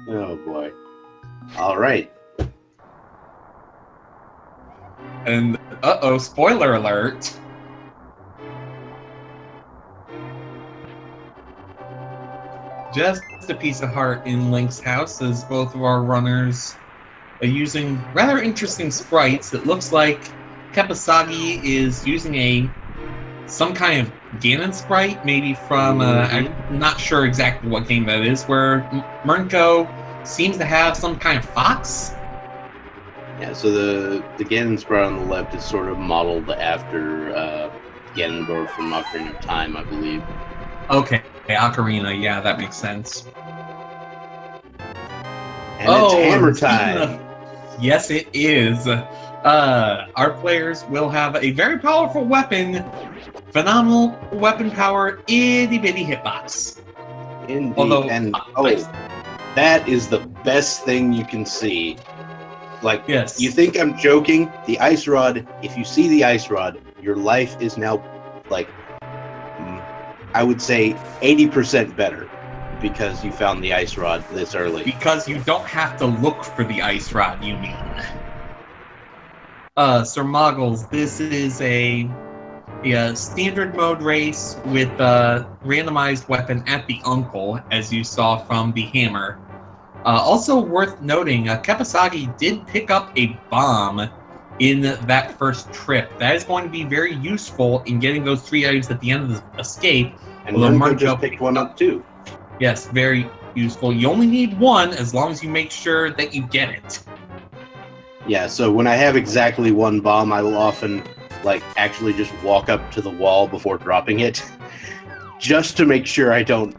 Oh boy. All right. And spoiler alert. Just a piece of heart in Link's house as both of our runners are using rather interesting sprites. It looks like Kepasagi is using some kind of Ganon sprite, maybe from I'm not sure exactly what game that is, where Murnco seems to have some kind of fox. Yeah, so the Ganon sprite on the left is sort of modeled after Ganondorf from Ocarina of Time, I believe. Okay, Ocarina, yeah, that makes sense. And it's hammer time! Yes, it is. Our players will have a very powerful weapon, phenomenal weapon power, itty bitty hitbox. Indeed. Although, that is the best thing you can see. Like, yes. You think I'm joking? The ice rod, if you see the ice rod, your life is now, like, I would say 80% better because you found the ice rod this early. Because you don't have to look for the ice rod, you mean. Sir Moggles, this is a standard mode race with a randomized weapon at the uncle, as you saw from the hammer. Also worth noting, Kepasagi did pick up a bomb in that first trip. That is going to be very useful in getting those 3 items at the end of the escape. And Murnco just picked one up too. Yes, very useful. You only need one as long as you make sure that you get it. Yeah, so when I have exactly one bomb, I will often actually just walk up to the wall before dropping it just to make sure I don't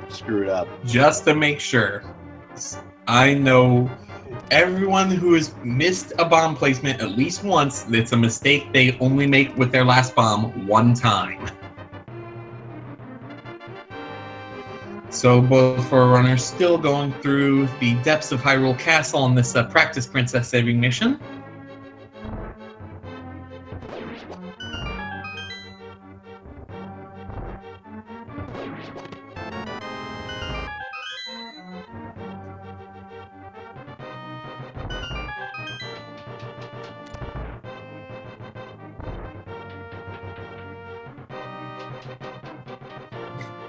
screw it up. Just to make sure. I know everyone who has missed a bomb placement at least once, it's a mistake they only make with their last bomb one time. So both of our runners still going through the depths of Hyrule Castle on this practice princess saving mission.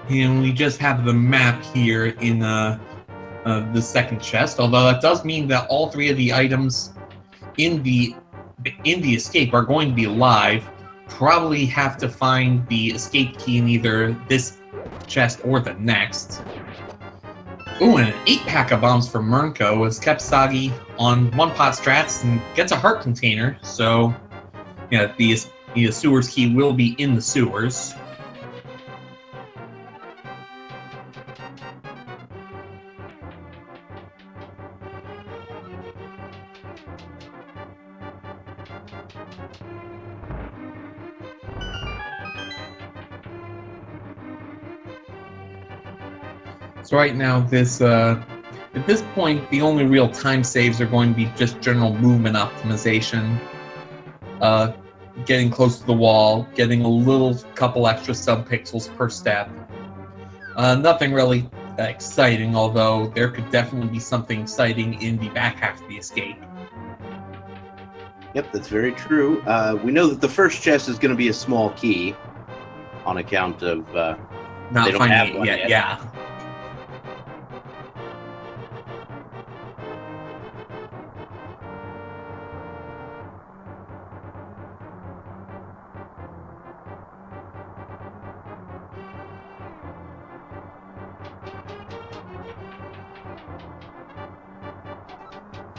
And we just have the map here in the second chest, although that does mean that all 3 of the items in the escape are going to be live. Probably have to find the escape key in either this chest or the next. Ooh, and an 8-pack of bombs for Murnco as Kepasagi on 1-pot strats and gets a heart container, so yeah, the sewers key will be in the sewers. So right now, at this point, the only real time saves are going to be just general movement optimization. Getting close to the wall, getting a little couple extra sub-pixels per step. Nothing really exciting, although there could definitely be something exciting in the back half of the escape. Yep, that's very true. We know that the first chest is going to be a small key on account of not finding it yet. Yeah.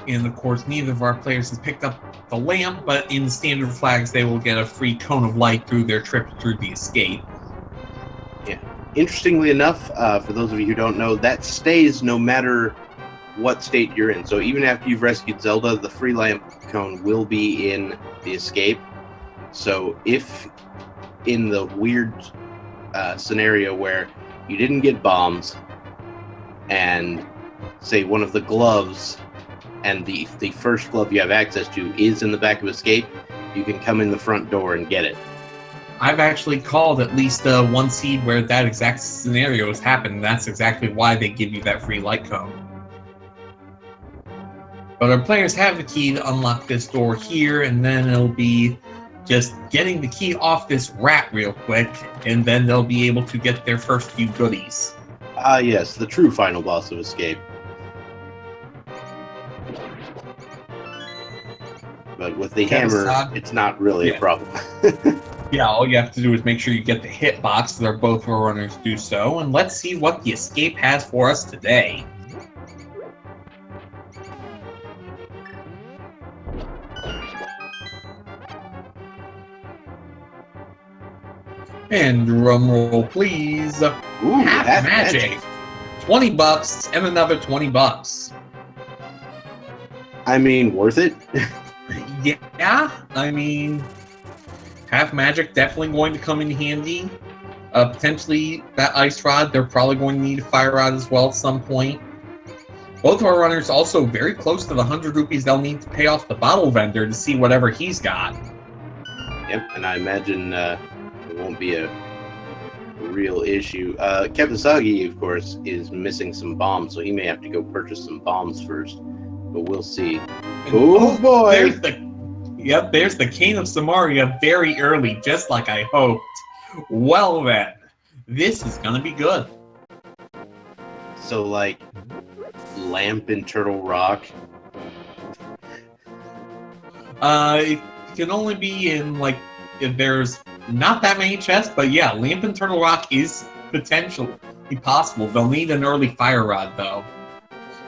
And of course, neither of our players has picked up the lamp, but in the standard flags, they will get a free cone of light through their trip through the escape. Yeah. Interestingly enough, for those of you who don't know, that stays no matter what state you're in. So even after you've rescued Zelda, the free lamp cone will be in the escape. So if in the weird scenario where you didn't get bombs and say one of the gloves and the first glove you have access to is in the back of escape, you can come in the front door and get it. I've actually called at least one seed where that exact scenario has happened. That's exactly why they give you that free light cone. But our players have the key to unlock this door here, and then it'll be just getting the key off this rat real quick, and then they'll be able to get their first few goodies. Ah, yes, the true final boss of Escape. But with the hammer, it's not really a problem. Yeah, all you have to do is make sure you get the hitbox so that both of our runners do so, and let's see what the Escape has for us today. And drum roll, please. Ooh, half magic. $20 and another $20. I mean, worth it? Yeah, I mean, half magic definitely going to come in handy. Potentially that ice rod, they're probably going to need a fire rod as well at some point. Both of our runners also very close to the 100 rupees they'll need to pay off the bottle vendor to see whatever he's got. Yep, and I imagine it won't be a real issue. Kepasagi, of course, is missing some bombs, so he may have to go purchase some bombs first. But we'll see. Oh boy! There's the Cane of Samaria very early, just like I hoped. Well then, this is gonna be good. So, like, Lamp in Turtle Rock? It can only be in, like, if there's not that many chests, but yeah, Lamp in Turtle Rock is potentially possible. They'll need an early fire rod, though.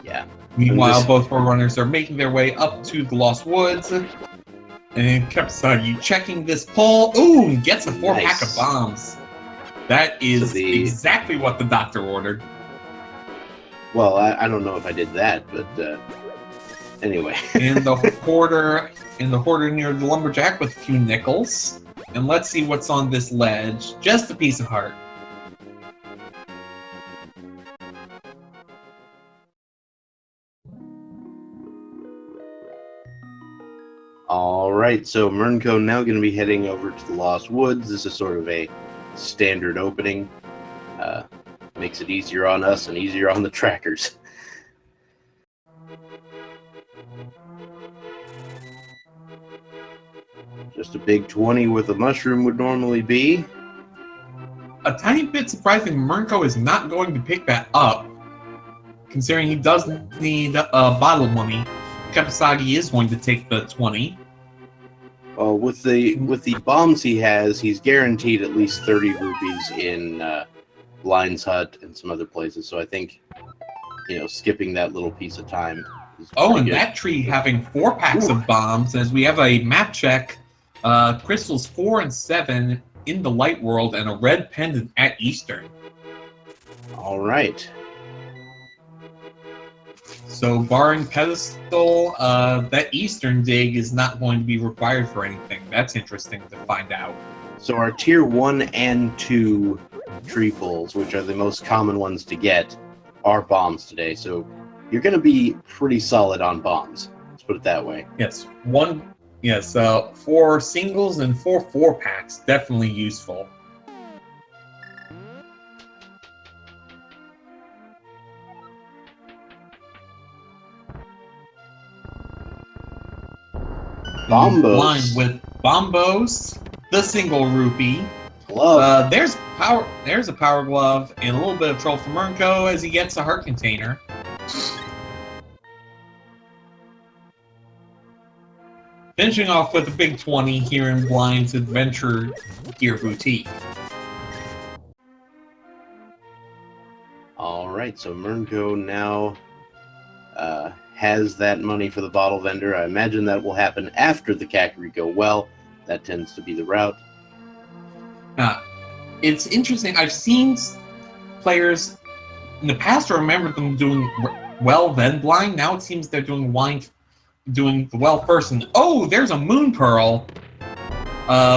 Yeah. Meanwhile, both our runners are making their way up to the Lost Woods. And Kepasagi checking this pole. Ooh, gets a 4-pack of bombs. That is exactly what the doctor ordered. Well, I don't know if I did that, but anyway. And the hoarder near the lumberjack with a few nickels. And let's see what's on this ledge. Just a piece of heart. All right, so Murnco now going to be heading over to the Lost Woods. This is sort of a standard opening. Makes it easier on us and easier on the trackers. Just a big 20 with a mushroom would normally be. A tiny bit surprising Murnco is not going to pick that up, considering he does need bottle money. Kepasagi is going to take the 20. Well, with the bombs he has, he's guaranteed at least 30 rupees in Blind's Hut and some other places. So I think, skipping that little piece of time. Oh, and good. That tree having 4 packs of bombs, as we have a map check. Crystals 4 and 7 in the light world, and a red pendant at Eastern. All right. So, barring pedestal, that Eastern dig is not going to be required for anything. That's interesting to find out. So our tier 1 and 2 tree pulls, which are the most common ones to get, are bombs today. So you're going to be pretty solid on bombs. Let's put it that way. Yes. 4 singles and 4 4-packs. Definitely useful. Bombos. Line with Bombos, the single rupee. Glove. There's a power glove and a little bit of troll for Murnco as he gets a heart container. Finishing off with a big 20 here in Blind's Adventure Gear Boutique. All right, so Murnco now has that money for the bottle vendor. I imagine that will happen after the Kakari go well. That tends to be the route. It's interesting. I've seen players in the past. I remember them doing well then blind. Now it seems they're doing the well first. And oh, there's a Moon Pearl.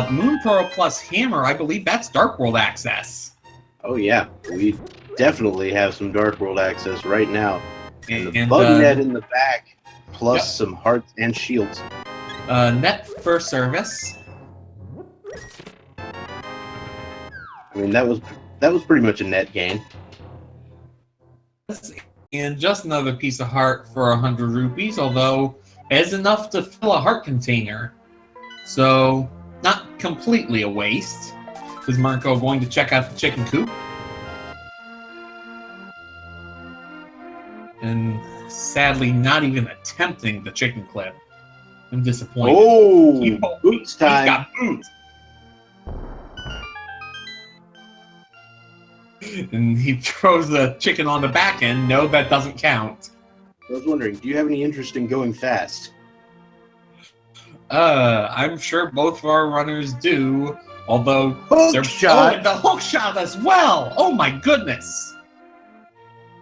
Moon Pearl plus Hammer. I believe that's Dark World access. Oh yeah, we definitely have some Dark World access right now. And the bug net in the back, plus some hearts and shields. Net for service. I mean, that was pretty much a net gain. And just another piece of heart for 100 rupees, although it's enough to fill a heart container. So, not completely a waste. Is Murnco going to check out the chicken coop? And sadly, not even attempting the chicken clip. I'm disappointed. Oh, boots time. He got boots. And he throws the chicken on the back end. No, that doesn't count. I was wondering, do you have any interest in going fast? I'm sure both of our runners do. Although Hook shot. Oh, the hook shot as well. Oh my goodness.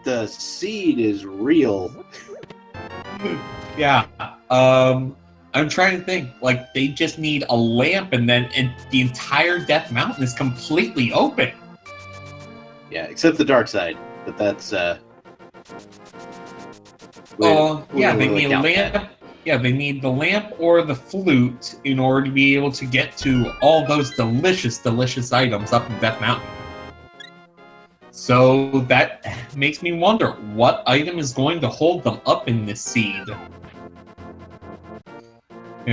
The seed is real. Yeah. I'm trying to think. Like, they just need a lamp, and the entire Death Mountain is completely open. Yeah, except the dark side. But that's yeah, they need a lamp. That. Yeah, they need the lamp or the flute in order to be able to get to all those delicious, delicious items up in Death Mountain. So that makes me wonder, what item is going to hold them up in this seed?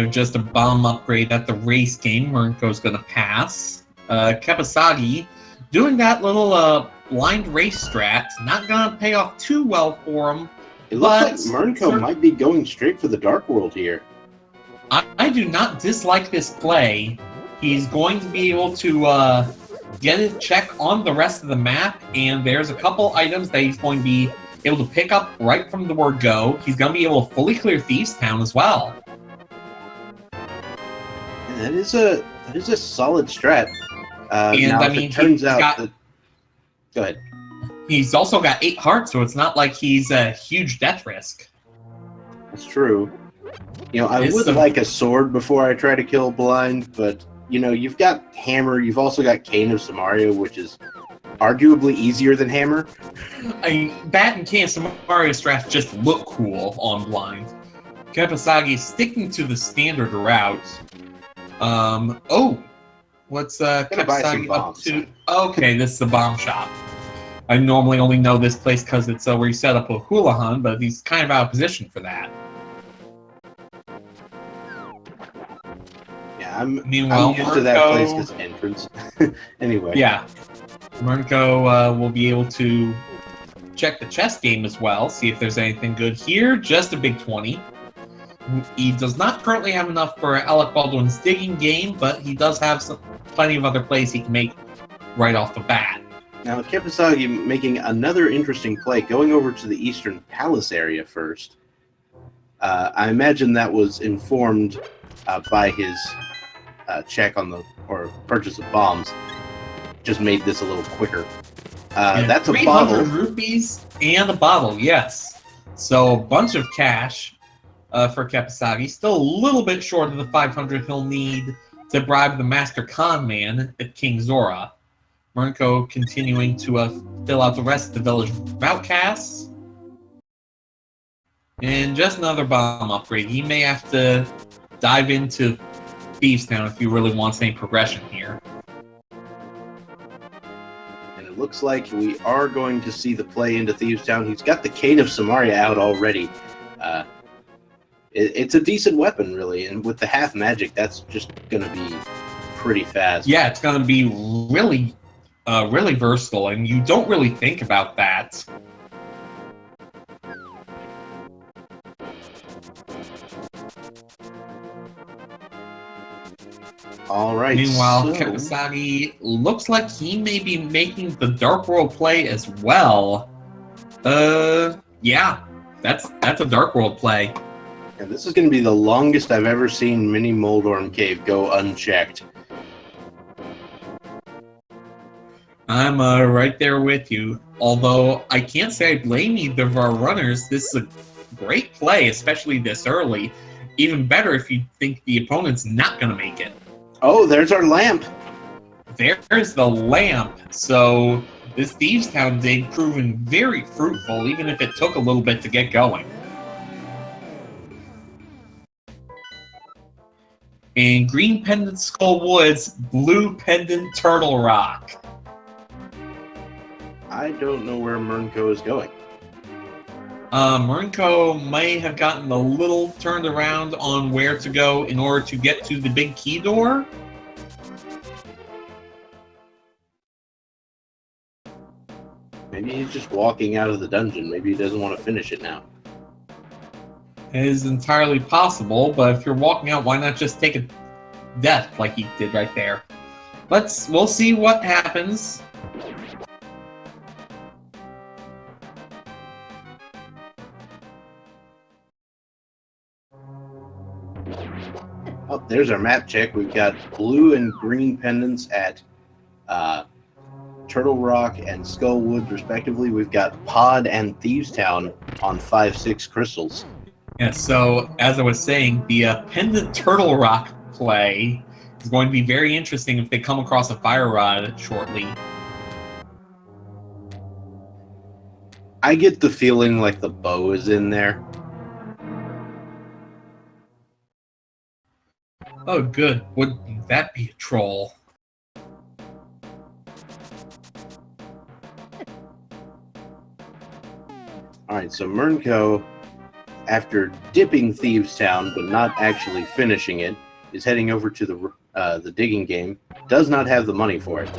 Just a bomb upgrade at the race game. Murnco's going to pass. Kepasagi doing that little blind race strat. Not going to pay off too well for him. It looks like Murnco might be going straight for the Dark World here. I do not dislike this play. He's going to be able to get a check on the rest of the map, and there's a couple items that he's going to be able to pick up right from the word go. He's going to be able to fully clear Thieves Town as well. That is a solid strat. And now, I mean, it turns out that... Go ahead. He's also got 8 hearts, so it's not like he's a huge death risk. That's true. I would like a sword before I try to kill Blind, but, you've got Hammer, you've also got Cane of Samaria, which is arguably easier than Hammer. That and Cane of Samaria strats just look cool on Blind. Kepasagi is sticking to the standard route. What's Kepasagi up to? Okay, this is the bomb shop. I normally only know this place because it's where you set up a hula hunt, but he's kind of out of position for that. Yeah, I'm Meanwhile, used to that place because entrance. Anyway. Yeah. Murnco will be able to check the chess game as well, see if there's anything good here. Just a big 20. He does not currently have enough for Alec Baldwin's digging game, but he does have plenty of other plays he can make right off the bat. Now, Kepasagi making another interesting play, going over to the Eastern Palace area first. I imagine that was informed by his check on or purchase of bombs. Just made this a little quicker. That's a bottle. 300 rupees and a bottle, yes. So a bunch of cash for Kepasagi. Still a little bit short of the 500 he'll need to bribe the Master Con Man at King Zora. Murnco continuing to fill out the rest of the village of outcasts. And just another bomb upgrade. He may have to dive into Thieves Town if he really wants any progression here. And it looks like we are going to see the play into Thieves Town. He's got the Cane of Samaria out already. It's a decent weapon, really. And with the half magic, that's just going to be pretty fast. Yeah, it's going to be really versatile, and you don't really think about that. All right. Meanwhile, Kepasagi looks like he may be making the Dark World play as well. Yeah, that's a Dark World play. And this is going to be the longest I've ever seen Mini Moldorm Cave go unchecked. I'm right there with you. Although I can't say I blame either of our runners. This is a great play, especially this early. Even better if you think the opponent's not going to make it. Oh, there's our lamp. There's the lamp. So this Thieves Town dig proven very fruitful, even if it took a little bit to get going. And green pendant Skull Woods, blue pendant Turtle Rock. I don't know where Murnco is going. Murnco may have gotten a little turned around on where to go in order to get to the big key door. Maybe he's just walking out of the dungeon. Maybe he doesn't want to finish it now. It is entirely possible, but if you're walking out, why not just take a death like he did right there? We'll see what happens. Oh, there's our map check. We've got blue and green pendants at Turtle Rock and Skull Woods, respectively. We've got Pod and Thieves Town on 5-6 crystals. Yeah, so as I was saying, the Pendant Turtle Rock play is going to be very interesting if they come across a fire rod shortly. I get the feeling like the bow is in there. Oh, good. Wouldn't that be a troll? Alright, so Murnco, after dipping Thieves Town but not actually finishing it, is heading over to the digging game. Does not have the money for it.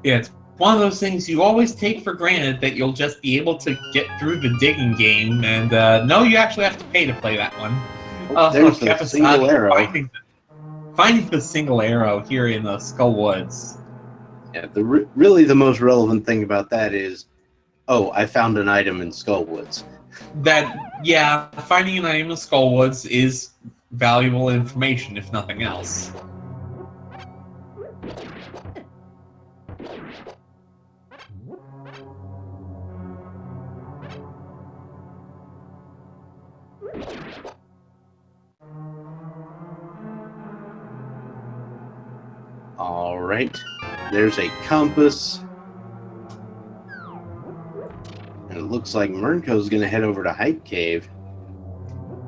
Yeah, it's one of those things you always take for granted that you'll just be able to get through the digging game, and no, you actually have to pay to play that one. There's the Kepasagi single arrow. Finding the single arrow here in the Skull Woods. Yeah, really the most relevant thing about that is, oh, I found an item in Skull Woods. Yeah, finding an item in Skull Woods is valuable information, if nothing else. All right, there's a compass. And it looks like Murnco's going to head over to Hype Cave.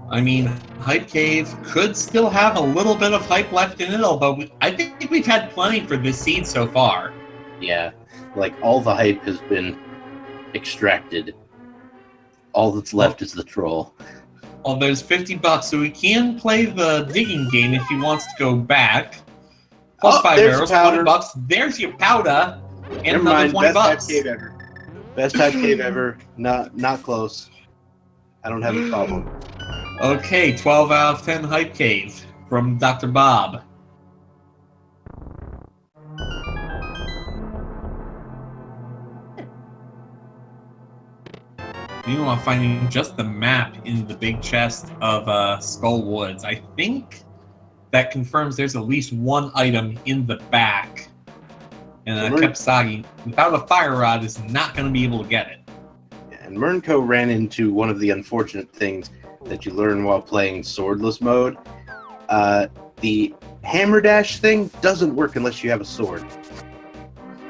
I mean, Hype Cave could still have a little bit of hype left in it, although I think we've had plenty for this seed so far. Yeah, like all the hype has been extracted. All that's left is the troll. Well, there's $50, so we can play the digging game if he wants to go back. Plus 5 arrows, $20. There's your powder, and another $20. Best Hype Cave ever. Best Hype Cave ever. Not close. I don't have a problem. Okay, 12 out of 10 Hype Cave from Dr. Bob. Meanwhile, finding just the map in the big chest of Skull Woods. I think that confirms there's at least one item in the back. And Kepasagi, without a fire rod, is not going to be able to get it. And Murnco ran into one of the unfortunate things that you learn while playing swordless mode. The hammer dash thing doesn't work unless you have a sword.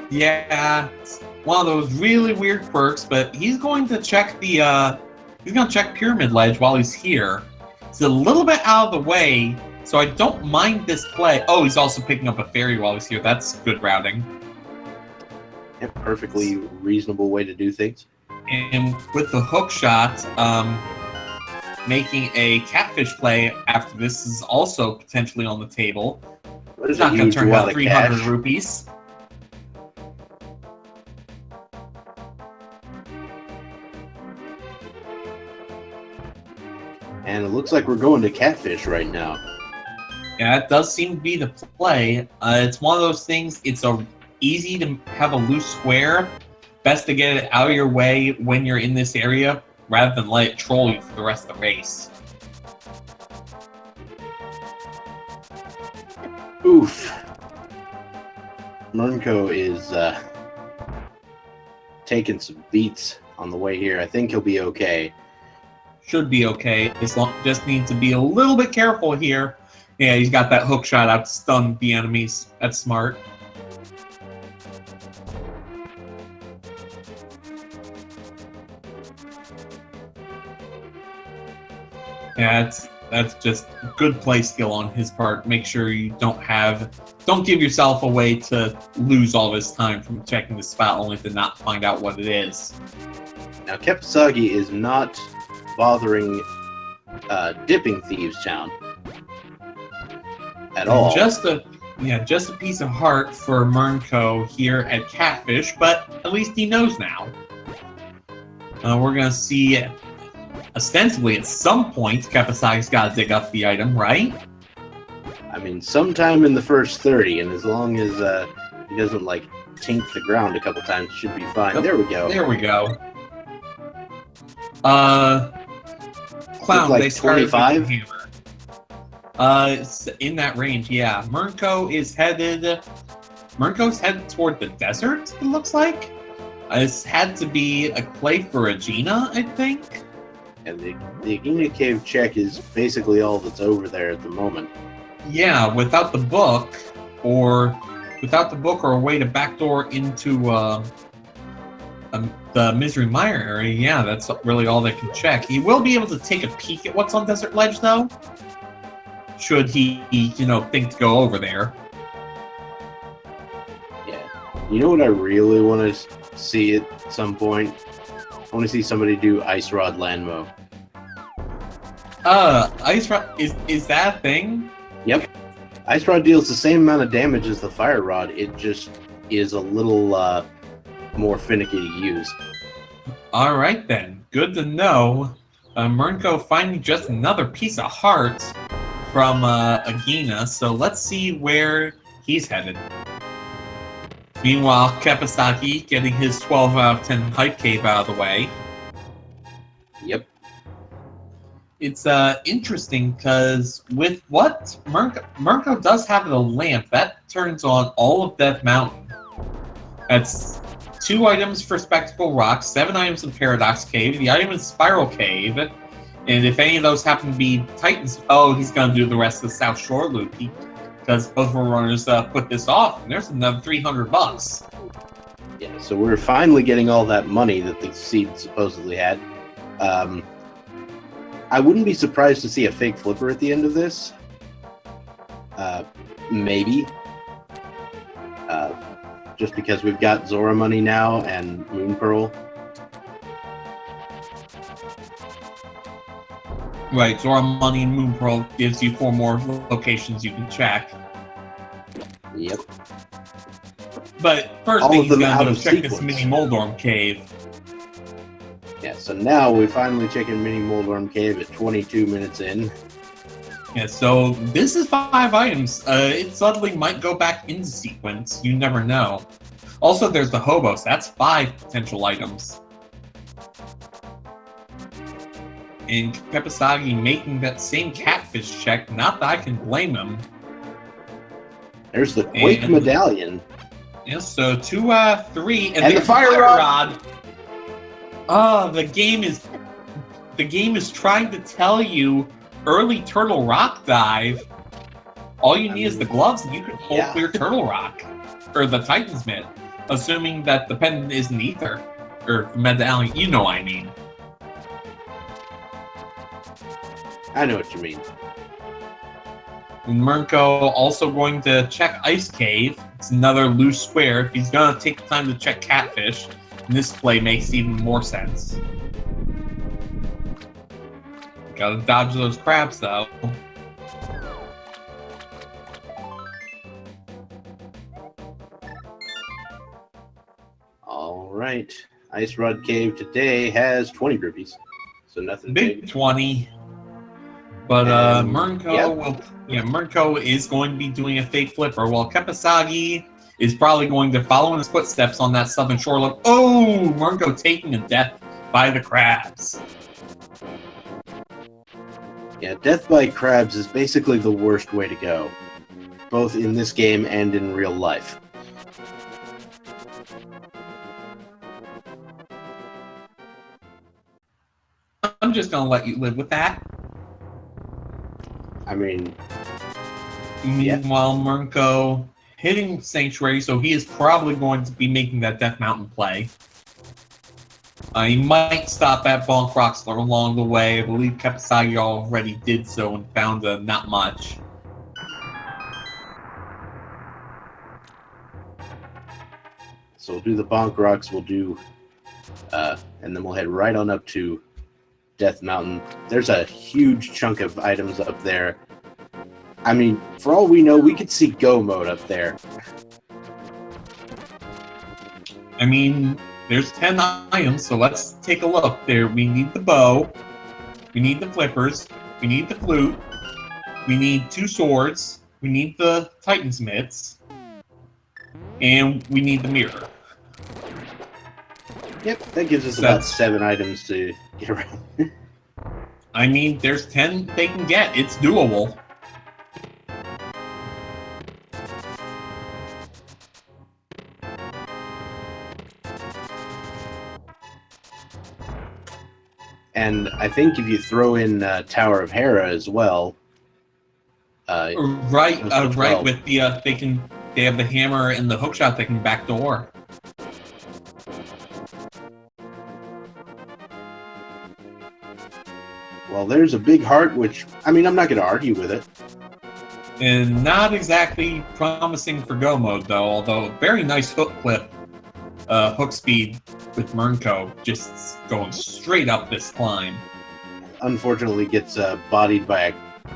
Yeah, it's one of those really weird quirks, but he's going to check Pyramid Ledge while he's here. It's a little bit out of the way, so I don't mind this play. Oh, he's also picking up a fairy while he's here. That's good routing. Yeah, perfectly reasonable way to do things. And with the hook shot, making a catfish play after this is also potentially on the table. It's not going to turn out 300 rupees. And it looks like we're going to catfish right now. Yeah, it does seem to be the play. It's one of those things, it's easy to have a loose square. Best to get it out of your way when you're in this area, rather than let it troll you for the rest of the race. Oof. Murnco is taking some beats on the way here. I think he'll be okay. Should be okay. Just need to be a little bit careful here. Yeah, he's got that hook shot out to stun the enemies. That's smart. Yeah, that's just good play skill on his part. Make sure you don't have don't give yourself a way to lose all this time from checking the spot only to not find out what it is. Now, Kepasagi is not bothering dipping Thieves Town at all. Just a piece of heart for Murnco here at Catfish, but at least he knows now. We're gonna see, ostensibly at some point, Kepasagi's got to dig up the item, right? I mean, sometime in the first 30, and as long as he doesn't like tink the ground a couple times, should be fine. Oh, there we go. There we go. Clown, like they started 25? with the hammer. It's in that range, yeah. Murnco's headed toward the desert, it looks like. It's had to be a play for Agena, I think. And the Agena Cave check is basically all that's over there at the moment. Yeah, without the book, or a way to backdoor into the Misery Mire area, yeah, that's really all they can check. He will be able to take a peek at what's on Desert Ledge, though, should he, think to go over there. Yeah. You know what I really want to see at some point? I want to see somebody do Ice Rod Landmo. Ice Rod, is that a thing? Yep. Ice Rod deals the same amount of damage as the Fire Rod. It just is a little more finicky to use. Alright then, good to know. Murnco finding just another piece of heart from Agena, so let's see where he's headed. Meanwhile, Kepasagi getting his 12 out of 10 Hype Cave out of the way. Yep. It's interesting because with what Murnco does have the lamp that turns on all of Death Mountain. That's 2 items for Spectacle Rock, 7 items in Paradox Cave, the item in Spiral Cave, and if any of those happen to be Titans, he's going to do the rest of the South Shore loop because both runners put this off, and there's another $300. Yeah, so we're finally getting all that money that the seed supposedly had. I wouldn't be surprised to see a fake flipper at the end of this. Maybe. Just because we've got Zora money now and Moon Pearl. Right, Zora money and Moon Pearl gives you 4 more locations you can check. Yep. But first all thing of he's them going out to do of is check this sequence. mini Moldorm cave. Yeah, so now we finally check in Mini Moldorm Cave at 22 minutes in. Yeah, so this is 5 items. It suddenly might go back into sequence. You never know. Also, there's the hobos. That's 5 potential items. And Kepasagi making that same catfish check. Not that I can blame him. There's the Quake Medallion. Yeah, so 2 out of 3. And the Fire Rod! The game is trying to tell you early Turtle Rock dive. All you need is the gloves and you can full clear Turtle Rock. Or the Titan's Mitt. Assuming that the pendant isn't ether. Or the medallion, you know what I mean. I know what you mean. And Murnco also going to check Ice Cave. It's another loose square. If he's going to take the time to check Catfish, this play makes even more sense. Gotta dodge those crabs, though. Alright. Ice Rod Cave today has 20 rupees. So nothing Big 20. But Murnco is going to be doing a fake flipper, while Kepasagi is probably going to follow in his footsteps on that southern shore loop. Oh! Murnco taking a death by the crabs. Yeah, death by crabs is basically the worst way to go. Both in this game and in real life. I'm just going to let you live with that. I mean... Meanwhile, Murnco hitting Sanctuary, so he is probably going to be making that Death Mountain play. He might stop at Bonk Rockstar along the way. I believe Kepasagi already did so and found not much. So we'll do the Bonk Rocks, we'll do, and then we'll head right on up to Death Mountain. There's a huge chunk of items up there. I mean, for all we know, we could see Go Mode up there. I mean, there's 10 items, so let's take a look. There, we need the bow, we need the flippers, we need the flute, we need 2 swords, we need the Titan's mitts, and we need the mirror. Yep, that gives us about 7 items to get around. I mean, there's 10 they can get. It's doable. And I think if you throw in Tower of Hera as well, right, with the they have the hammer and the hookshot they can backdoor. Well, there's a big heart, which, I mean, I'm not going to argue with it. And not exactly promising for Go Mode, though, although very nice hook clip, hook speed with Murnco, just going straight up this climb. Unfortunately, gets bodied by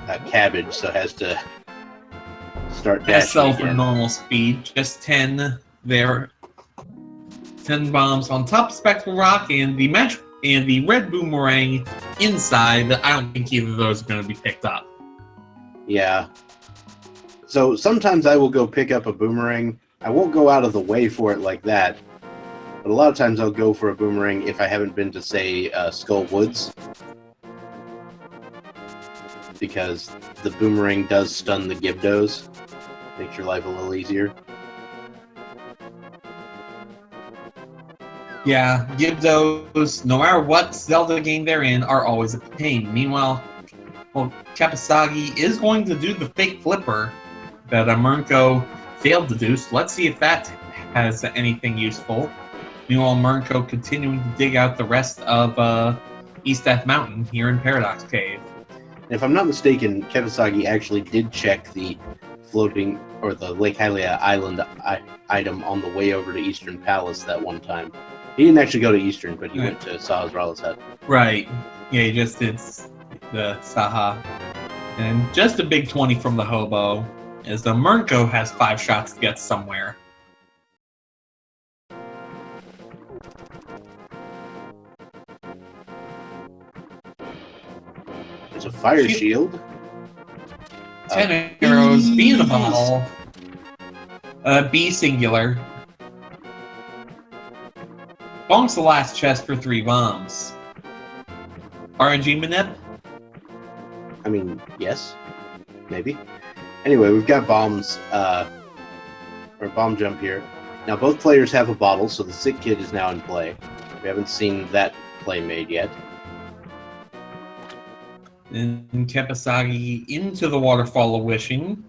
a cabbage, so has to start dashing SL for normal speed, just 10 there. 10 bombs on top of Spectral Rock, and the red boomerang inside. I don't think either of those are going to be picked up. Yeah. So sometimes I will go pick up a boomerang. I won't go out of the way for it like that, but a lot of times I'll go for a boomerang if I haven't been to, say, Skull Woods, because the boomerang does stun the Gibdos. Makes your life a little easier. Yeah, Gibdos, no matter what Zelda game they're in, are always a pain. Meanwhile, well, Kepasagi is going to do the fake flipper that Murnco failed to do, so let's see if that has anything useful. Meanwhile, Murnco continuing to dig out the rest of East Death Mountain here in Paradox Cave. If I'm not mistaken, Kepasagi actually did check the floating, or the Lake Hylia Island item on the way over to Eastern Palace that one time. He didn't actually go to Eastern, but he went to Sahasrah's hut. Right. Yeah, he just did the Saha. And just a big 20 from the hobo, as the Murnco has 5 shots to get somewhere. There's a fire shield. 10 arrows, B in a bottle. B singular. Bonk's the last chest for 3 bombs. RNG manip? I mean, yes. Maybe. Anyway, we've got bombs, or bomb jump here. Now, both players have a bottle, so the Sick Kid is now in play. We haven't seen that play made yet. And Kepasagi into the Waterfall of Wishing.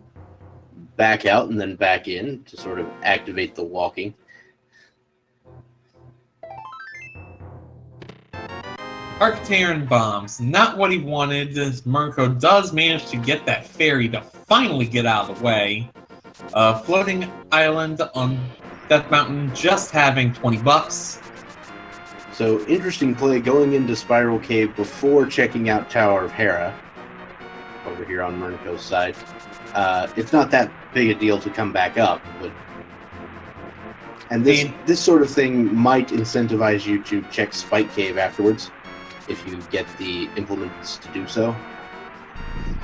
Back out and then back in to sort of activate the walking. Arctarian bombs, not what he wanted. Murnco does manage to get that fairy to finally get out of the way. Floating island on Death Mountain, just having 20 bucks. So, interesting play going into Spiral Cave before checking out Tower of Hera. Over here on Murnco's side. It's not that big a deal to come back up, but... And this sort of thing might incentivize you to check Spike Cave afterwards, if you get the implements to do so.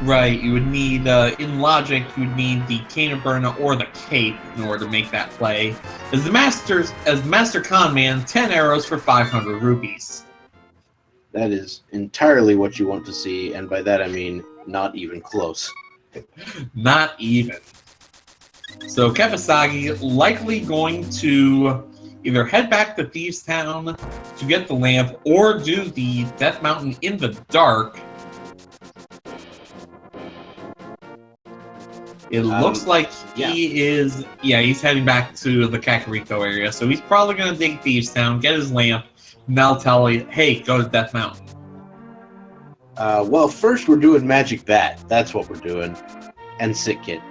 Right, you would need, in logic, you would need the Cane of Burna or the Cape in order to make that play. As Master Con Man, 10 arrows for 500 rupees. That is entirely what you want to see, and by that I mean not even close. Not even. So Kepasagi likely going to either head back to Thieves Town to get the lamp, or do the Death Mountain in the dark. It looks like he's heading back to the Kakariko area, so he's probably going to dig Thieves Town, get his lamp, and they'll tell you, hey, go to Death Mountain. Well, first we're doing Magic Bat. That's what we're doing. And Sick Kid.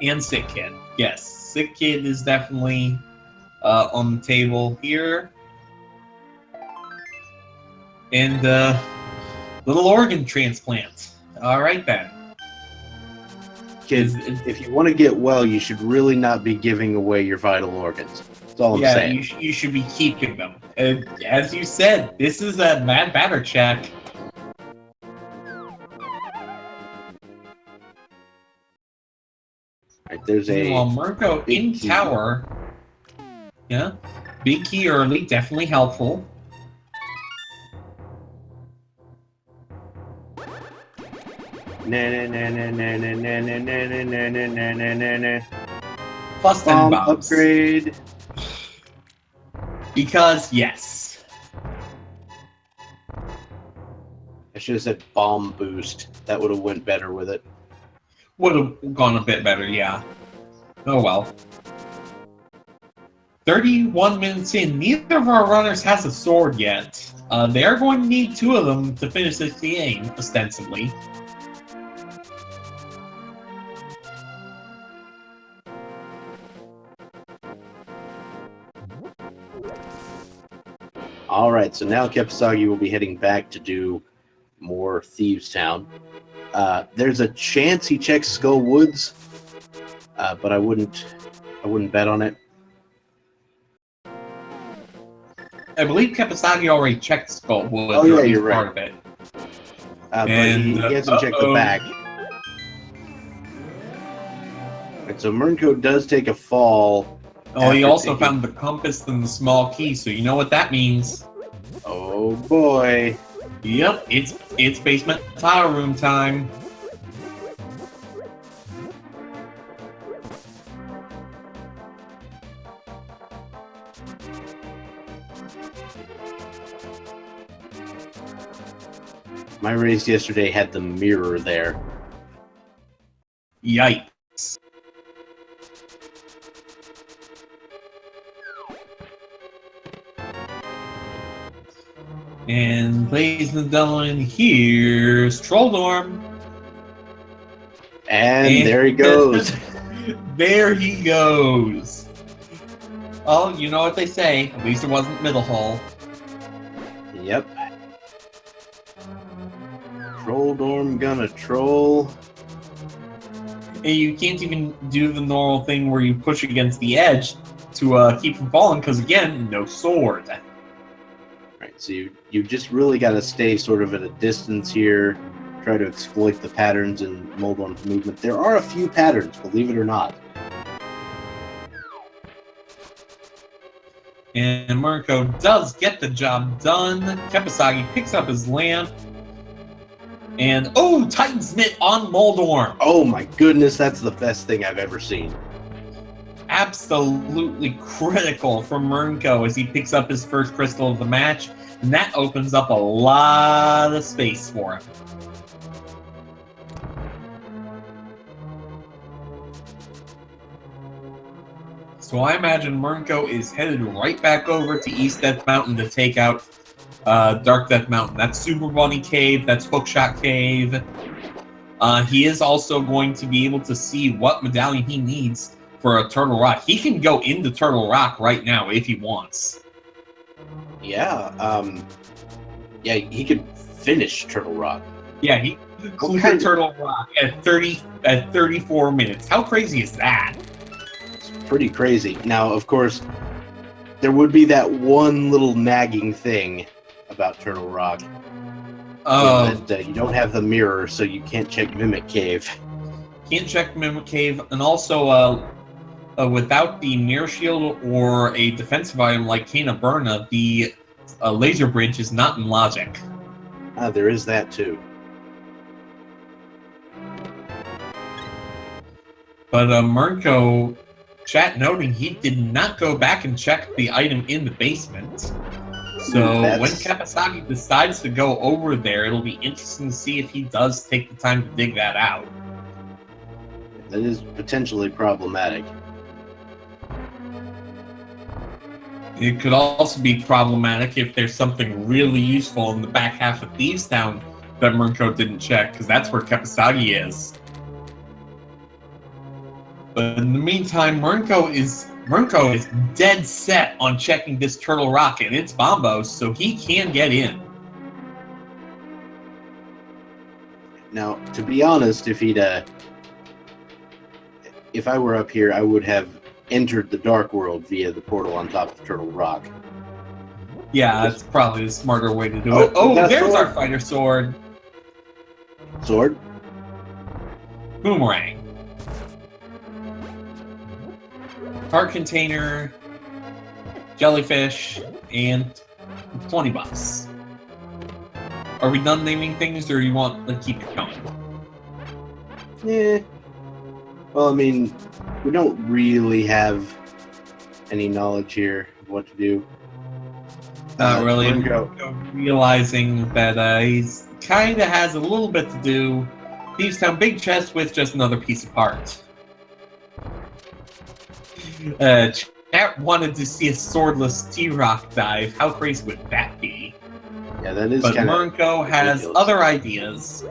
And Sick Kid. Yes, Sick Kid is definitely on the table here. And little organ transplant. All right then. Kids, if you want to get well, you should really not be giving away your vital organs. That's all I'm saying. You should be keeping them. And as you said, this is a mad batter check. Right, there's a Murnco in key. tower. Yeah, big key early, definitely helpful. Plus 10 bombs. Upgrade. Because yes. I should have said bomb boost. That would have went better with it. Would have gone a bit better, yeah. Oh well. 31 minutes in. Neither of our runners has a sword yet. They are going to need 2 of them to finish this game, ostensibly. Alright, so now Kepasagi will be heading back to do more Thieves Town. There's a chance he checks Skull Woods, but I wouldn't bet on it. I believe Kepasagi already checked Skull Woods. Oh yeah, you're right. Part of it. But he hasn't checked the back. Right, so Murnco does take a fall. Oh, he also found the compass and the small key, so you know what that means. Oh boy. Yep, it's basement tower room time. My race yesterday had the mirror there. Yikes. And ladies and gentlemen, here's Trolldorm. And there he goes. There he goes. Oh, you know what they say. At least it wasn't Middle Hall. Yep. Trolldorm gonna troll. And you can't even do the normal thing where you push against the edge to keep from falling, because again, no sword. Right, so you just really got to stay sort of at a distance here, try to exploit the patterns in Moldorm's movement. There are a few patterns, believe it or not. And Murnco does get the job done. Kepasagi picks up his lamp. And, oh, Titan's Mitt on Moldorm. Oh my goodness, that's the best thing I've ever seen. Absolutely critical for Murnco as he picks up his first crystal of the match. And that opens up a lot of space for him. So I imagine Murnco is headed right back over to East Death Mountain to take out Dark Death Mountain. That's Super Bunny Cave, that's Hookshot Cave. He is also going to be able to see what medallion he needs for a Turtle Rock. He can go into Turtle Rock right now if he wants. Yeah, he could finish Turtle Rock. Yeah, he could clear Turtle Rock at 34 minutes. How crazy is that? It's pretty crazy. Now, of course, there would be that one little nagging thing about Turtle Rock. That you don't have the mirror, so you can't check Mimic Cave. Can't check Mimic Cave, and also without the mirror shield or a defensive item like Kana Burna, the laser bridge is not in logic. There is that too. But Murnco, chat noting he did not go back and check the item in the basement. So when Kepasagi decides to go over there, it'll be interesting to see if he does take the time to dig that out. That is potentially problematic. It could also be problematic if there's something really useful in the back half of Thieves Town that Murnco didn't check, because that's where Kepasagi is. But in the meantime, Murnco is Murnco is dead set on checking this Turtle Rock, and it's Bombos, so he can get in. Now, to be honest, if I were up here, I would have entered the Dark World via the portal on top of Turtle Rock. Yeah, that's probably the smarter way to do it. Oh, there's our fighter sword. Sword? Boomerang. Heart container, jellyfish, and $20. Are we done naming things, or you want to keep going? Yeah. Well, I mean, we don't really have any knowledge here of what to do. Not really. Murnco. Realizing that he's kind of has a little bit to do. Thieves Town, big chest with just another piece of heart. Chat wanted to see a swordless T-Rock dive. How crazy would that be? Yeah, that is But kind of Murnco has ridiculous. other ideas.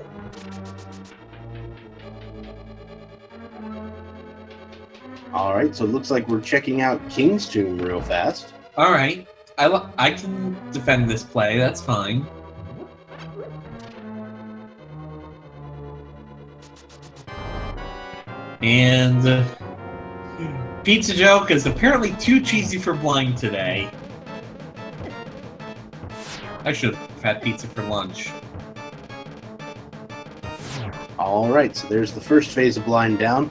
All right, so it looks like we're checking out King's Tomb real fast. All right, I can defend this play. That's fine. And Pizza Joke is apparently too cheesy for blind today. I should have had pizza for lunch. All right, so there's the first phase of blind down.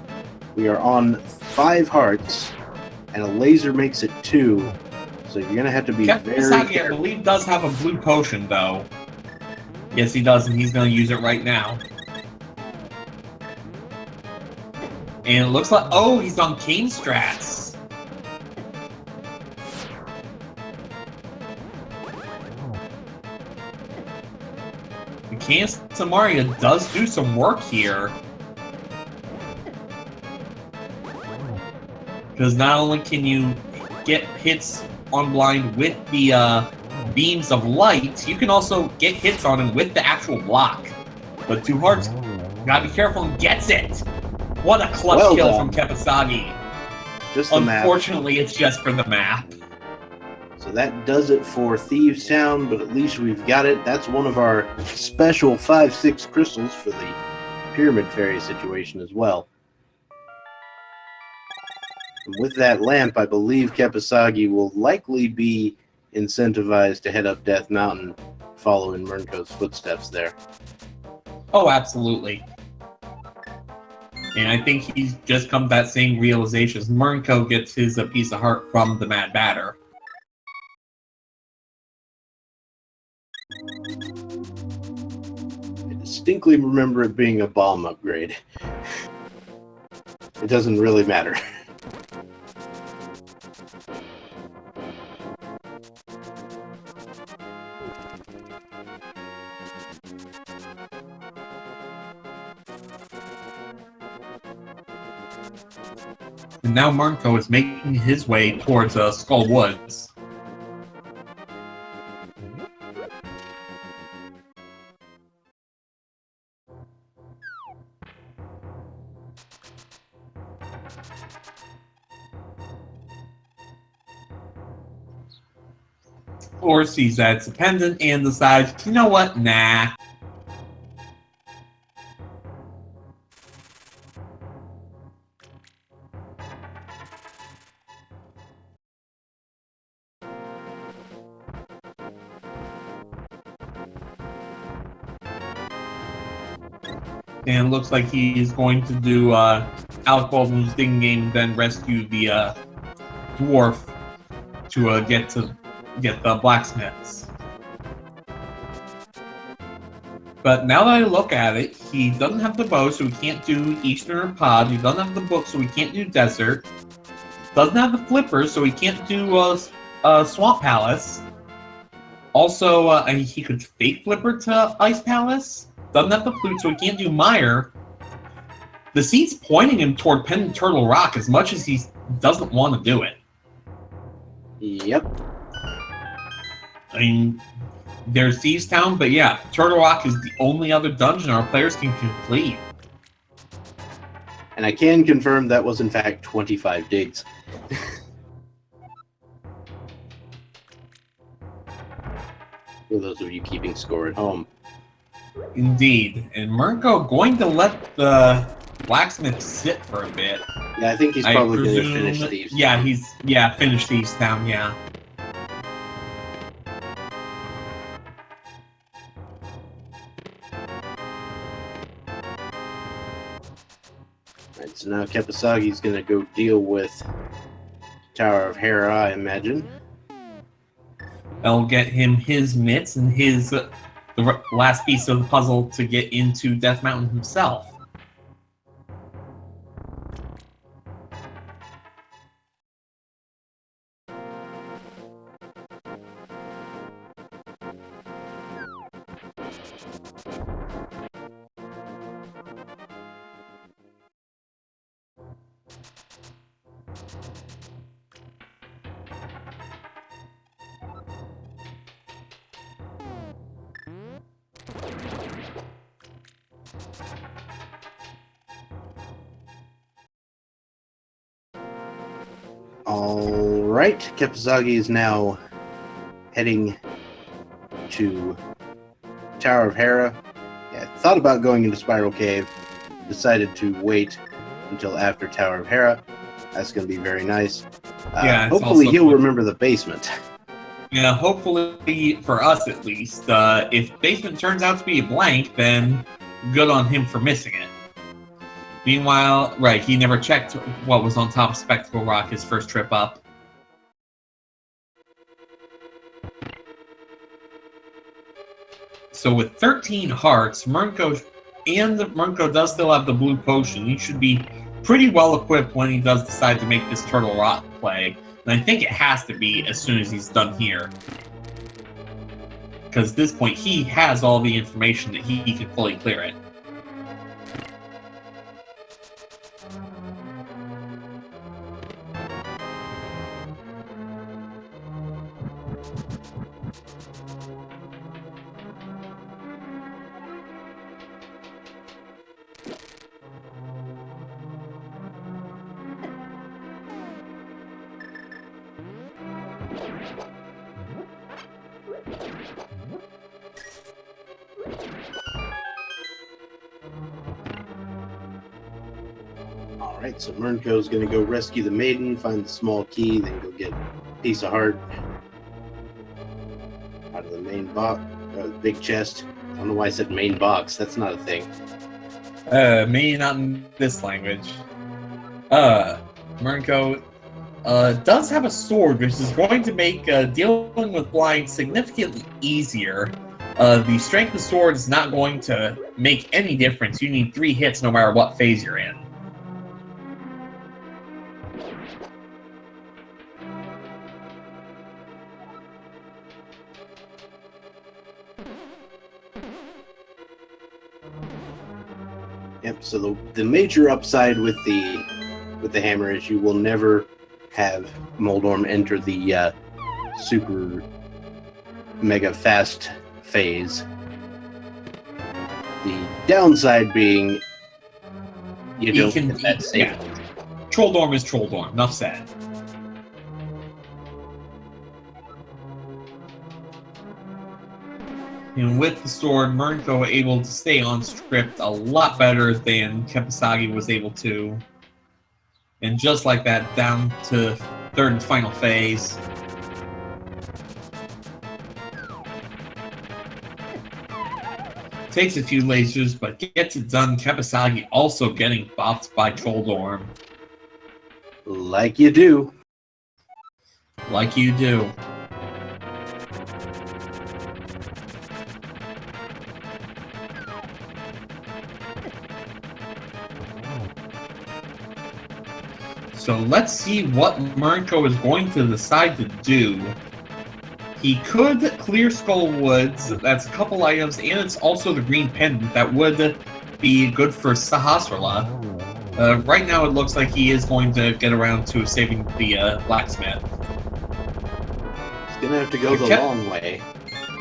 We are on 5 hearts, and a laser makes it 2. So you're gonna have to be very Kepasagi, I careful. believe, does have a blue potion, though. Yes, he does, and he's going to use it right now. And it looks like... Oh, he's on Cane Strats. And Cane Samaria does do some work here. Because not only can you get hits on blind with the beams of light, you can also get hits on him with the actual block. But 2 hearts, gotta be careful, and gets it! What a clutch Well kill done. from Kepasagi. Just the map. Unfortunately, it's just for the map. So that does it for Thieves Town, but at least we've got it. That's one of our special 5-6 crystals for the Pyramid Fairy situation as well. And with that lamp, I believe Kepasagi will likely be incentivized to head up Death Mountain, following Murnco's footsteps there. Oh, absolutely. And I think he's just come to that same realization as Murnco gets his piece of heart from the Mad Batter. I distinctly remember it being a bomb upgrade. It doesn't really matter. And now Murnco is making his way towards Skull Woods. Or sees that it's a pendant and decides, you know what, nah. And it looks like he's going to do Alec Baldwin's digging game, then rescue the dwarf to get the blacksmiths. But now that I look at it, he doesn't have the bow, so he can't do Eastern Pod. He doesn't have the book, so he can't do Desert. Doesn't have the flipper, so he can't do Swamp Palace. Also, he could fake flipper to Ice Palace. Doesn't have the flute, so he can't do Mire. The scene's pointing him toward Pendant Turtle Rock as much as he doesn't want to do it. Yep. I mean, there's Thieves Town, but yeah, Turtle Rock is the only other dungeon our players can complete. And I can confirm that was in fact 25 digs. For those of you keeping score at home. Indeed. And Murnco going to let the blacksmith sit for a bit. Yeah, I think he's probably going to finish Thieves Town. Finish Thieves Town, yeah. Alright, so now Kepasagi's going to go deal with Tower of Hera, I imagine. That'll get him his mitts and the last piece of the puzzle to get into Death Mountain himself. Alright, Kepasagi is now heading to Tower of Hera. Yeah, thought about going into Spiral Cave, decided to wait until after Tower of Hera. That's going to be very nice. Hopefully he'll remember the basement. Yeah, hopefully for us at least. If basement turns out to be a blank, then good on him for missing it. Meanwhile, right, he never checked what was on top of Spectacle Rock his first trip up. So with 13 hearts, Murnco does still have the blue potion. He should be pretty well equipped when he does decide to make this Turtle Rock play. And I think it has to be as soon as he's done here. Because at this point, he has all the information that he can fully clear it. Alright, so Murnco's going to go rescue the maiden, find the small key, then go get a piece of heart out of the main box, big chest. I don't know why I said main box. That's not a thing. Maybe not in this language. Murnco does have a sword, which is going to make dealing with blind significantly easier. The strength of the sword is not going to make any difference. You need 3 hits no matter what phase you're in. Yep, so the major upside with the hammer is you will never have Moldorm enter the super mega fast phase. The downside being you don't get that safe. Yeah. Trolldorm is Trolldorm, enough said. And with the sword, Murnco able to stay on script a lot better than Kepasagi was able to. And just like that, down to 3rd and final phase. Takes a few lasers, but gets it done. Kepasagi also getting buffed by Trolldorm. Like you do. Like you do. So let's see what Murnco is going to decide to do. He could clear Skull Woods. That's a couple items, and it's also the green pendant that would be good for Sahasrara. Right now, it looks like he is going to get around to saving the blacksmith. He's gonna have to go the long way.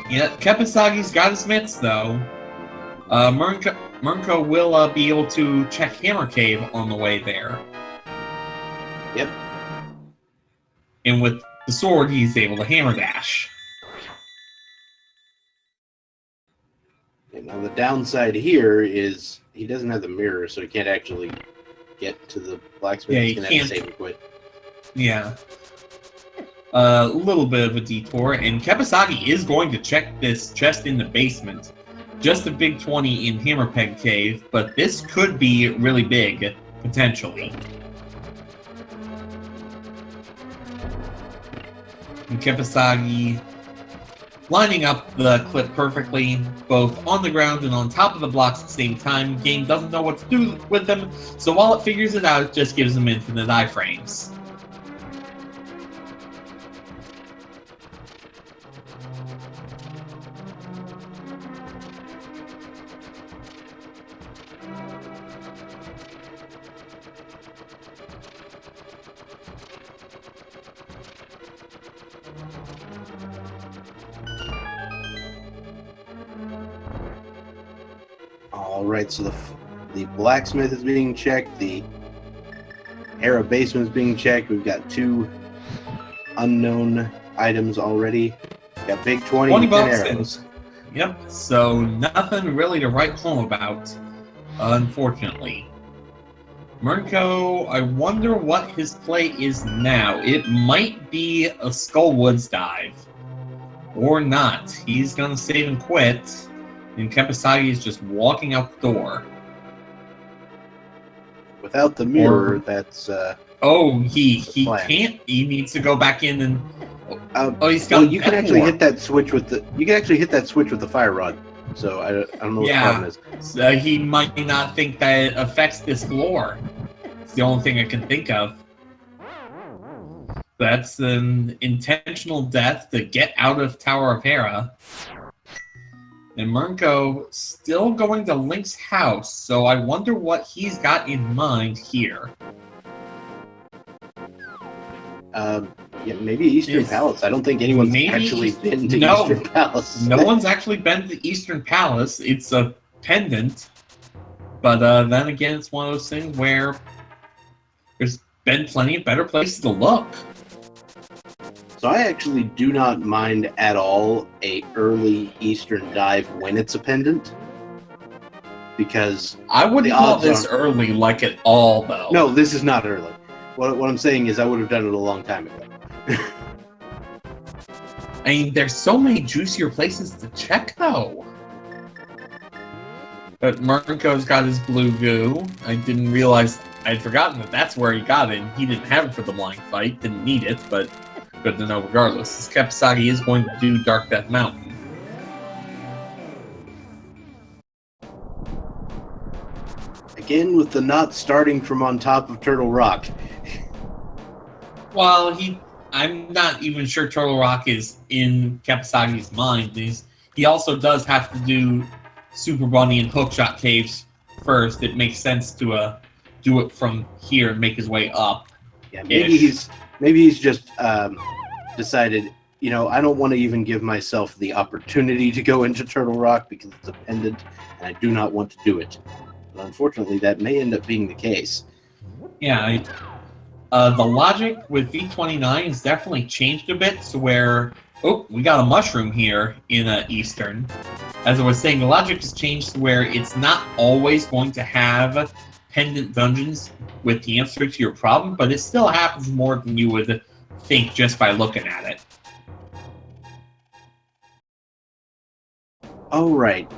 Yeah, Kepasagi's got his mitts though. Murnco will be able to check Hammer Cave on the way there. Yep. And with the sword, he's able to hammer dash. And now the downside here is he doesn't have the mirror, so he can't actually get to the blacksmith. Yeah, He's he gonna have can't. to save and quit. Yeah. A little bit of a detour, and Kepasagi is going to check this chest in the basement. Just a big 20 in Hammerpeg Cave, but this could be really big, potentially. And Kepasagi lining up the clip perfectly, both on the ground and on top of the blocks at the same time. Game doesn't know what to do with them, so while it figures it out, it just gives them infinite iframes. All right, so the blacksmith is being checked. The Hera basement is being checked. We've got 2 unknown items already. Got big 20 and 10 bucks arrows. Yep, so nothing really to write home about, unfortunately. Murnco, I wonder what his play is now. It might be a Skullwoods dive. Or not. He's gonna save and quit. And Kepasagi is just walking out the door. Without the mirror, that's he plan. can't. He needs to go back in and. He's got. well, you can actually hit that switch with the. You can actually hit that switch with the fire rod. So I don't know what the problem is. So he might not think that it affects this floor. It's the only thing I can think of. That's an intentional death to get out of Tower of Hera. And Murnco still going to Link's house, so I wonder what he's got in mind here. Yeah, maybe Eastern Palace. I don't think anyone's actually been to Eastern Palace. No one's actually been to Eastern Palace. It's a pendant. But then again, it's one of those things where there's been plenty of better places to look. So I actually do not mind at all a early Eastern dive when it's a pendant. Because I wouldn't call this early like at all, though. No, this is not early. What I'm saying is I would have done it a long time ago. I mean, there's so many juicier places to check, though. But Murnco's got his blue goo. I didn't realize, I'd forgotten that that's where he got it. He didn't have it for the blind fight, didn't need it, but good to know regardless. This Kepasagi is going to do Dark Death Mountain. Again, with the not starting from on top of Turtle Rock. Well, I'm not even sure Turtle Rock is in Kepasagi's mind. He also does have to do Super Bunny and Hookshot Caves first. It makes sense to do it from here and make his way up. Yeah, maybe he's just decided, I don't want to even give myself the opportunity to go into Turtle Rock because it's a pendant, and I do not want to do it. But unfortunately, that may end up being the case. Yeah, the logic with V29 has definitely changed a bit to where, we got a mushroom here in Eastern. As I was saying, the logic has changed to where it's not always going to have pendant dungeons with the answer to your problem, but it still happens more than you would think just by looking at it. Oh, right.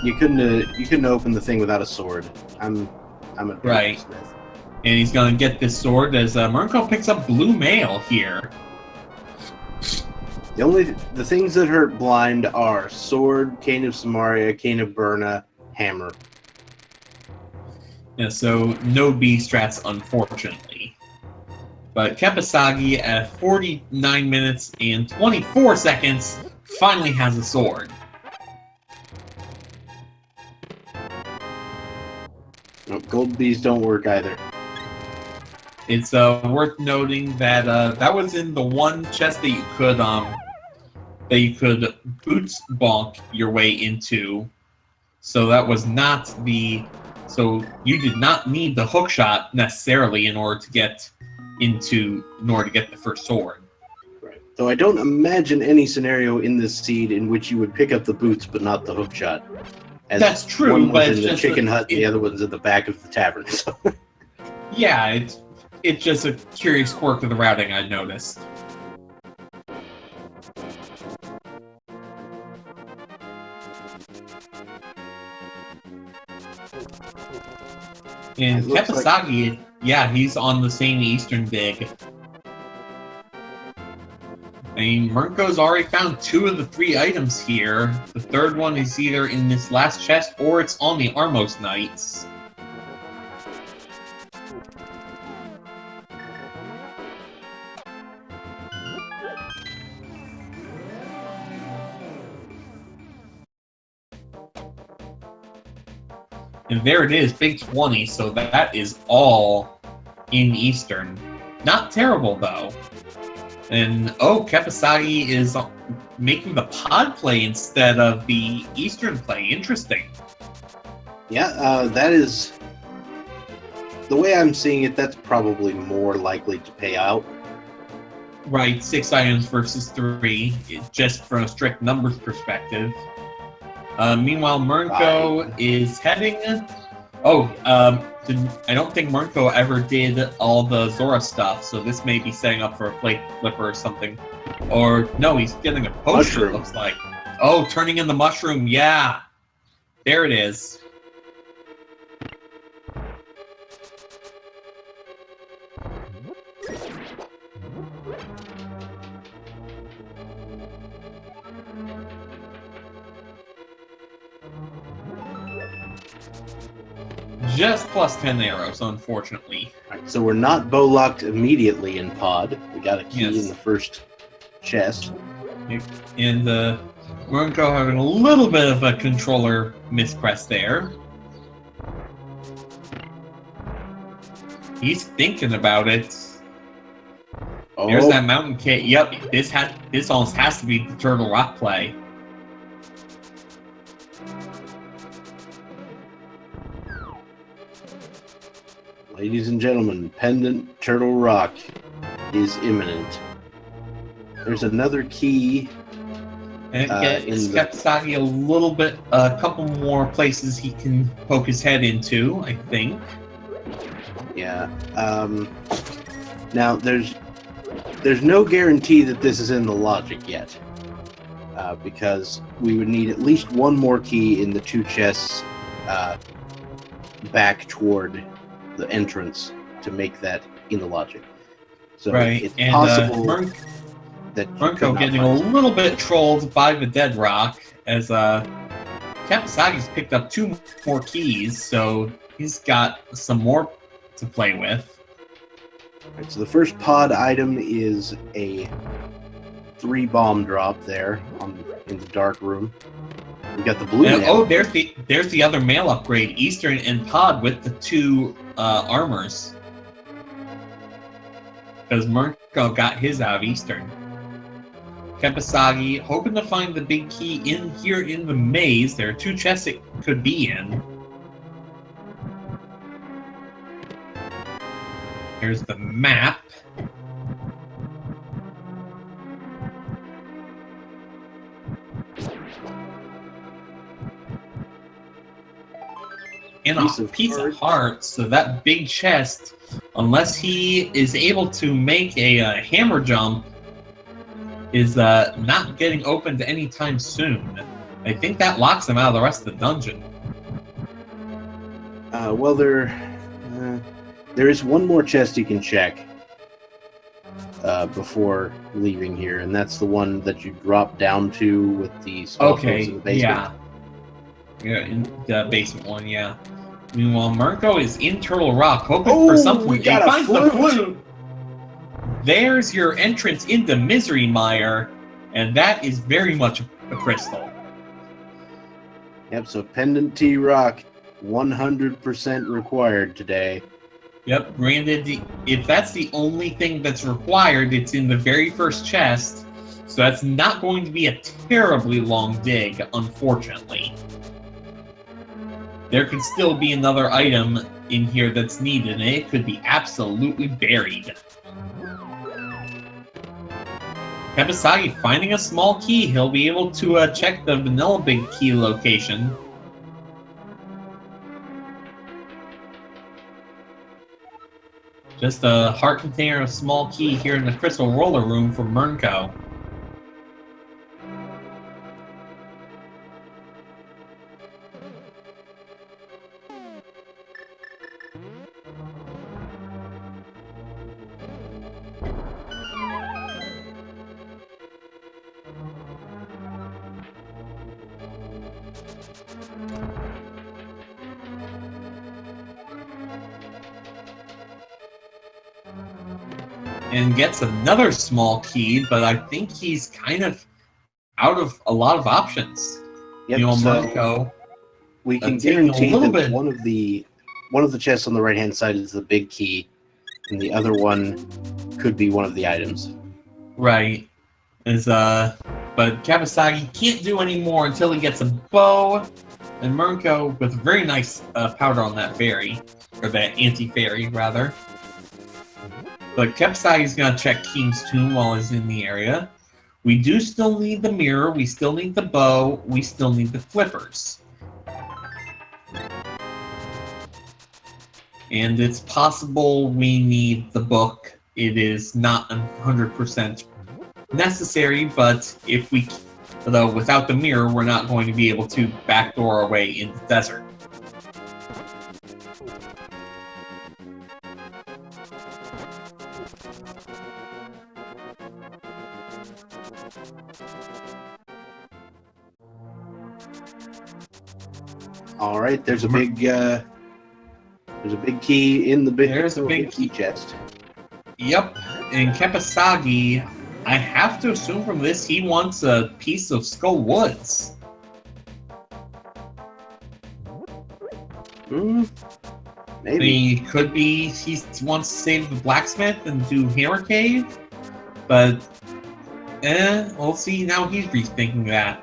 You couldn't open the thing without a sword. I'm a right. Smith. And he's gonna get this sword as Murnco picks up blue mail here. The things that hurt blind are sword, cane of Samaria, cane of Burna, hammer. Yeah, so no B strats, unfortunately. But Kepasagi at 49 minutes and 24 seconds finally has a sword. No, gold bees don't work either. It's worth noting that that was in the one chest that you could boots bonk your way into. So that was not so you did not need the hook shot necessarily in order to get the first sword. Right. So I don't imagine any scenario in this seed in which you would pick up the boots but not the hookshot. As That's true, one but was it's in the just chicken that hut, and the other one's at the back of the tavern. So. Yeah, it's just a curious quirk of the routing I noticed. And Kepasagi, yeah, he's on the same eastern dig. I mean, Murnco's already found 2 of the 3 items here. The third one is either in this last chest or it's on the Armos Knights. And there it is, big 20, so that is all in Eastern. Not terrible, though. And, oh, Kepasagi is making the pod play instead of the Eastern play. Interesting. Yeah, that is... The way I'm seeing it, that's probably more likely to pay out. Right, 6 items versus 3, just from a strict numbers perspective. Meanwhile, Murnco is heading... Oh, I don't think Murnco ever did all the Zora stuff, so this may be setting up for a Flake Flipper or something. Or, no, he's getting a potion, it looks like. Oh, turning in the mushroom, yeah! There it is. Just plus 10 arrows, unfortunately. Right, so we're not bow locked immediately in pod. We got a key in the first chest. And Murnco having a little bit of a controller mispress there. He's thinking about it. Oh. There's that mountain kit. Yep, this almost has to be the Turtle Rock play. Ladies and gentlemen, Pendant Turtle Rock is imminent. There's another key. And it gets Kepasagi a couple more places he can poke his head into, I think. Yeah. Now, there's no guarantee that this is in the logic yet. Because we would need at least one more key in the 2 chests back toward the entrance to make that in the logic. So it's possible that Murnco getting a little bit trolled by the Dead Rock as Kepasagi's picked up 2 more keys, so he's got some more to play with. Right, so the first pod item is a 3 bomb drop there in the dark room. We got the blue. Oh, there's the other mail upgrade, Eastern and Pod with the 2 armors. Because Murnco got his out of Eastern. Kepasagi hoping to find the big key in here in the maze. There are 2 chests it could be in. Here's the map. And a piece of heart, so that big chest, unless he is able to make a hammer jump, is not getting opened anytime soon. I think that locks him out of the rest of the dungeon. Well, there is one more chest you can check before leaving here, and that's the one that you drop down to with the small in the basement. Yeah, in the basement one, yeah. Meanwhile, Murnco is in Turtle Rock, hoping for something. We got a flute. The flute. There's your entrance into Misery Mire, and that is very much a crystal. Yep, so Pendant T Rock, 100% required today. Yep, granted, if that's the only thing that's required, it's in the very first chest, so that's not going to be a terribly long dig, unfortunately. There could still be another item in here that's needed, and it could be absolutely buried. Kepasagi finding a small key. He'll be able to check the vanilla big key location. Just a heart container of small key here in the crystal roller room for Murnco. And gets another small key, but I think he's kind of out of a lot of options. Yep, You know, so Murnco, we can taking a guarantee little that bit- one of the chests on the right hand side is the big key, and the other one could be one of the items. right, is but Kepasagi can't do any more until he gets a bow, and Murnco with very nice powder on that fairy, or that anti-fairy rather. But Kepasagi's gonna check Keem's tomb while he's in the area. We do still need the mirror, we still need the bow, we still need the flippers. And it's possible we need the book. It is not 100% necessary, but though without the mirror, we're not going to be able to backdoor our way in the desert. All right, there's a big key in the There's a big key chest. Yep, and Kepasagi, I have to assume from this he wants a piece of Skull Woods. Maybe. He could be he wants to save the blacksmith and do Hammer Cave, but we'll see. Now he's rethinking that.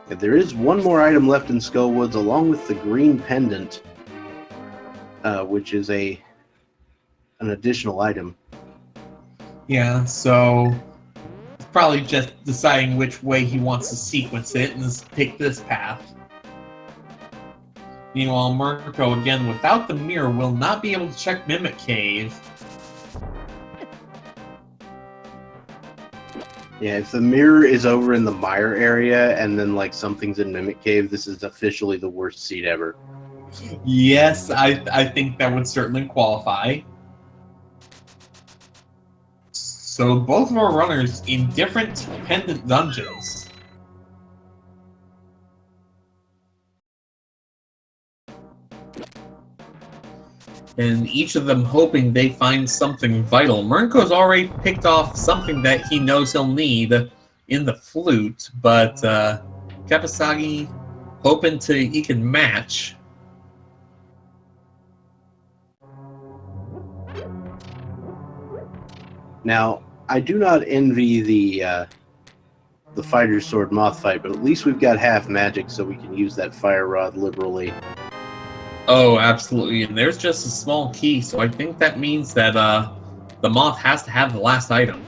There is one more item left in Skullwoods, along with the green pendant, which is an additional item. Yeah, so it's probably just deciding which way he wants to sequence it and just pick this path. Meanwhile, Murnco, again, without the mirror, will not be able to check Mimic Cave. Yeah, if the mirror is over in the mire area and then like something's in Mimic Cave, this is officially the worst seed ever. Yes, I think that would certainly qualify. So both of our runners in different pendant dungeons. And each of them hoping they find something vital. Murnco's already picked off something that he knows he'll need in the flute, but Kepasagi hoping he can match. Now, I do not envy the fighter's sword moth fight, but at least we've got half magic, so we can use that fire rod liberally. Oh, absolutely. And there's just a small key, so I think that means that the moth has to have the last item.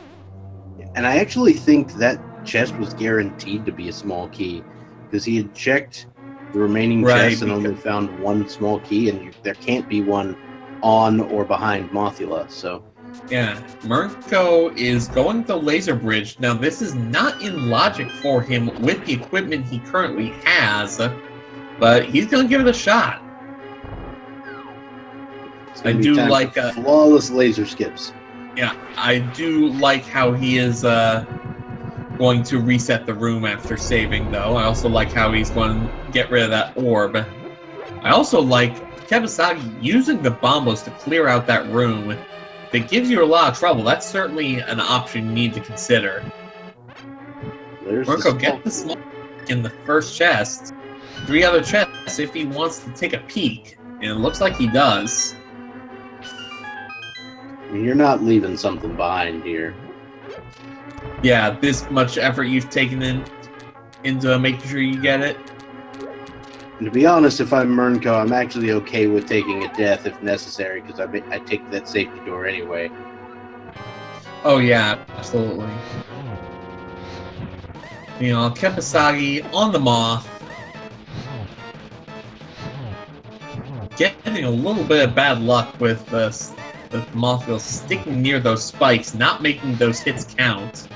And I actually think that chest was guaranteed to be a small key, because he had checked the remaining chests and only found one small key, and there can't be one on or behind Mothula, so... Yeah, Murnco is going to Laser Bridge. Now, this is not in logic for him with the equipment he currently has, but he's going to give it a shot. I do like flawless laser skips. Yeah, I do like how he is going to reset the room after saving, though. I also like how he's going to get rid of that orb. I also like Kepasagi using the bombos to clear out that room. If it gives you a lot of trouble, that's certainly an option you need to consider. Murnco, get the small in the first chest. 3 other chests if he wants to take a peek. And it looks like he does. You're not leaving something behind here. Yeah, this much effort you've taken into making sure you get it. And to be honest, if I'm Murnco, I'm actually okay with taking a death if necessary, because I take that safety door anyway. Oh yeah, absolutely. You know, Kepasagi on the moth. Getting a little bit of bad luck with the Mothville sticking near those spikes, not making those hits count.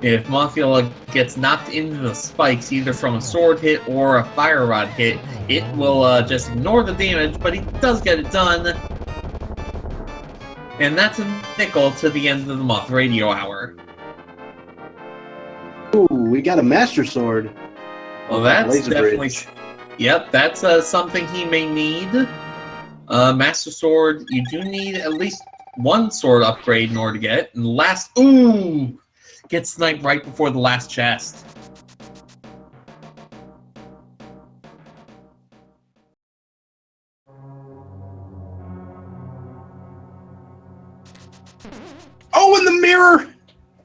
If Mothville gets knocked into the spikes, either from a sword hit or a fire rod hit, it will just ignore the damage, but he does get it done. And that's a nickel to the end of the Moth Radio Hour. Ooh, we got a Master Sword. Well, that's Laser definitely... Bridge. Yep, that's something he may need. Master Sword, you do need at least one sword upgrade in order to get it. And last... Ooh! Get sniped right before the last chest. Oh, in the mirror!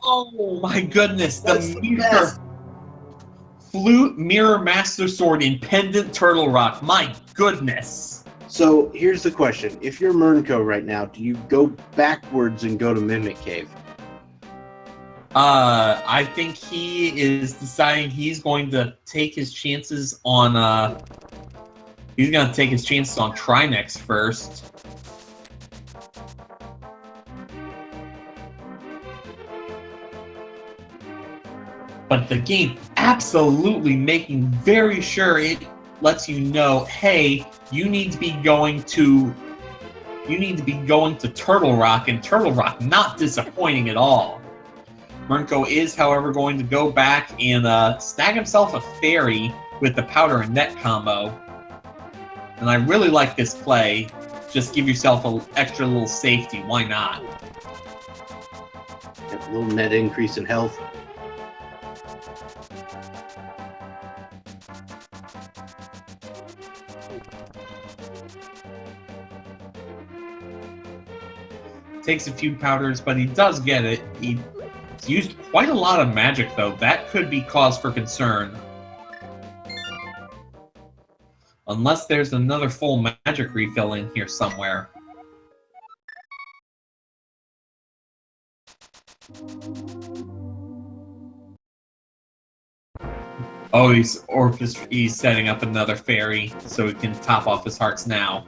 Oh my goodness, That's the the mirror. best. Flute Mirror Master Sword in Pendant Turtle Rock. My goodness. So here's the question. If you're Murnco right now, do you go backwards and go to Mimic Cave? I think he is deciding he's going to take his chances on, he's going to take his chances on Trinex first. But the game absolutely making very sure it lets you know, hey, you need to be going to Turtle Rock, and Turtle Rock not disappointing at all. Murnco is, however, going to go back and snag himself a fairy with the powder and net combo. And I really like this play. Just give yourself an extra little safety. Why not? A little net increase in health. Takes a few powders, but he does get it. He's used quite a lot of magic, though. That could be cause for concern. Unless there's another full magic refill in here somewhere. Oh, he's setting up another fairy so he can top off his hearts now.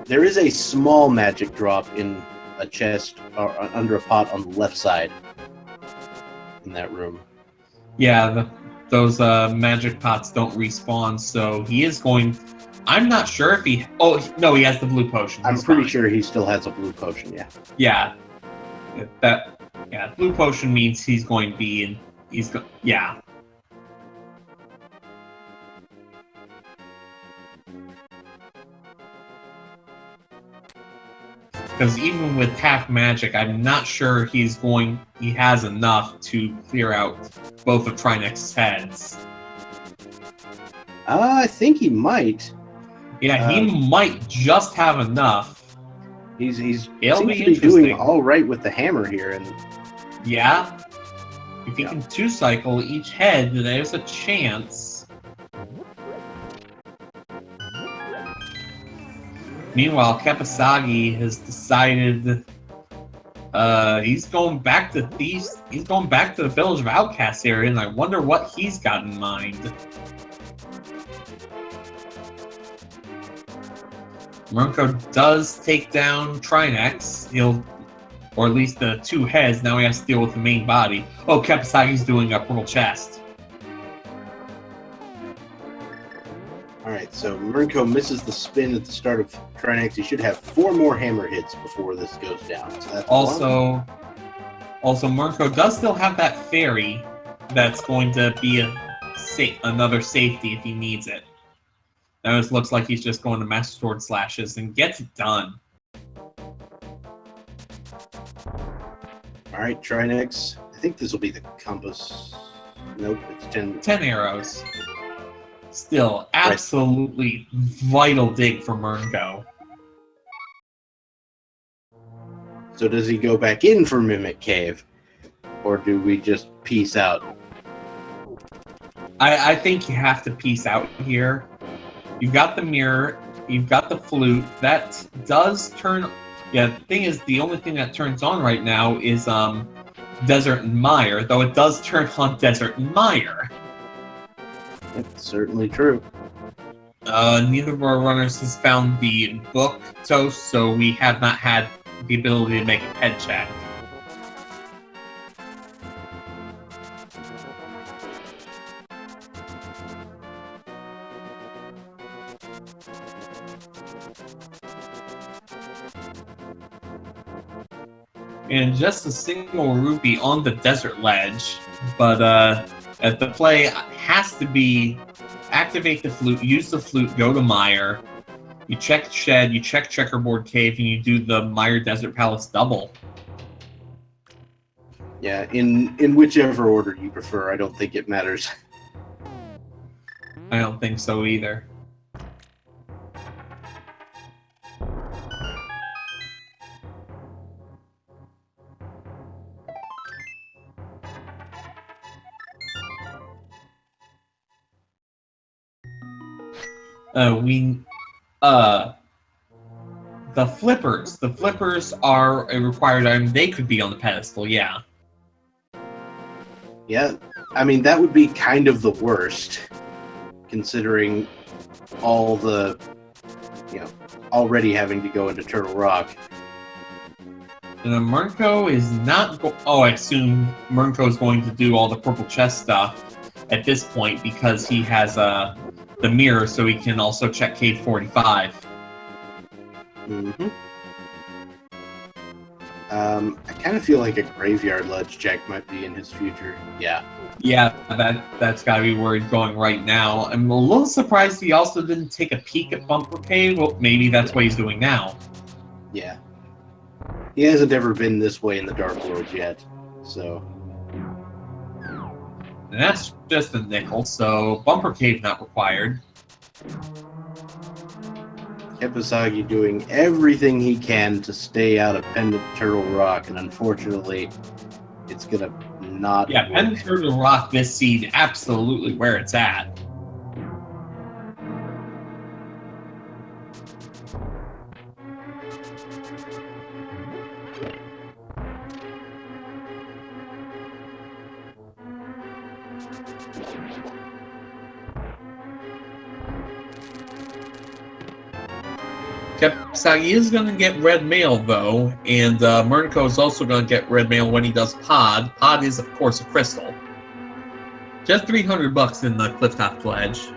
There is a small magic drop in a chest or under a pot on the left side in that room. Yeah, those magic pots don't respawn, so he is going... I'm not sure if he... Oh, no, he has the blue potion. I'm pretty sure he still has a blue potion, yeah. Yeah. Blue potion means he's going to be in... Yeah. Because even with half magic, I'm not sure he has enough to clear out both of Trinex's heads. I think he might. Yeah, he might just have enough. He's seems It'll to be be doing interesting. all right with the hammer here, and Yeah. If he can two-cycle each head, there's a chance. Meanwhile, Kepasagi has decided he's going back to the Village of Outcasts area, and I wonder what he's got in mind. Murnco does take down Trinex. Or at least the two heads. Now he has to deal with the main body. Oh, Kepasagi's doing a purple chest. alright, so Murnco misses the spin at the start of Trinex. He should have 4 more hammer hits before this goes down. So that's Also, Murnco does still have that fairy that's going to be another safety if he needs it. Now it looks like he's just going to Master Sword Slashes and gets it done. Alright, Trinex. I think this will be the compass. Nope, it's 10. 10 arrows. Still, absolutely vital dig for Murnco. So does he go back in for Mimic Cave? Or do we just peace out? I think you have to peace out here. You've got the mirror. you've got the flute. That does turn. Yeah, the thing is, the only thing that turns on right now is Desert and Mire, though it does turn on Desert and Mire. It's certainly true. Neither of our runners has found the book toast, so we have not had the ability to make a head check. And just a single rupee on the desert ledge, but at the play has to be activate the flute, use the flute, go to Mire, you check Shed, you check Checkerboard Cave, and you do the Mire Desert Palace double. Yeah, in whichever order you prefer. I don't think it matters. I don't think so either. The flippers. The flippers are a required item. They could be on the pedestal, yeah. Yeah, I mean, that would be kind of the worst, considering all the, already having to go into Turtle Rock. Murnco is not I assume Murnco is going to do all the purple chest stuff at this point because he has the mirror, so he can also check Cave 45. Mm-hmm. I kind of feel like a graveyard ledge check might be in his future. Yeah. Yeah, that's got to be where he's going right now. I'm a little surprised he also didn't take a peek at Bumper Cave. Well, maybe that's what he's doing now. Yeah. He hasn't ever been this way in the Dark World yet, so... And that's just a nickel, so Bumper Cave not required. Kepasagi doing everything he can to stay out of Pendant Turtle Rock, and unfortunately, it's gonna not Yeah, work. Pendant Turtle Rock, this seed, absolutely where it's at. Kepasagi is going to get red mail, though, and Murnco is also going to get red mail when he does Pod. Pod is, of course, a crystal. Just $300 in the Clifftop Pledge.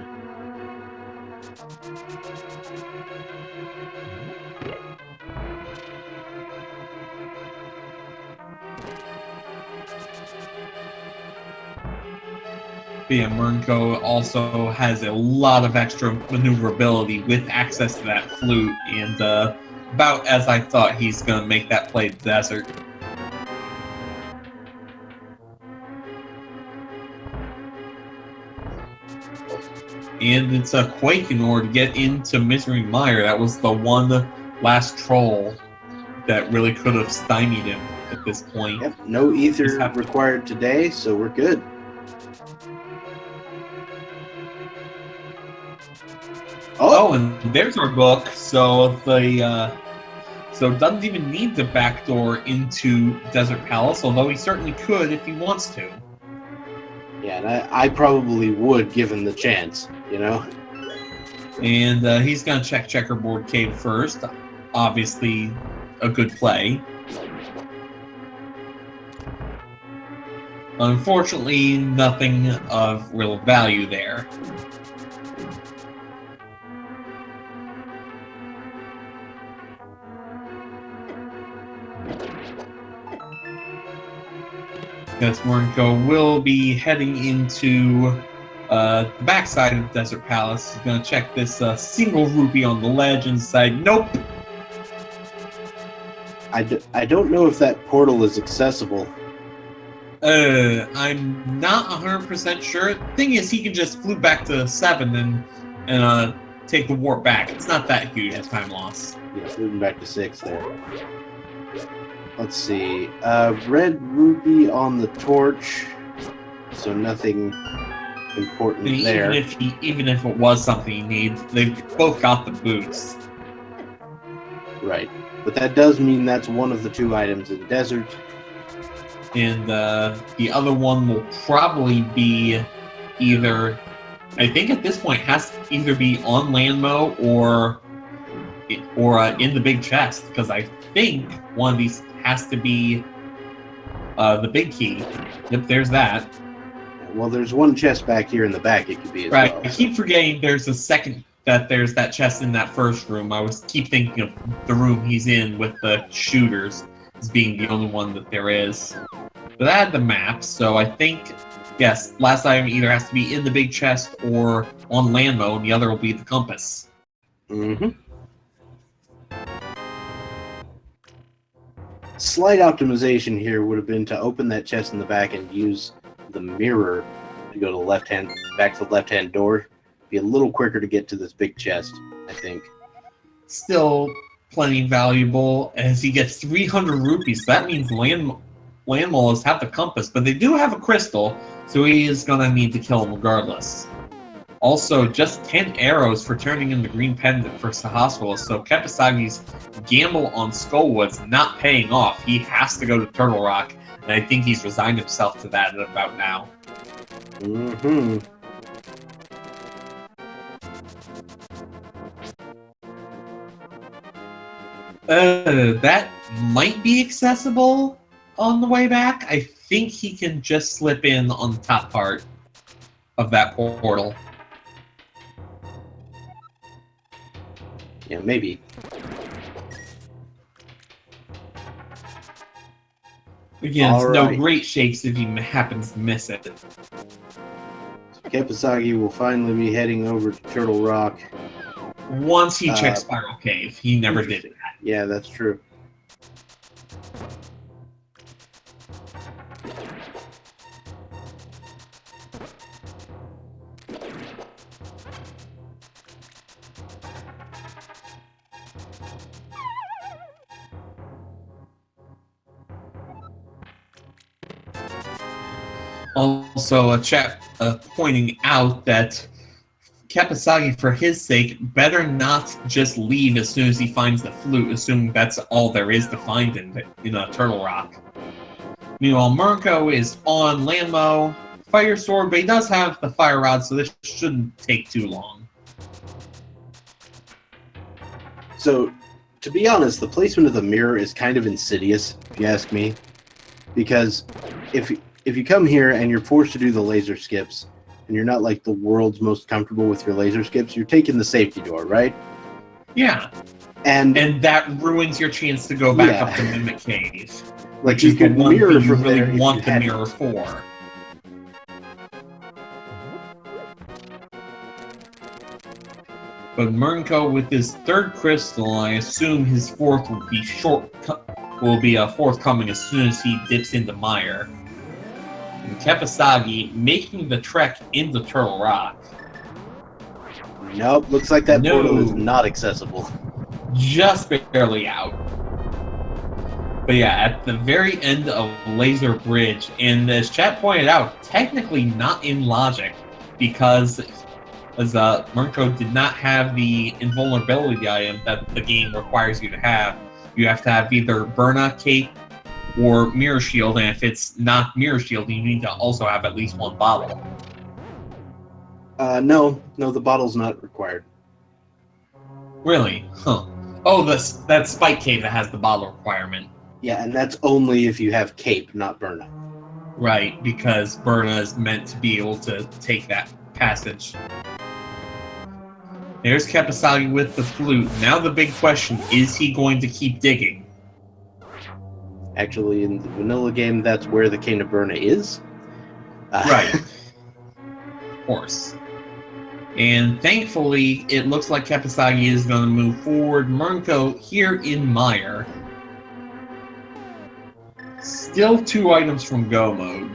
Murnco also has a lot of extra maneuverability with access to that flute, and about as I thought, he's going to make that play desert. And it's a Quake in order to get into Misery Mire. That was the one last troll that really could have stymied him at this point. Yep, no ether required today, so we're good. Oh, and there's our book. So doesn't even need the back door into Desert Palace, although he certainly could if he wants to. Yeah, and I probably would, given the chance, And he's going to check Checkerboard Cave first. Obviously, a good play. Unfortunately, nothing of real value there. Because Murnco will be heading into the backside of the Desert Palace. He's going to check this single rupee on the ledge and decide, nope. I don't know if that portal is accessible. I'm not 100% sure. Thing is, he can just flew back to 7 and take the warp back. It's not that huge a time loss. Yeah, moving back to 6 there. Let's see. Red rupee on the torch, so nothing important And there. even if it was something he needs, they've both got the boots. Right. But that does mean that's one of the 2 items in desert. And the other one will probably be either, I think at this point, has to either be on Landmo or in the big chest, because I think one of these has to be the big key. Yep, there's that. Well, there's one chest back here in the back it could be as Right, well. I keep forgetting there's that chest in that first room. I keep thinking of the room he's in with the shooters as being the only one that there is. But I had the map, so I think, yes, last item either has to be in the big chest or on Landmo, and the other will be the compass. Mm-hmm. Slight optimization here would have been to open that chest in the back and use the mirror to go to the back to the left-hand door. Be a little quicker to get to this big chest, I think. Still plenty valuable, as he gets 300 rupees. That means Landmolls have the compass, but they do have a crystal, so he is going to need to kill him regardless. Also, just 10 arrows for turning in the green pendant for Sahasrahla, so Kepasagi's gamble on Skullwood's not paying off. He has to go to Turtle Rock, and I think he's resigned himself to that at about now. Mm-hmm. That might be accessible on the way back. I think he can just slip in on the top part of that portal. Yeah, maybe. Again, it's no Alright. great shakes if he happens to miss it. Kepasagi will finally be heading over to Turtle Rock. Once he checks Spiral Cave, he never did that. Yeah, that's true. Also, a chat pointing out that Kepasagi, for his sake, better not just leave as soon as he finds the flute, assuming that's all there is to find in a Turtle Rock. Meanwhile, Murnco is on Landmo, Fire Sword, but he does have the Fire Rod, so this shouldn't take too long. So, to be honest, the placement of the mirror is kind of insidious, if you ask me. Because if you come here and you're forced to do the laser skips, and you're not like the world's most comfortable with your laser skips, you're taking the safety door, right? Yeah. And that ruins your chance to go back up to Mimic Cave. like Which is the one mirror thing you from really there if want you the had mirror it. for. But Murnco, with his third crystal, I assume his fourth will be forthcoming as soon as he dips into mire. And Kepasagi making the trek into Turtle Rock. Nope, looks like that portal is not accessible. Just barely out. But yeah, at the very end of Laser Bridge, and as chat pointed out, technically not in logic, because Murnco did not have the invulnerability item that the game requires you to have. You have to have either Burna, Cape, or Mirror Shield, and if it's not Mirror Shield, you need to also have at least one bottle. No, the bottle's not required. Really? Huh. Oh, that Spike Cave that has the bottle requirement. Yeah, and that's only if you have Cape, not Burna. Right, because Burna is meant to be able to take that passage. There's Kepasagi with the flute. Now the big question, is he going to keep digging? Actually, in the vanilla game, that's where the Cane of Burna is. Right. Of course. And thankfully, it looks like Kepasagi is going to move forward. Murnco here in mire. Still 2 items from Go mode.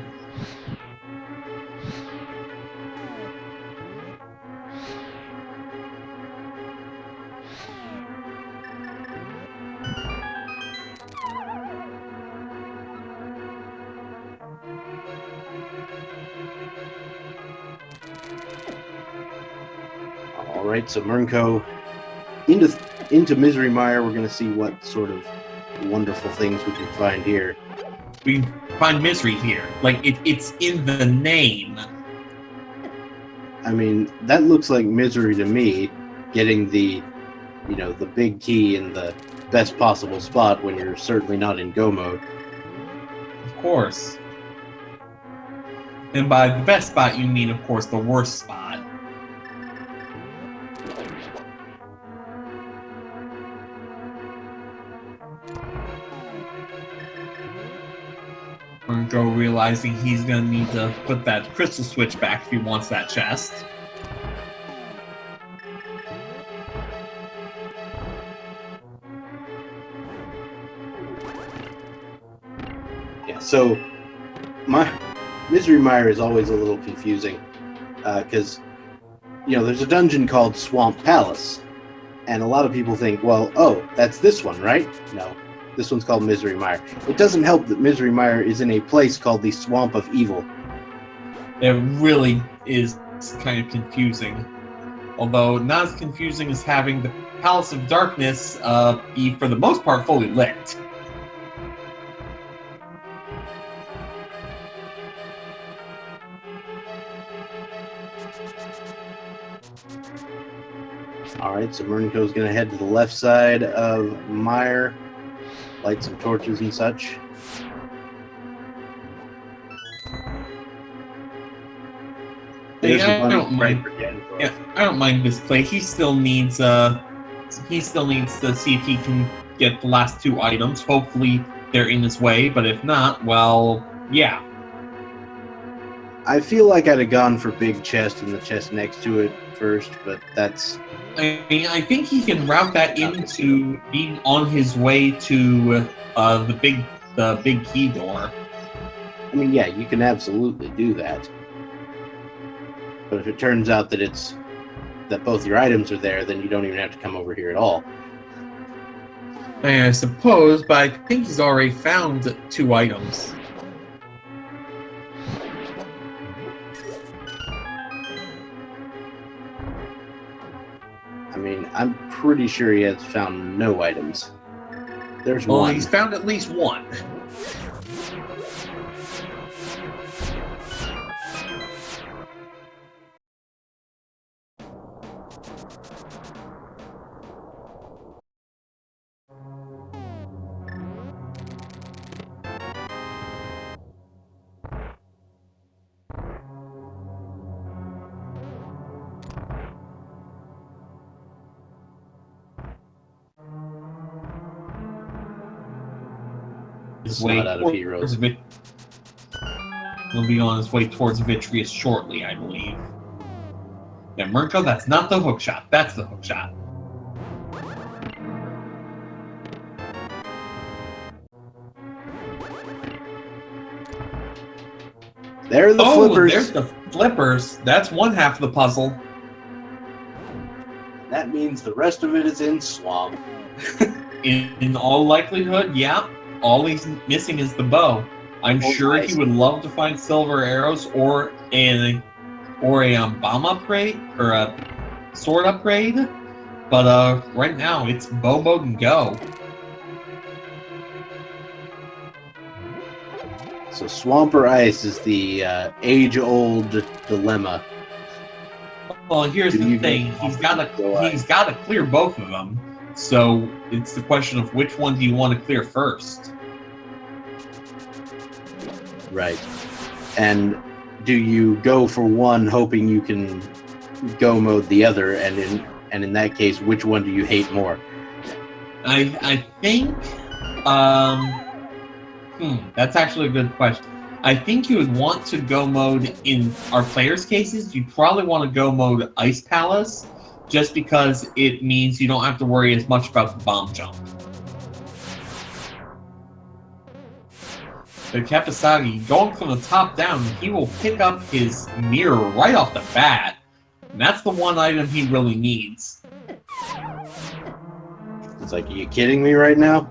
All right, so Murnco into Misery Mire. We're going to see what sort of wonderful things we can find here. We find misery here. Like, it's in the name. I mean, that looks like misery to me, getting the big key in the best possible spot when you're certainly not in go mode. Of course. And by the best spot, you mean, of course, the worst spot. Murnco realizing he's going to need to put that crystal switch back if he wants that chest. Yeah, so my Misery Mire is always a little confusing because, there's a dungeon called Swamp Palace, and a lot of people think, well, oh, that's this one, right? No, this one's called Misery Mire. It doesn't help that Misery Mire is in a place called the Swamp of Evil. It really is kind of confusing. Although not as confusing as having the Palace of Darkness be, for the most part, fully lit. Alright, so Murnco's going to head to the left side of Mire, light some torches and such. There's I the don't bunny mind. right again. Yeah, I don't mind this play. He still needs to see if he can get the last two items. Hopefully they're in his way, but if not, well, yeah. I feel like I'd have gone for big chest and the chest next to it first, but that's... I mean, I think he can route that into being on his way to the big key door. I mean, yeah, you can absolutely do that. But if it turns out that both your items are there, then you don't even have to come over here at all. I suppose, but I think he's already found two items. I mean, I'm pretty sure he has found no items. There's Well, one. he's found at least one. It's not out of heroes. He'll be on his way towards Vitreous shortly, I believe. Yeah, Murnco, that's not the hook shot. That's the hook shot. There are the flippers. There's the flippers. That's one half of the puzzle. That means the rest of it is in Swamp. In all likelihood, yeah. All he's missing is the bow. I'm sure nice. he would love to find silver arrows or a bomb upgrade or a sword upgrade, but right now it's bow mode and go. So Swamp or Ice is the age-old dilemma. Well, here's Do the you thing: go he's got Ice? to clear both of them. So it's the question of which one do you want to clear first. Right. And do you go for one hoping you can go mode the other, and in that case, which one do you hate more? I think that's actually a good question. I think you would want to go mode in our players' cases. You probably want to go mode Ice Palace, just because it means you don't have to worry as much about the bomb jump. But Kepasagi, going from the top down, he will pick up his mirror right off the bat. And that's the one item he really needs. It's like, are you kidding me right now?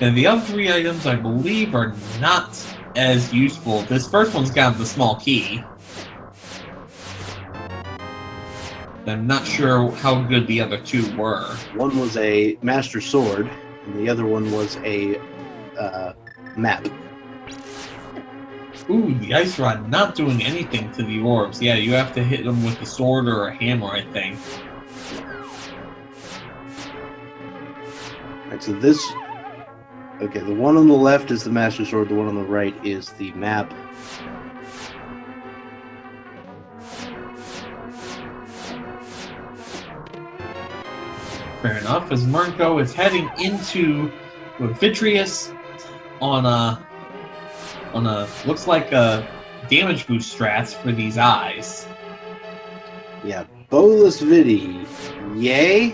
And the other three items, I believe, are not as useful. This first one's got the small key. I'm not sure how good the other two were. One was a Master Sword, and the other one was a map. Ooh, the Ice Rod not doing anything to the orbs. Yeah, you have to hit them with a sword or a hammer, I think. Alright, so this... Okay, the one on the left is the Master Sword, the one on the right is the map. Fair enough, as Murnco is heading into with Vitreous on a looks like a damage boost strats for these eyes. Yeah, Bolus Vidi. Yay?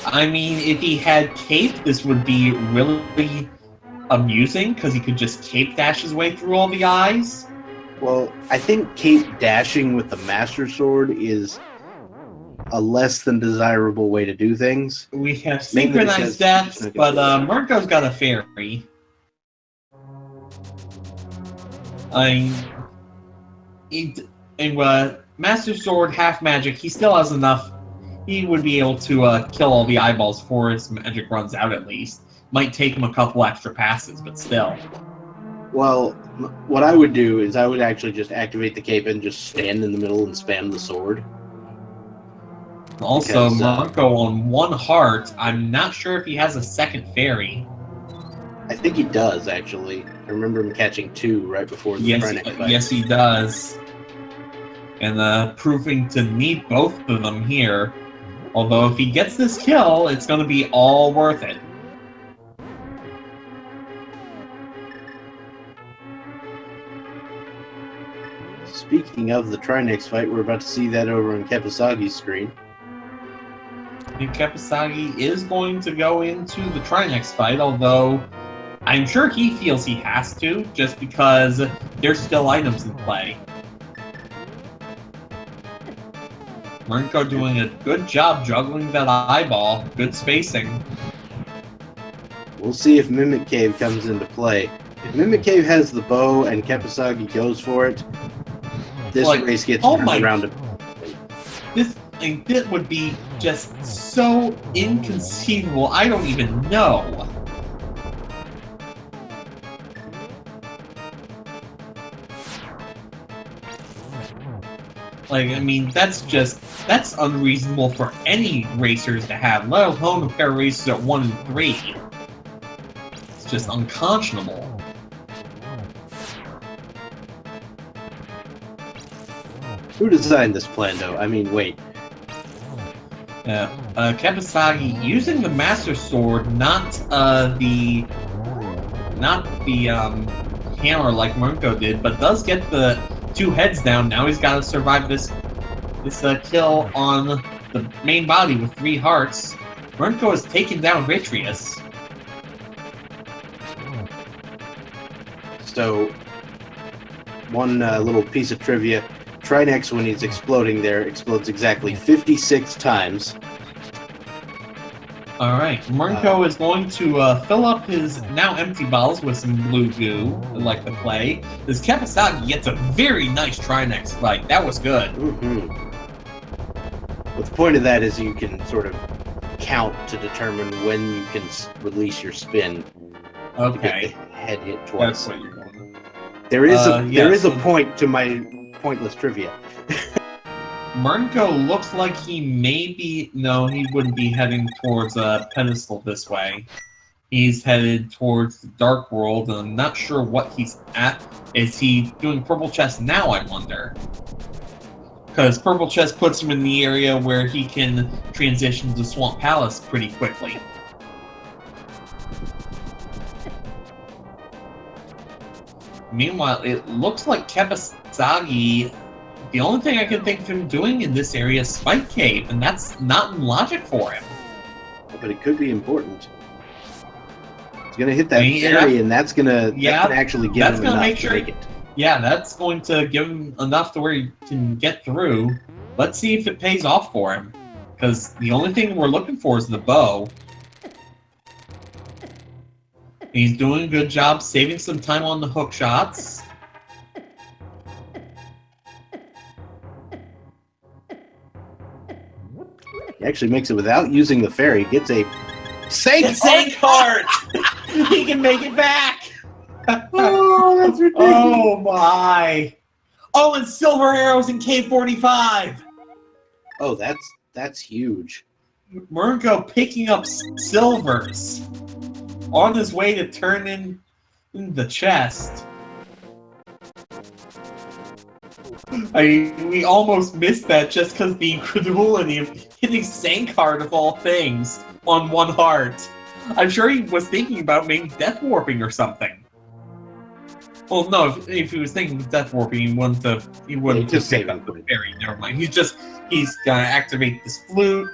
I mean, if he had cape, this would be really amusing because he could just cape dash his way through all the eyes. Well, I think cape dashing with the Master Sword is a less than desirable way to do things. We have Mainly because synchronized deaths, it's but not Murnco's got a fairy. Master Sword, half magic, he still has enough. He would be able to kill all the eyeballs before his magic runs out, at least. Might take him a couple extra passes, but still. Well, what I would do is I would actually just activate the cape and just stand in the middle and spam the sword. Also, Because, Murnco on one heart, I'm not sure if he has a second fairy. I think he does, actually. I remember him catching two right before the Trinex fight. Yes, he does. And proving to need both of them here. Although if he gets this kill, it's going to be all worth it. Speaking of the Trinex fight, we're about to see that over on Kepasagi's screen. And Kepasagi is going to go into the Trinex fight, although I'm sure he feels he has to, just because there's still items in play. Murnco doing a good job juggling that eyeball. Good spacing. We'll see if Mimic Cave comes into play. If Mimic Cave has the bow and Kepasagi goes for it, this race gets turned around to... This would be just so inconceivable. I don't even know. I mean, that's unreasonable for any racers to have, let alone a pair of racers at 1 and 3. It's just unconscionable. Who designed this plan, though? I mean, wait. Kepasagi using the Master Sword, not the hammer like Murnco did, but does get the 2 heads down. Now he's got to survive this kill on the main body with 3 hearts. Murnco has taken down Vitreous. So, one little piece of trivia. Trinex, when he's exploding there, explodes exactly 56 times. Alright, Murnco is going to fill up his now empty bottles with some blue goo, like the play. This Kepasagi gets a very nice Trinex fight. That was good. Mm-hmm. But the point of that is you can sort of count to determine when you can release your spin. Okay. To get the head hit twice. That's what you're going. There is a point to my pointless trivia. Murnco looks like he may be... No, he wouldn't be heading towards a pedestal this way. He's headed towards the Dark World, and I'm not sure what he's at. Is he doing Purple Chest now, I wonder? Because Purple Chest puts him in the area where he can transition to Swamp Palace pretty quickly. Meanwhile, it looks like Kepasagi... The only thing I can think of him doing in this area is Spike Cave, and that's not in logic for him. But it could be important. He's gonna hit that fairy, and that's gonna actually give him enough to make it. Yeah, that's going to give him enough to where he can get through. Let's see if it pays off for him. Because the only thing we're looking for is the bow. He's doing a good job saving some time on the hook shots. Actually makes it without using the fairy. Gets a It's Sank Heart! He can make it back! Oh, that's ridiculous. Oh my! Oh, and silver arrows in K45! Oh, that's huge. Murnco picking up silvers on his way to turn in the chest. We almost missed that just because the incredulity of hitting Sankard of all things on one heart. I'm sure he was thinking about maybe death warping or something. Well, no, if he was thinking of death warping, he wouldn't have just picked up the fairy. Never mind. He's gonna activate this flute.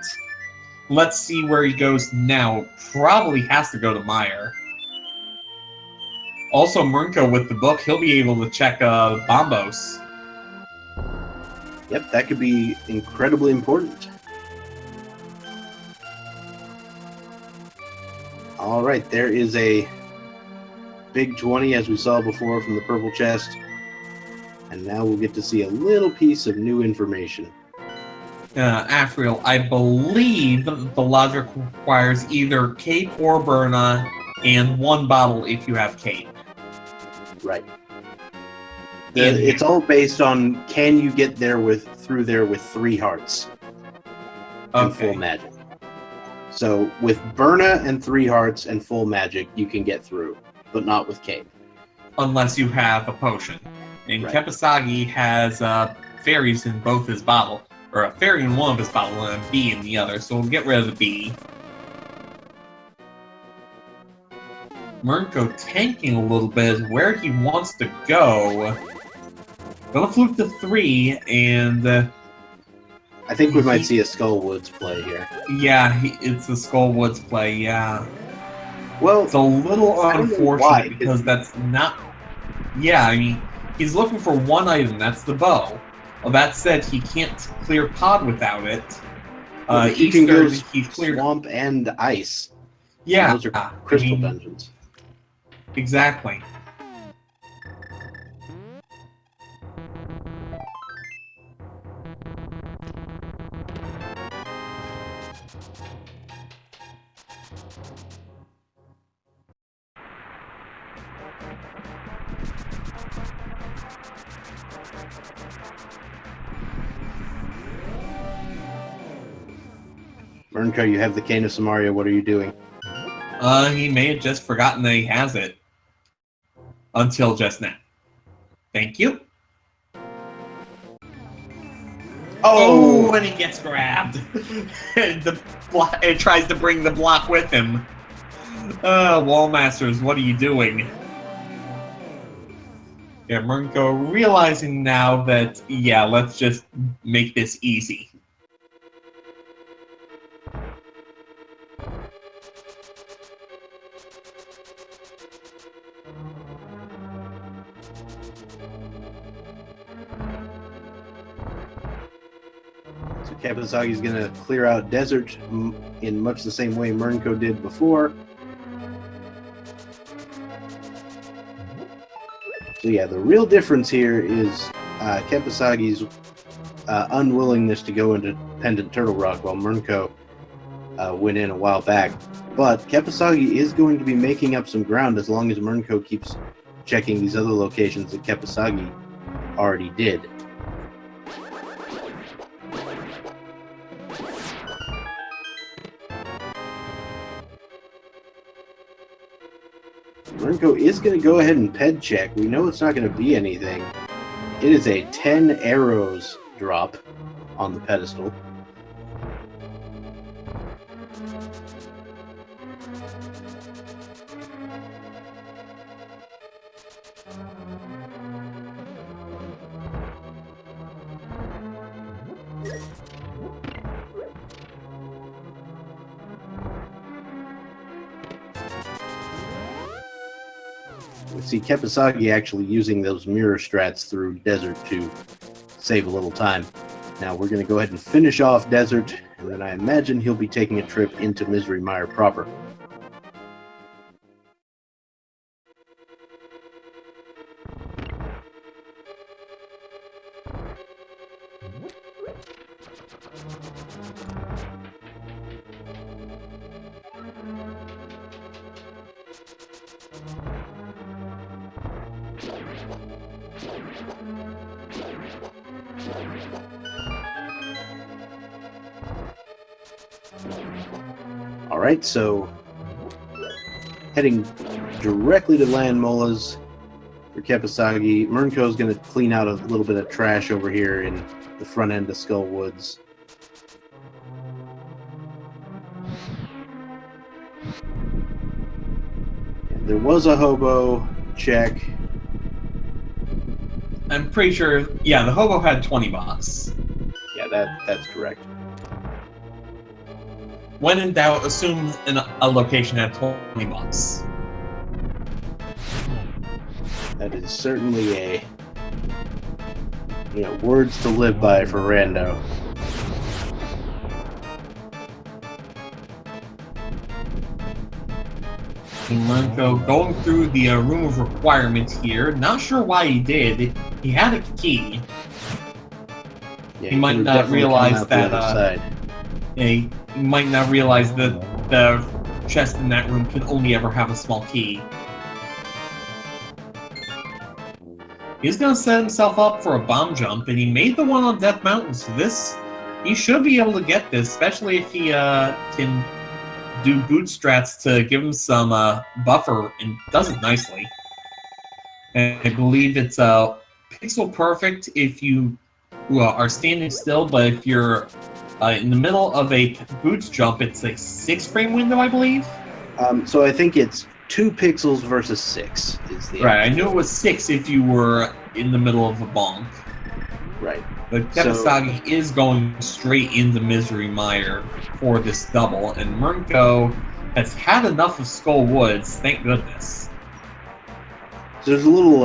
Let's see where he goes now. Probably has to go to Meyer. Also, Murnco with the book, he'll be able to check Bombos. Yep, that could be incredibly important. All right, there is a big 20 as we saw before from the purple chest. And now we'll get to see a little piece of new information. Afriel, I believe the logic requires either Cape or Berna and one bottle if you have Cape. Right. It's all based on can you get there through there with 3 hearts and full magic. So with Berna and 3 hearts and full magic, you can get through, but not with Cape. Unless you have a potion. And right. Kepasagi has fairies in both his bottle, or a fairy in one of his bottle and a bee in the other, so we'll get rid of the bee. Murnco tanking a little bit is where he wants to go. Gonna fluke to 3, and I think we might see a Skullwoods play here. Yeah, it's a Skullwoods play, yeah. Well, it's a little unfortunate because that's not... Yeah, I mean, he's looking for one item, that's the bow. Well, that said, he can't clear Pod without it. He can go Swamp and Ice. Yeah. And those are crystal dungeons. Exactly. Murnco, you have the Cane of Samaria. What are you doing? He may have just forgotten that he has it. Until just now. Thank you. Oh, and he gets grabbed. And it tries to bring the block with him. Wallmasters, what are you doing? Yeah, Murnco realizing now that, yeah, let's just make this easy. So Kepasagi's going to clear out Desert in much the same way Murnco did before. So yeah, the real difference here is Kepasagi's unwillingness to go into Pendant Turtle Rock while Murnco went in a while back. But Kepasagi is going to be making up some ground as long as Murnco keeps checking these other locations that Kepasagi already did. Murnco is going to go ahead and ped check. We know it's not going to be anything. It is a 10 arrows drop on the pedestal. We see Kepasagi actually using those mirror strats through Desert to save a little time. Now we're going to go ahead and finish off Desert, and then I imagine he'll be taking a trip into Misery Mire proper. right, so heading directly to Land Molas for Kepasagi. Murnco's going to clean out a little bit of trash over here in the front end of Skull Woods. And there was a hobo check. I'm pretty sure, yeah, the hobo had 20 bucks. Yeah, that's correct. When in doubt, assume a location had 20 bucks. That is certainly a, words to live by for Rando. Murnco going through the room of requirements here. Not sure why he did. He had a key. Yeah, he might not realize that. He might not realize that the chest in that room can only ever have a small key. He's gonna set himself up for a bomb jump, and he made the one on Death Mountain, so he should be able to get this, especially if he can do bootstraps to give him some buffer, and does it nicely. And I believe it's pixel perfect if you are standing still, but if you're in the middle of a boots jump, it's a 6-frame window, I believe. So I think it's 2 pixels versus 6 is the right. I knew it was 6 if you were in the middle of a bonk. Right. But Kepasagi is going straight into Misery Mire for this double, and Murnco has had enough of Skull Woods, thank goodness. So there's a little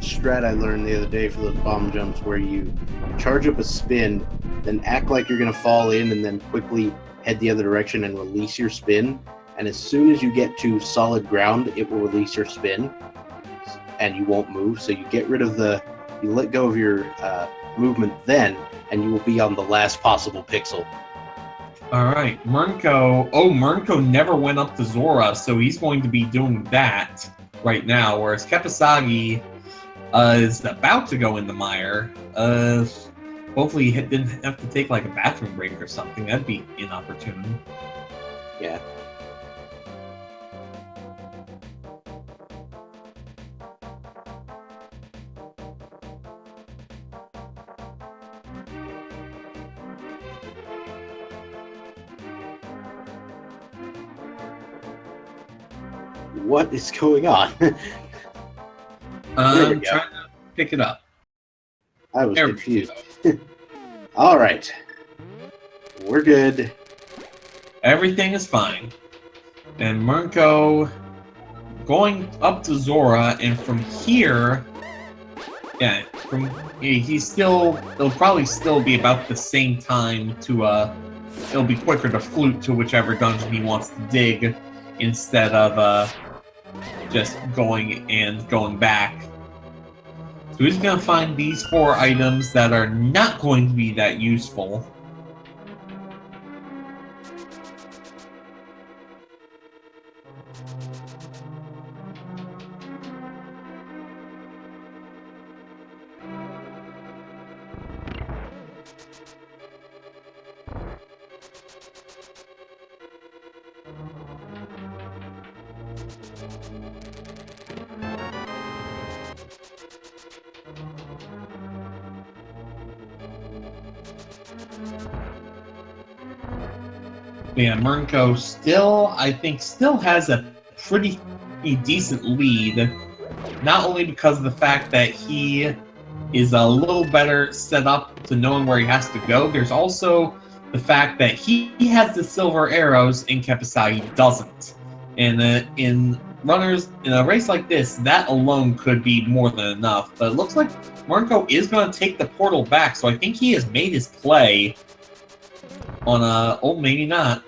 strat I learned the other day for those bomb jumps where you charge up a spin, then act like you're going to fall in, and then quickly head the other direction and release your spin. And as soon as you get to solid ground, it will release your spin, and you won't move. So you get rid of you let go of your movement then, and you will be on the last possible pixel. All right, Murnco. Oh, Murnco never went up to Zora, so he's going to be doing that right now. Whereas Kepasagi is about to go in the mire. Hopefully he didn't have to take like a bathroom break or something. That'd be inopportune. Yeah. What is going on? I'm trying to pick it up. I was confused. All right. We're good. Everything is fine. And Murnco going up to Zora, and from here, it'll probably still be about the same time to, it'll be quicker to flute to whichever dungeon he wants to dig instead of, just going back. So he's going to find these 4 items that are not going to be that useful. Yeah, Murnco I think still has a pretty decent lead. Not only because of the fact that he is a little better set up to knowing where he has to go, there's also the fact that he has the silver arrows and Kepasagi doesn't. And in a race like this, that alone could be more than enough. But it looks like Murnco is going to take the portal back, so I think he has made his play on maybe not.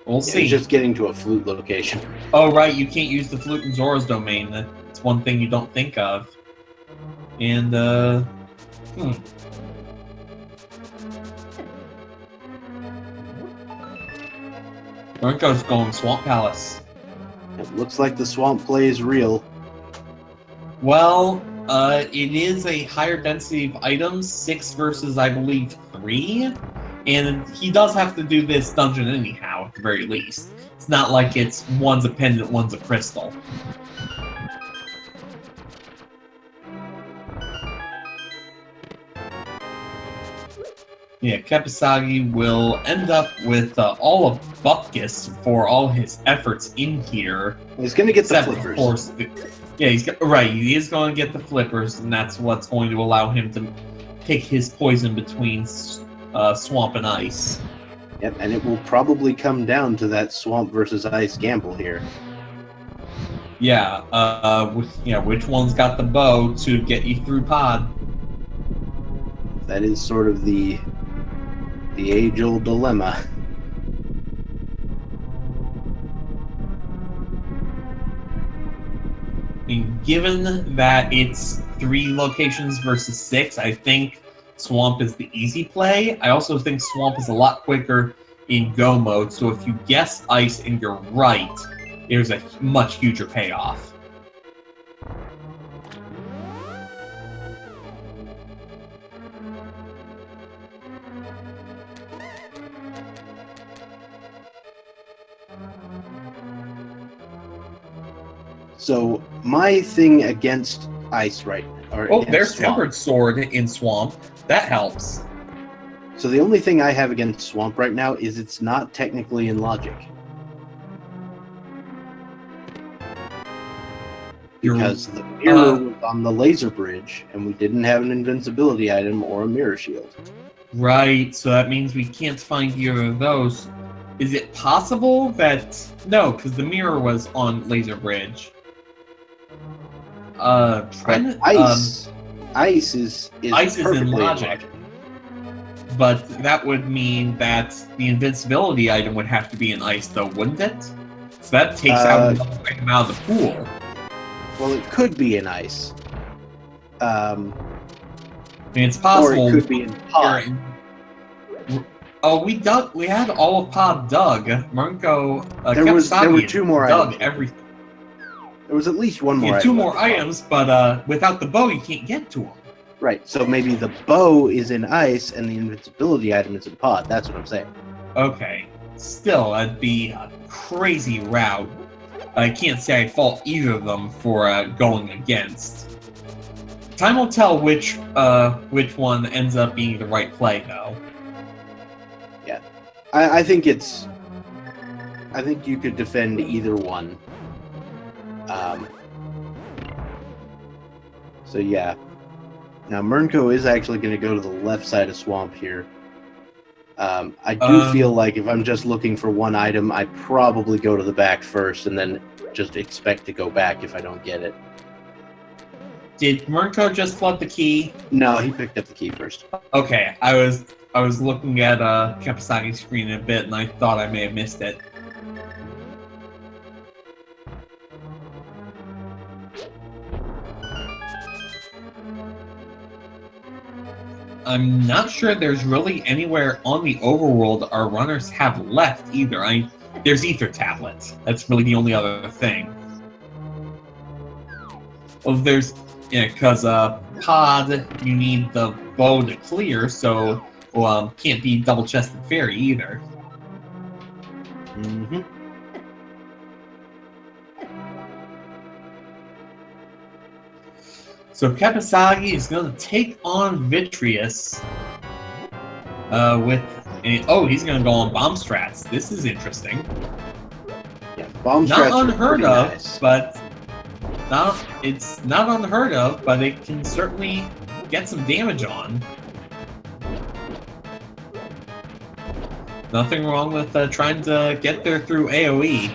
We'll see. He's just getting to a flute location. Oh, right, you can't use the flute in Zora's domain. That's one thing you don't think of. And, Murnco's going Swamp Palace. It looks like the swamp play is real. Well, it is a higher density of items, 6 versus, I believe, 3. And he does have to do this dungeon anyhow, at the very least. It's not like it's one's a pendant, one's a crystal. Yeah, Kepasagi will end up with all of Bupkis for all his efforts in here. He's going to get the Except, flippers. of course, he is going to get the flippers, and that's what's going to allow him to pick his poison between swamp and ice. Yep, and it will probably come down to that swamp versus ice gamble here. Yeah, which one's got the bow to get you through pod? That is sort of the age-old dilemma. I mean, given that it's 3 locations versus 6, I think Swamp is the easy play. I also think Swamp is a lot quicker in go mode, so if you guess ice and you're right, there's a much huger payoff. So my thing against ice There's Tempered Sword in Swamp. That helps. So the only thing I have against Swamp right now is it's not technically in logic. Because the mirror was on the laser bridge, and we didn't have an invincibility item or a mirror shield. Right, so that means we can't find either of those. Is it possible that... No, because the mirror was on laser bridge. Ice is in logic. But that would mean that the invincibility item would have to be in ice, though, wouldn't it? So that takes out another item out of the pool. Well, it could be in ice. I mean, it's possible. Or it could be in pod. We had all of pod dug. Murnco, there were 2 more dug items. Everything. There was at least 1 more. 2 more items, but without the bow, you can't get to them. Right. So maybe the bow is in ice and the invincibility item is in pod. That's what I'm saying. Okay. Still, that'd be a crazy route. I can't say I fault either of them for going against. Time will tell which one ends up being the right play, though. Yeah, I think it's. I think you could defend either one. So yeah. Now Murnco is actually going to go to the left side of Swamp here. I do feel like if I'm just looking for one item, I probably go to the back first and then just expect to go back if I don't get it. Did Murnco just flood the key? No, he picked up the key first. Okay, I was looking at Kepasagi's screen a bit, and I thought I may have missed it. I'm not sure there's really anywhere on the overworld our runners have left either. There's ether tablets. That's really the only other thing. Well, there's because pod you need the bow to clear, so can't be double-chested fairy either. Mm-hmm. So Kepasagi is going to take on Vitreous he's going to go on Bomb Strats. This is interesting. Yeah, Bomb Strats not unheard of, nice. But it's not unheard of, but it can certainly get some damage on. Nothing wrong with trying to get there through AoE.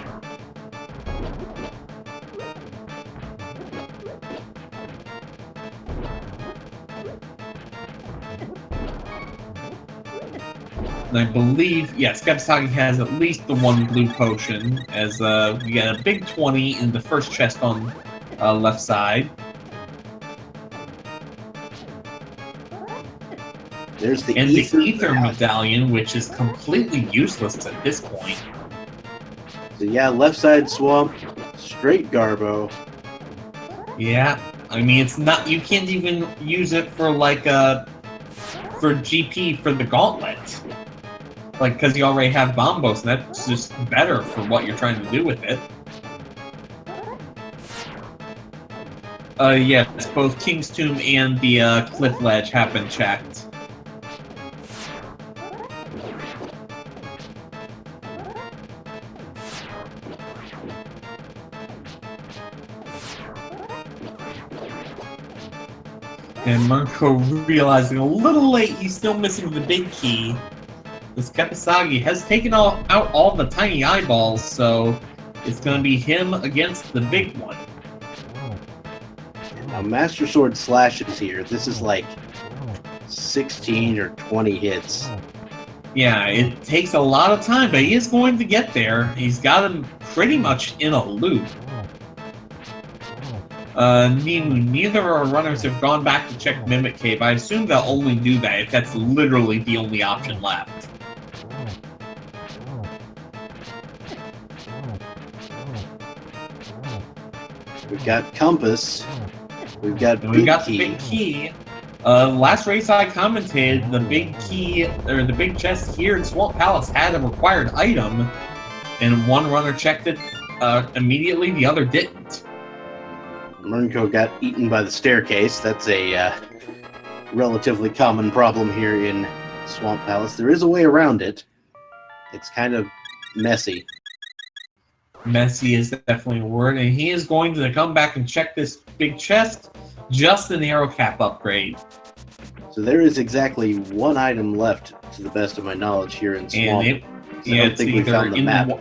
And I believe, yes, Kepasagi has at least the 1 blue potion, as we get a big 20 in the first chest on left side. There's the ether medallion, which is completely useless at this point. So yeah, left side Swamp, straight Garbo. Yeah, I mean, it's not, you can't even use it for for GP for the gauntlet. Like, because you already have Bombos, and that's just better for what you're trying to do with it. Yes, both King's Tomb and the Cliff Ledge have been checked. And Murnco realizing a little late he's still missing the big key. This Kepasagi has taken out all the tiny eyeballs, so it's going to be him against the big one. Now, Master Sword slashes here. This is like 16 or 20 hits. Yeah, it takes a lot of time, but he is going to get there. He's got him pretty much in a loop. Neither of our runners have gone back to check Mimic Cave. I assume they'll only do that if that's literally the only option left. We've got Compass. We've got the big key. Last race I commented, the big key, or the big chest here in Swamp Palace had a required item, and one runner checked it immediately, the other didn't. Murnco got eaten by the staircase. That's a relatively common problem here in Swamp Palace. There is a way around it. It's kind of messy. Messy is definitely a word, and he is going to come back and check this big chest, just an arrow cap upgrade. So there is exactly one item left, to the best of my knowledge, here in Swamp. And I don't think we found the map.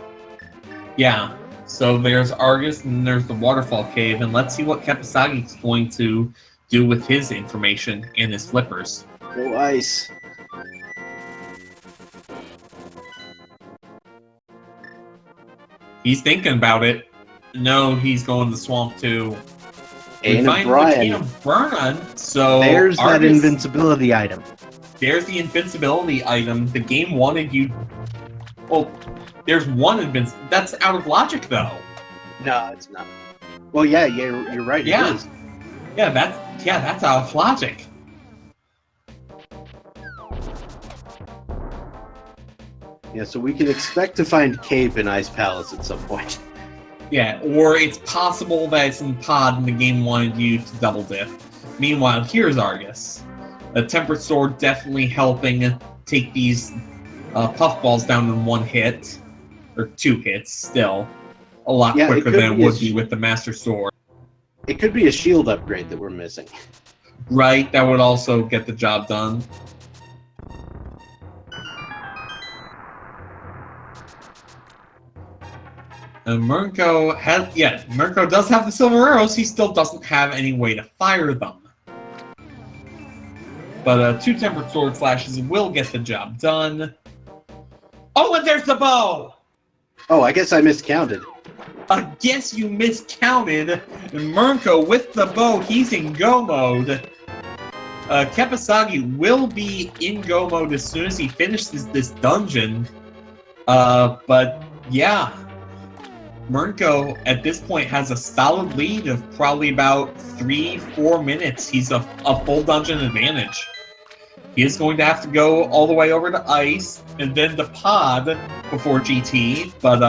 Yeah. So there's Argus, and there's the Waterfall Cave, and let's see what Kepasagi's going to do with his information and his flippers. Oh, ice. He's thinking about it. No, he's going to the swamp too. We And find the key of Burn, so there's Argus, that invincibility item. There's the invincibility item. The game wanted you... Well, there's one that's out of logic, though. No, it's not. Well, yeah, you're right. Yeah. It is. Yeah, that's out of logic. Yeah, so we can expect to find Cape in Ice Palace at some point. Yeah, or it's possible that it's in Pod and the game wanted you to double dip. Meanwhile, here's Argus. A Tempered Sword definitely helping take these puffballs down in one hit. Or 2 hits, still. A lot quicker than it would be with the Master Sword. It could be a shield upgrade that we're missing. Right, that would also get the job done. And Murnco does have the silver arrows, he still doesn't have any way to fire them. But 2 Tempered Sword Flashes will get the job done. Oh, and there's the bow! Oh, I guess I miscounted. I guess you miscounted. Murnco with the bow, he's in go mode. Kepasagi will be in go mode as soon as he finishes this dungeon. But yeah, Murnco at this point has a solid lead of probably about 3-4 minutes. He's a full dungeon advantage. He is going to have to go all the way over to Ice and then to Pod before GT, but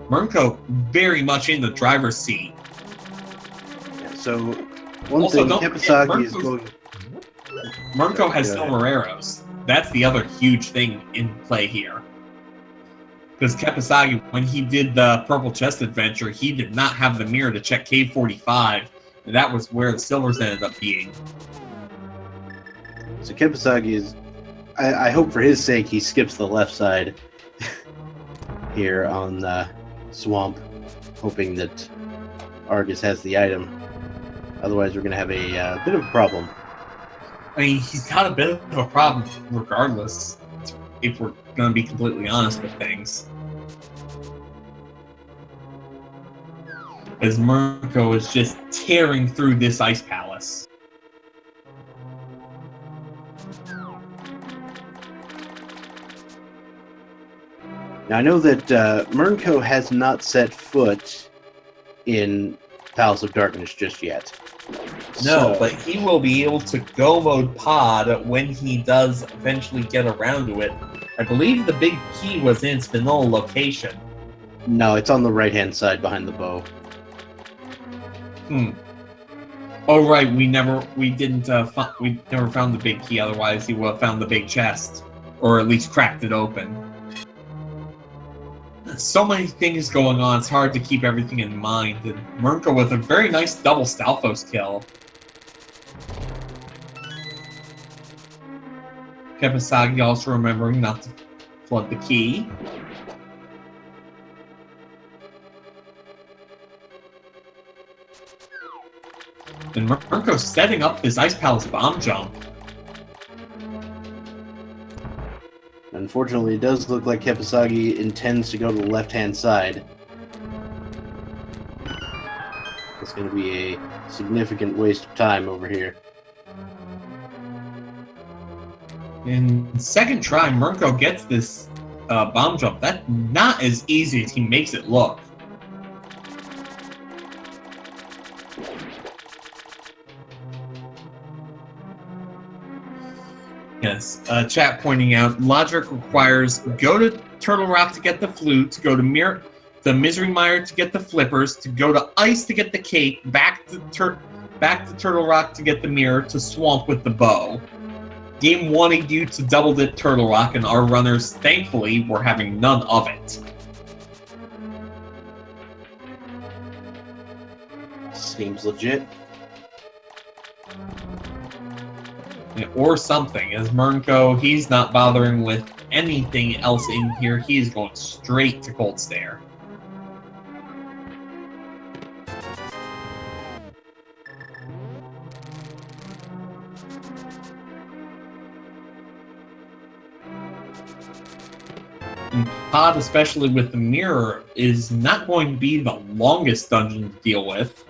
Murnco very much in the driver's seat. So, one thing, Kepasagi is going... Murnco has silver arrows. That's the other huge thing in play here. Because Kepasagi, when he did the Purple Chest adventure, he did not have the mirror to check Cave 45, and that was where the silvers ended up being. So Kepasagi is... I hope for his sake he skips the left side here on the swamp, hoping that Argus has the item. Otherwise we're going to have a bit of a problem. I mean, he's got a bit of a problem regardless, if we're going to be completely honest with things. As Murnco is just tearing through this Ice Palace. Now, I know that Murnco has not set foot in Palace of Darkness just yet. No, but he will be able to go mode Pod when he does eventually get around to it. I believe the big key was in its vanilla location. No, it's on the right-hand side behind the bow. Oh right, we never found the big key. Otherwise, he would have found the big chest, or at least cracked it open. So many things going on, it's hard to keep everything in mind. And Murnco with a very nice double Stalfos kill. Kepasagi also remembering not to flood the key. And Murnco setting up his Ice Palace bomb jump. Unfortunately, it does look like Kepasagi intends to go to the left-hand side. It's going to be a significant waste of time over here. In second try, Murnco gets this bomb jump. That's not as easy as he makes it look. Yes, chat pointing out, logic requires go to Turtle Rock to get the flute, go to the Misery Mire to get the flippers, to go to Ice to get the cape, back to Turtle Rock to get the mirror, to Swamp with the bow. Game wanted you to double dip Turtle Rock, and our runners, thankfully, were having none of it. Seems legit. Or something. As Murnco, he's not bothering with anything else in here. He's going straight to Cold Stare. And Pod, especially with the mirror, is not going to be the longest dungeon to deal with.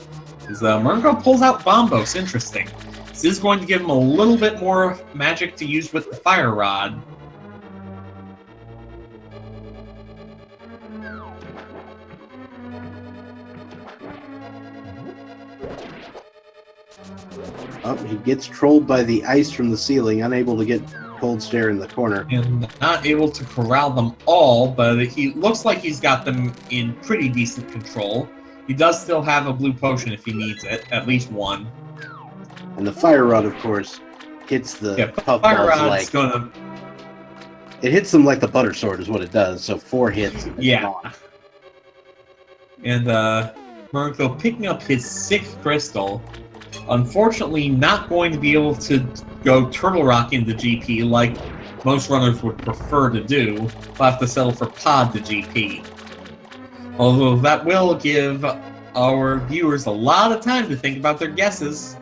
As Murnco pulls out Bombos, interesting. This is going to give him a little bit more magic to use with the Fire Rod. Oh, he gets trolled by the ice from the ceiling, unable to get Cold Stare in the corner. And not able to corral them all, but he looks like he's got them in pretty decent control. He does still have a blue potion if he needs it, at least one. And the Fire Rod, of course, hits the puffballs like... Gonna... It hits them like the Butter Sword is what it does, so 4 hits. Yeah. And Murnco picking up his 6th crystal. Unfortunately, not going to be able to go Turtle Rock into GP like most runners would prefer to do. We'll have to settle for Pod to GP. Although that will give our viewers a lot of time to think about their guesses.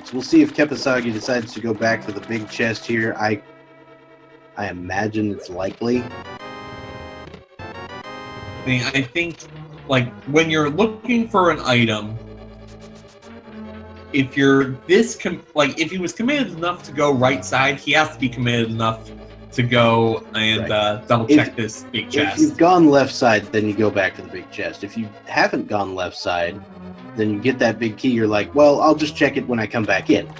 So we'll see if Kepasagi decides to go back for the big chest here. I imagine it's likely. I think, like, when you're looking for an item, if you're this, if he was committed enough to go right side, he has to be committed enough to go and double check this big chest. If you've gone left side, then you go back to the big chest. If you haven't gone left side, then you get that big key. You're like, well, I'll just check it when I come back in.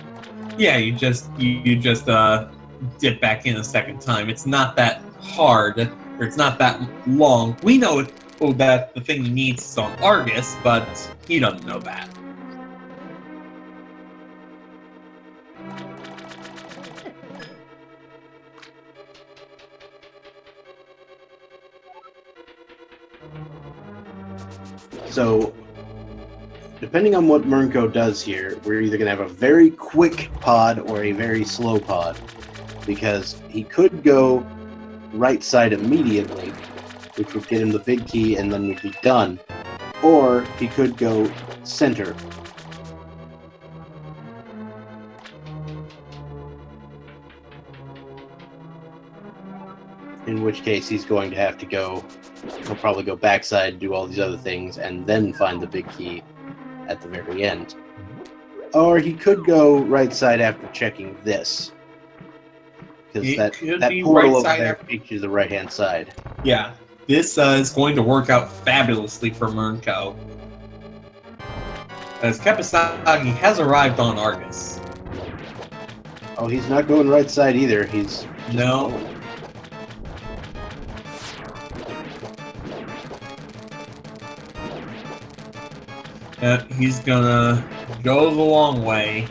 Yeah, you just dip back in a second time. It's not that hard, or it's not that long. We know that the thing he needs is on Argus, but he doesn't know that. So, depending on what Murnco does here, we're either going to have a very quick pod or a very slow pod. Because he could go right side immediately, which would get him the big key and then we'd be done. Or he could go center. In which case he's going to have to go, he'll probably go backside, do all these other things, and then find the big key at the very end. Or he could go right side after checking this. because It that could that be portal right over side there after- takes you to the right hand side. Yeah, this is going to work out fabulously for Murnco, as Kepasagi has arrived on Argus. Oh, he's not going right side either. He's just No. going. He's gonna go the long way.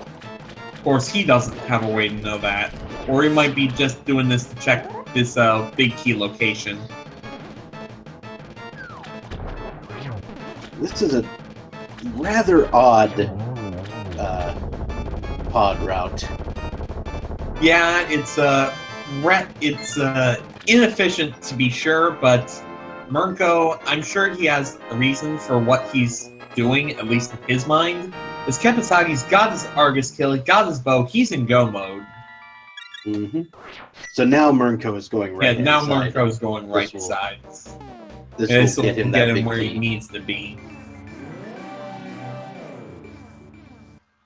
Of course, he doesn't have a way to know that. Or he might be just doing this to check this big key location. This is a rather odd pod route. Yeah, it's inefficient to be sure, but Murnco, I'm sure he has a reason for what he's doing, at least in his mind. As Kepasagi's got his Argus kill, he got his bow, he's in go mode. Mm-hmm. So now Murnco is going right. Yeah, now side. Murnco's going right will- side. This will get him that big where key. he needs to be.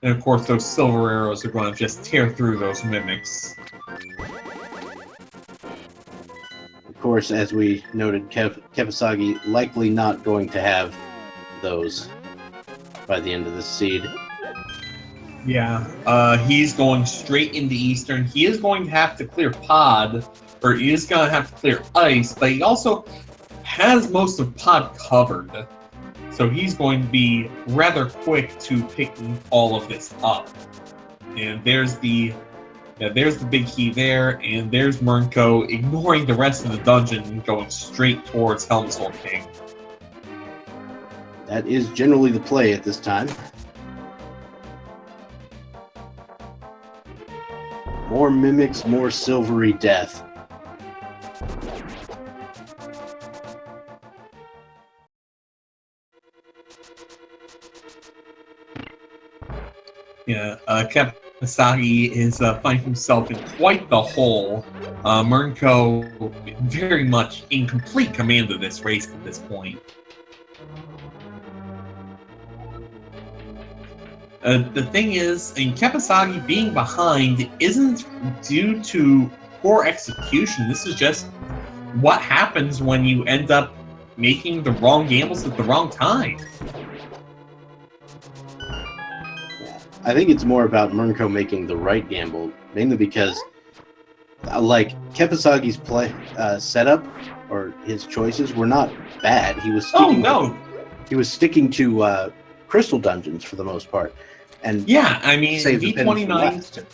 And of course, those silver arrows are going to just tear through those mimics. Of course, as we noted, Kepasagi likely not going to have those by the end of this seed. Yeah, he's going straight into Eastern. He is going to have to clear Pod, or he is going to have to clear Ice, but he also has most of Pod covered. So he's going to be rather quick to picking all of this up. And there's the big key there, and there's Murnco ignoring the rest of the dungeon and going straight towards Helmsol King. That is generally the play at this time. More mimics, more silvery death. Yeah, Kepasagi is finding himself in quite the hole. Murnco very much in complete command of this race at this point. The thing is, Kepasagi being behind isn't due to poor execution. This is just what happens when you end up making the wrong gambles at the wrong time. I think it's more about Murnco making the right gamble, mainly because, like, Kepasagi's play setup or his choices were not bad. He was sticking to crystal dungeons for the most part, and yeah, I mean save the pins for V29. last.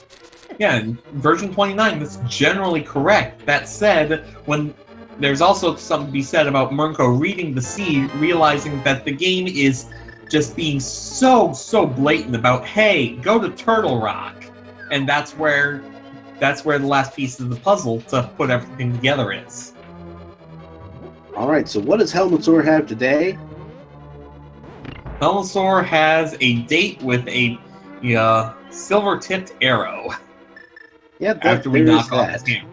Yeah, version 29. That's generally correct. That said, when there's also something to be said about Murnco reading the seed, realizing that the game is just being so blatant about, hey, go to Turtle Rock, and that's where the last piece of the puzzle to put everything together is. All right, so what does Helmetsor have today? Helmsor has a date with a silver-tipped arrow. Yeah, After we there knock is off that. his game.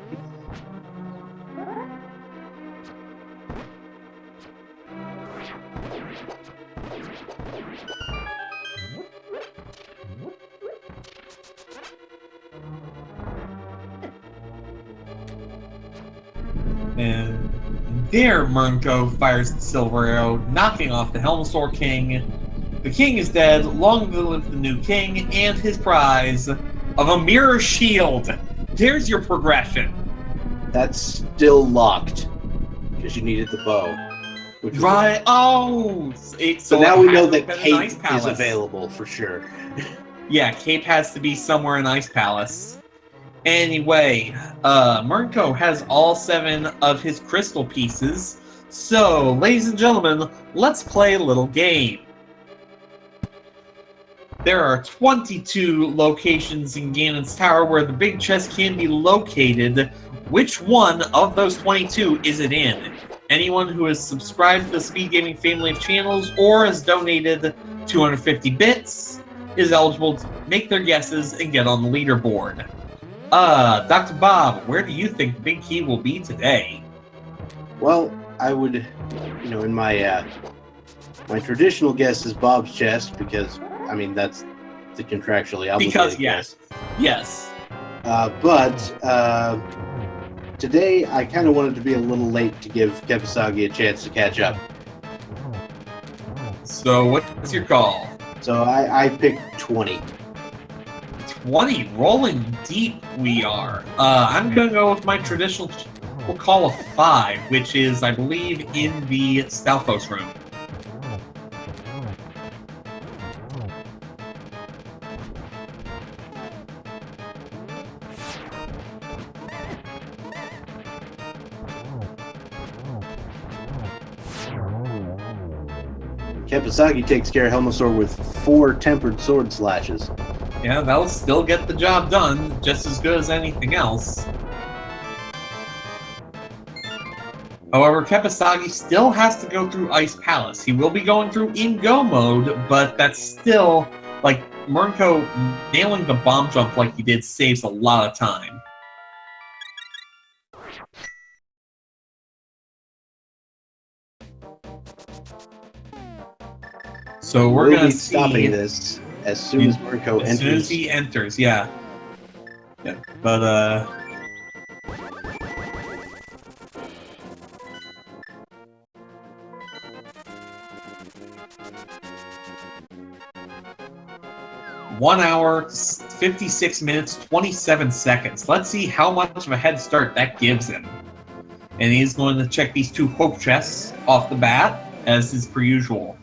And there, Murnco fires the silver arrow, knocking off the Helmsor King. The king is dead, long live the new king, and his prize of a mirror shield. There's your progression. That's still locked because you needed the bow. Which was Right. Oh! So now we know it that has to be an Cape Ice is Palace. available for sure. Yeah, Cape has to be somewhere in Ice Palace. Anyway, Murnco has all 7 of his crystal pieces. So, ladies and gentlemen, let's play a little game. There are 22 locations in Ganon's Tower where the big chest can be located. Which one of those 22 is it in? Anyone who has subscribed to the Speed Gaming family of channels or has donated 250 bits is eligible to make their guesses and get on the leaderboard. Dr. Bob, where do you think the big key will be today? Well, I would, in my my traditional guess is Bob's chest because, I mean, that's the contractually obligated Because, guess. yes. But today I kind of wanted to be a little late to give Kepasagi a chance to catch up. So what's your call? So I picked 20. 20, rolling deep we are. I'm going to go with my traditional, we'll call a 5, which is, I believe, in the Stalfos room. Kepasagi takes care of Helmasaur with 4 tempered sword slashes. Yeah, that'll still get the job done, just as good as anything else. However, Kepasagi still has to go through Ice Palace. He will be going through in-go mode, but that's still, like, Murnco nailing the bomb jump like he did saves a lot of time. So we're We'll going be to stopping this as soon as Murnco enters. As soon as he enters, yeah. Yeah, but, 1 hour, 56 minutes, 27 seconds. Let's see how much of a head start that gives him. And he's going to check these 2 hope chests off the bat, as is per usual.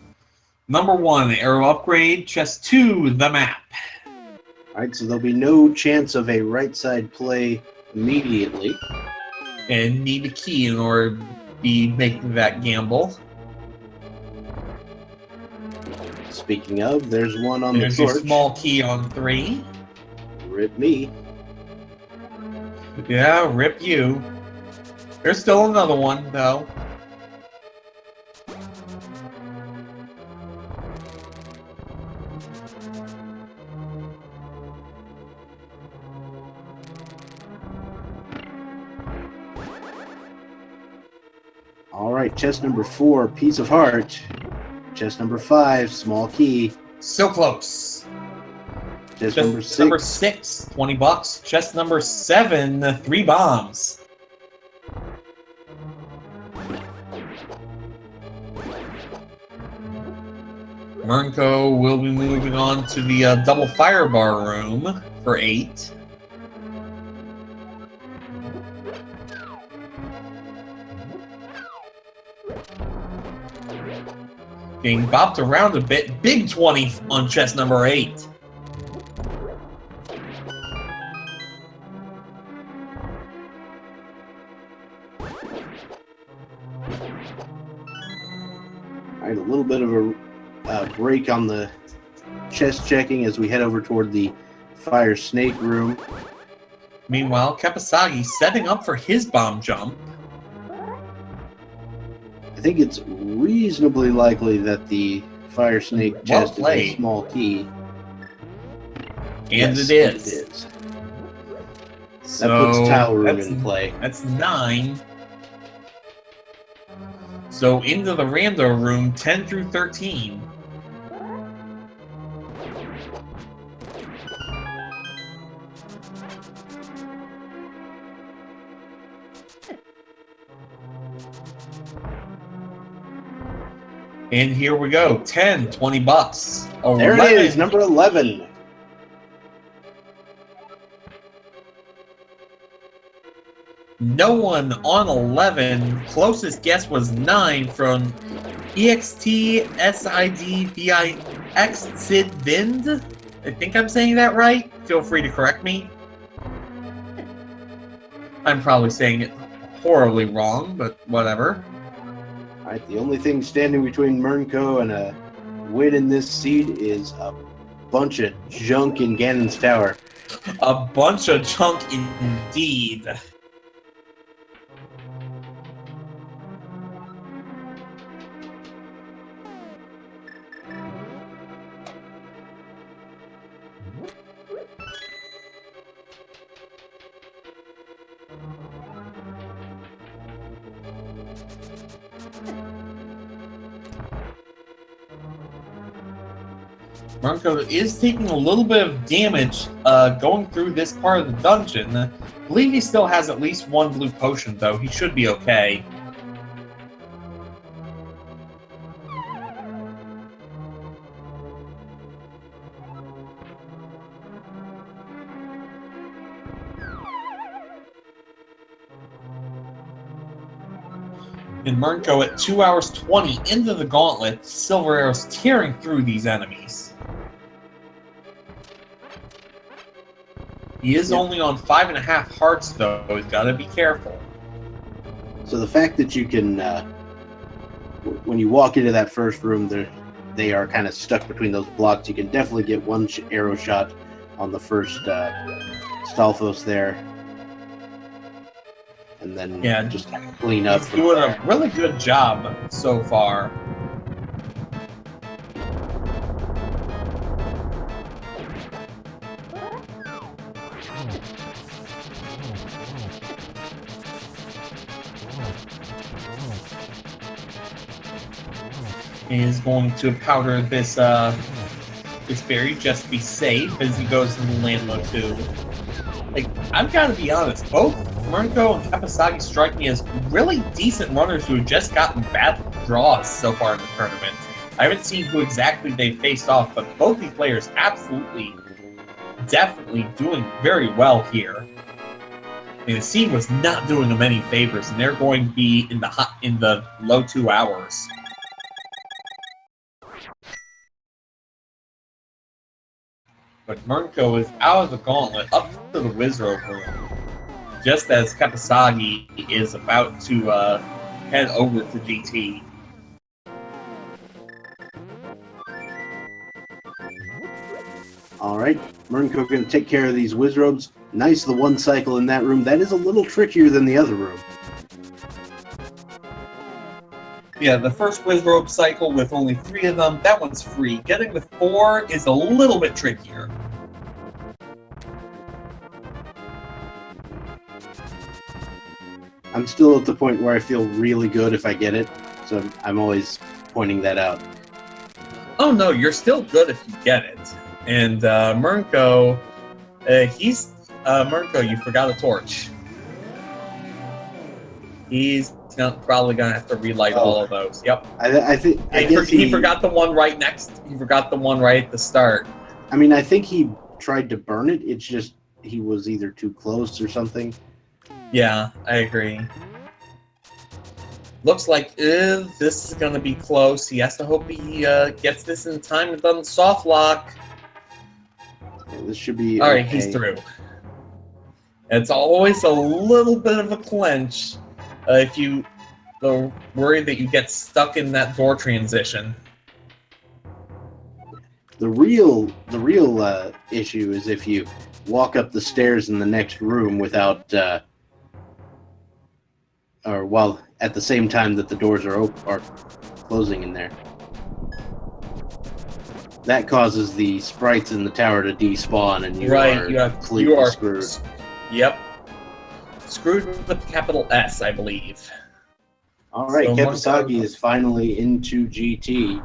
Number 1, arrow upgrade. Chest 2, the map. Alright, so there'll be no chance of a right side play immediately. And need a key in order to be making that gamble. Speaking of, there's one on There's the your torch. small key on 3. Rip me. Yeah, rip you. There's still another one, though. Alright, chest number 4, piece of heart. Chest number 5, small key. So close. Chest number 6, 20 bucks. Chest number 7, 3 bombs. Murnco will be moving on to the double fire bar room for 8. Being bopped around a bit. Big 20 on chest number 8. Alright, a little bit of a break on the chest checking as we head over toward the fire snake room. Meanwhile, Kepasagi setting up for his bomb jump. I think it's reasonably likely that the fire snake chest is a small key. And yes, it is. It is. So that puts Tower Room in play. That's 9. So into the rando room, 10 through 13. And here we go. 10, 20 bucks. 11. There it is, number 11. No one on 11. Closest guess was 9 from EXTSIDVIX Sid Vind. I think I'm saying that right. Feel free to correct me. I'm probably saying it horribly wrong, but whatever. Alright, the only thing standing between Murnco and a win in this seed is a bunch of junk in Ganon's Tower. A bunch of junk indeed. Murnco is taking a little bit of damage going through this part of the dungeon. I believe he still has at least one blue potion, though. He should be okay. And Murnco at 2 hours 20 into the gauntlet, Silver Arrow's tearing through these enemies. He is only on 5.5 hearts, though. He's got to be careful. So the fact that you can, when you walk into that first room, they are kind of stuck between those blocks. You can definitely get one arrow shot on the first Stalfos there. And then just kind of clean up. He's doing a really good job so far. He is going to powder this fairy just to be safe as he goes into land mode 2. Like, I've got to be honest, both Murnco and Kepasagi strike me as really decent runners who have just gotten bad draws so far in the tournament. I haven't seen who exactly they faced off, but both these players absolutely, definitely doing very well here. I mean, the scene was not doing them any favors, and they're going to be in the low 2 hours. But Murnco is out of the gauntlet up to the Wizrobe room, just as Kepasagi is about to head over to GT. All right, Murnco going to take care of these Wizrobes. Nice, the one cycle in that room. That is a little trickier than the other room. Yeah, the first Wizrobe cycle with only 3 of them, that one's free. Getting with 4 is a little bit trickier. I'm still at the point where I feel really good if I get it, so I'm always pointing that out. Oh no, you're still good if you get it. And Murnco, Murnco, you forgot a torch. He's probably gonna have to relight all of those. Yep. I guess he forgot the one right next. He forgot the one right at the start. I mean, I think he tried to burn it. It's just he was either too close or something. Yeah, I agree. Looks like this is gonna be close. He has to hope he gets this in time and doesn't soft lock. Yeah, this should be all right. okay. He's through. It's always a little bit of a clinch if you worry that you get stuck in that door transition. The real issue is if you walk up the stairs in the next room without, or while at the same time that the doors are closing in there. That causes the sprites in the tower to despawn, and you are completely screwed. Yep. Screwed with capital S, I believe. All right, so Kepasagi is finally into GT.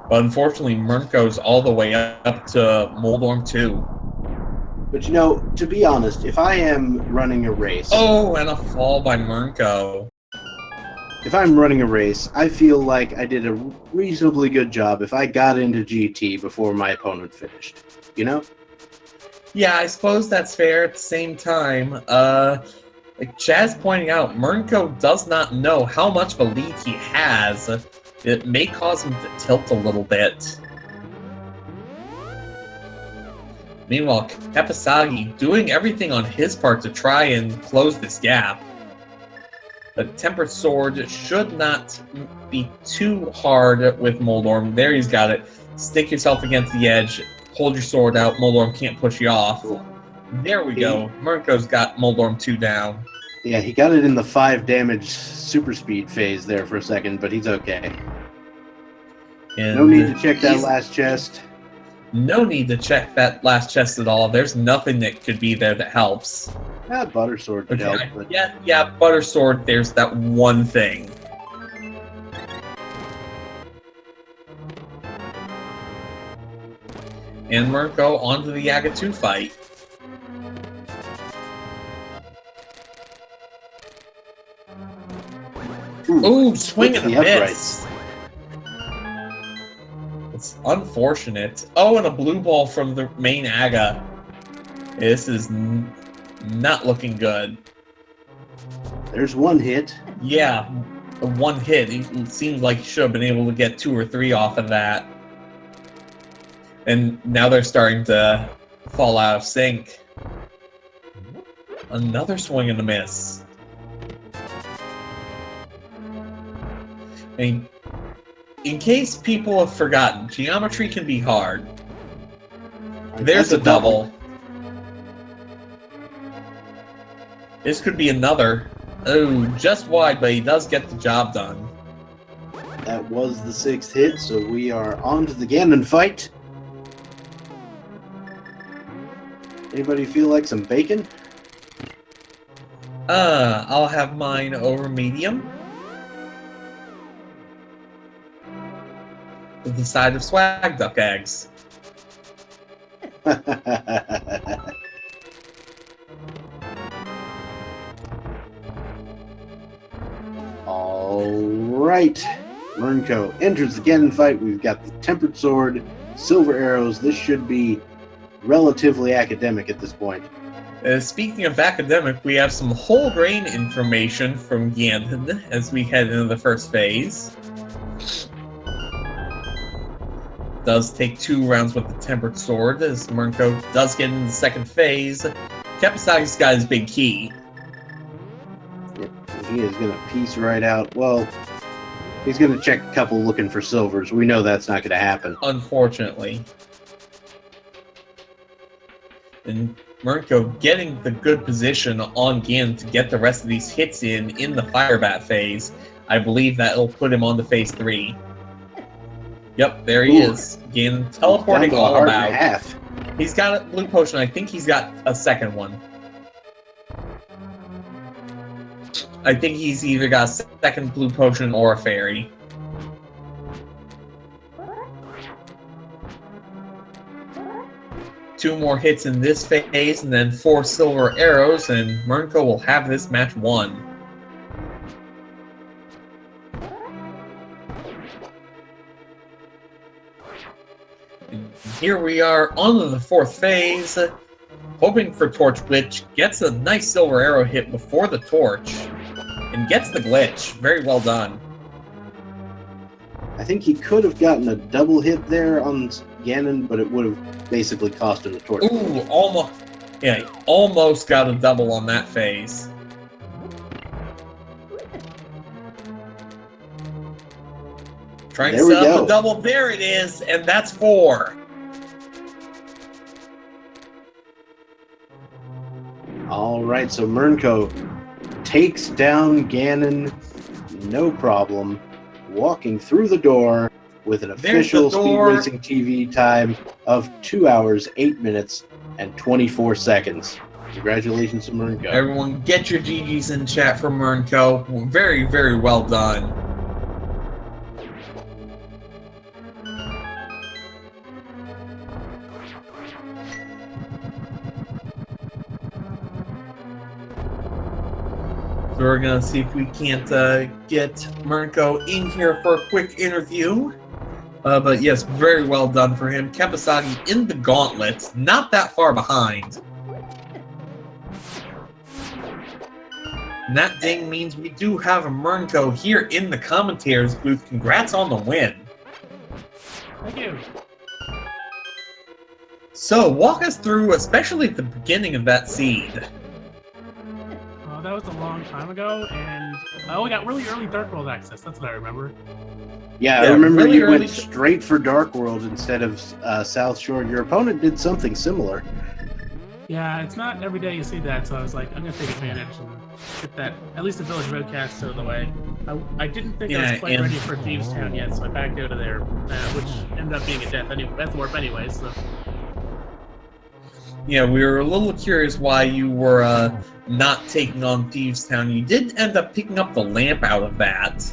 But unfortunately, Murnco's all the way up to Moldorm 2. But you know, to be honest, if I am running a race... Oh, and a fall by Murnco. If I'm running a race, I feel like I did a reasonably good job if I got into GT before my opponent finished. You know? Yeah, I suppose that's fair. At the same time, like Chaz pointing out, Murnco does not know how much of a lead he has. It may cause him to tilt a little bit. Meanwhile, Kepasagi doing everything on his part to try and close this gap. The Tempered Sword should not be too hard with Moldorm. There he's got it. Stick yourself against the edge. Hold your sword out. Moldorm can't push you off. There we go. Murnco's got Moldorm 2 down. Yeah, he got it in the 5 damage super speed phase there for a second, but he's okay. And no need to check that last chest. No need to check that last chest at all. There's nothing that could be there that helps. Butter Sword could help. But... Yeah, Butter Sword, there's that one thing. And Murnco onto the Yaga 2 fight. Ooh, swing and a miss. It's unfortunate. Oh, and a blue ball from the main Aga. This is not looking good. There's one hit. Yeah, one hit. It seems like he should have been able to get 2 or 3 off of that. And now they're starting to fall out of sync. Another swing and a miss. I mean, in case people have forgotten, geometry can be hard. There's a double. This could be another. Oh, just wide, but he does get the job done. That was the 6th hit, so we are on to the Ganon fight. Anybody feel like some bacon? I'll have mine over medium. With the side of swag duck eggs. All right. Murnco enters the Ganon fight. We've got the Tempered Sword, Silver Arrows. This should be relatively academic at this point. Speaking of academic, we have some whole grain information from Ganon as we head into the first phase. Does take 2 rounds with the Tempered Sword as Murnco does get into the second phase. Kepasagi's got his big key. Yep, he is going to piece right out. Well, he's going to check a couple looking for silvers. We know that's not going to happen. Unfortunately. And Murnco getting the good position on Ganon to get the rest of these hits in the Fire Bat phase. I believe that will put him on to phase 3. Yep, there he is. Ganon teleporting all about. Half. He's got a blue potion. I think he's got a second one. I think he's either got a second blue potion or a fairy. Two more hits in this phase, and then 4 silver arrows, and Murnco will have this match won. And here we are on to the 4th phase, hoping for Torch Glitch, gets a nice silver arrow hit before the torch, and gets the glitch. Very well done. I think he could have gotten a double hit there on Ganon, but it would have basically cost him the torch. Ooh, almost. Yeah, he almost got a double on that phase. Trying to set up a double. There it is, and that's 4. All right, so Murnco takes down Ganon, no problem, walking through the door with an official Speed Racing TV time of 2 hours, 8 minutes, and 24 seconds. Congratulations to Murnco. Everyone, get your GGs in chat for Murnco. Very, very well done. So we're going to see if we can't get Murnco in here for a quick interview. But yes, very well done for him. Kepasagi in the gauntlet, not that far behind. And that ding means we do have a Murnco here in the commentators booth. Congrats on the win. Thank you. So, walk us through, especially at the beginning of that seed. Well, that was a long time ago, and we got really early Dark World access. That's what I remember. Yeah, I remember really you went straight for Dark World instead of South Shore. Your opponent did something similar. Yeah, it's not every day you see that, so I was like, I'm going to take advantage and get that, at least the Village Roadcast out of the way. I didn't think I was quite ready for Thieves Town yet, so I backed out of there, which ended up being a death warp anyway, so... Yeah, we were a little curious why you were not taking on Thieves Town. You did end up picking up the lamp out of that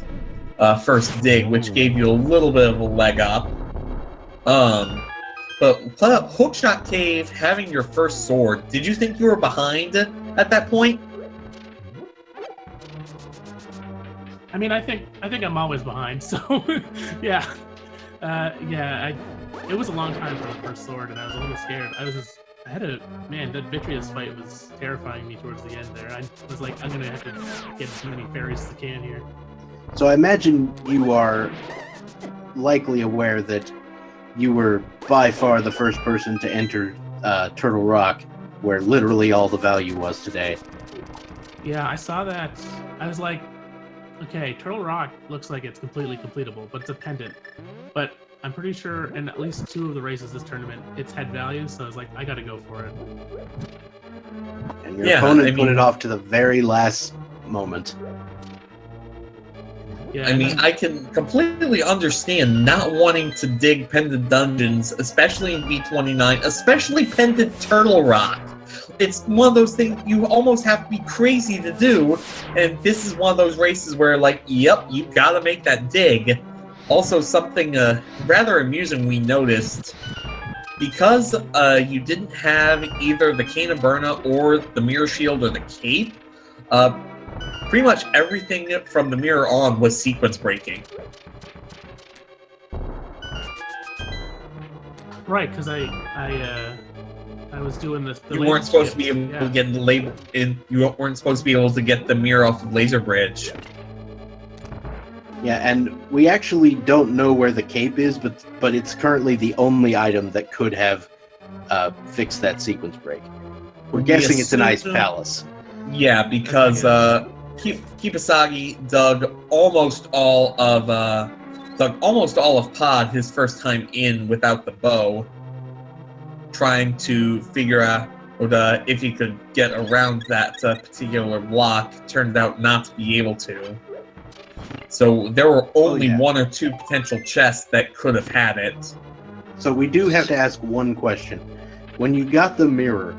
first dig, which gave you a little bit of a leg up. But Hookshot Cave, having your first sword, did you think you were behind at that point? I mean, I think I'm always behind. So, yeah, it was a long time for the first sword, and I was a little scared. That Vitreous fight was terrifying me towards the end there. I was like, I'm gonna have to get as many fairies as I can here. So I imagine you are likely aware that you were by far the first person to enter Turtle Rock, where literally all the value was today. Yeah, I saw that. I was like, okay, Turtle Rock looks like it's completely completable, but it's a pendant. But I'm pretty sure in at least 2 of the races this tournament, it's had value, so I was like, I gotta go for it. And your opponent put it off to the very last moment. Yeah, I can completely understand not wanting to dig pendant dungeons, especially in V29, especially pendant Turtle Rock. It's one of those things you almost have to be crazy to do, and this is one of those races where, like, yep, you gotta make that dig. Also, something rather amusing we noticed, because you didn't have either the Cane of Berna or the Mirror Shield or the Cape, pretty much everything from the mirror on was sequence breaking. Right, because I was doing this. You weren't supposed to be able to get the label in. You weren't supposed to be able to get the mirror off of Laser Bridge. Yeah, and we actually don't know where the cape is, but it's currently the only item that could have fixed that sequence break. We're guessing it's an ice palace. Yeah, because Kepasagi dug almost all of Pod his first time in without the bow, trying to figure out if he could get around that particular block. Turned out not to be able to. So there were only 1 or 2 potential chests that could have had it. So we do have to ask one question. When you got the mirror,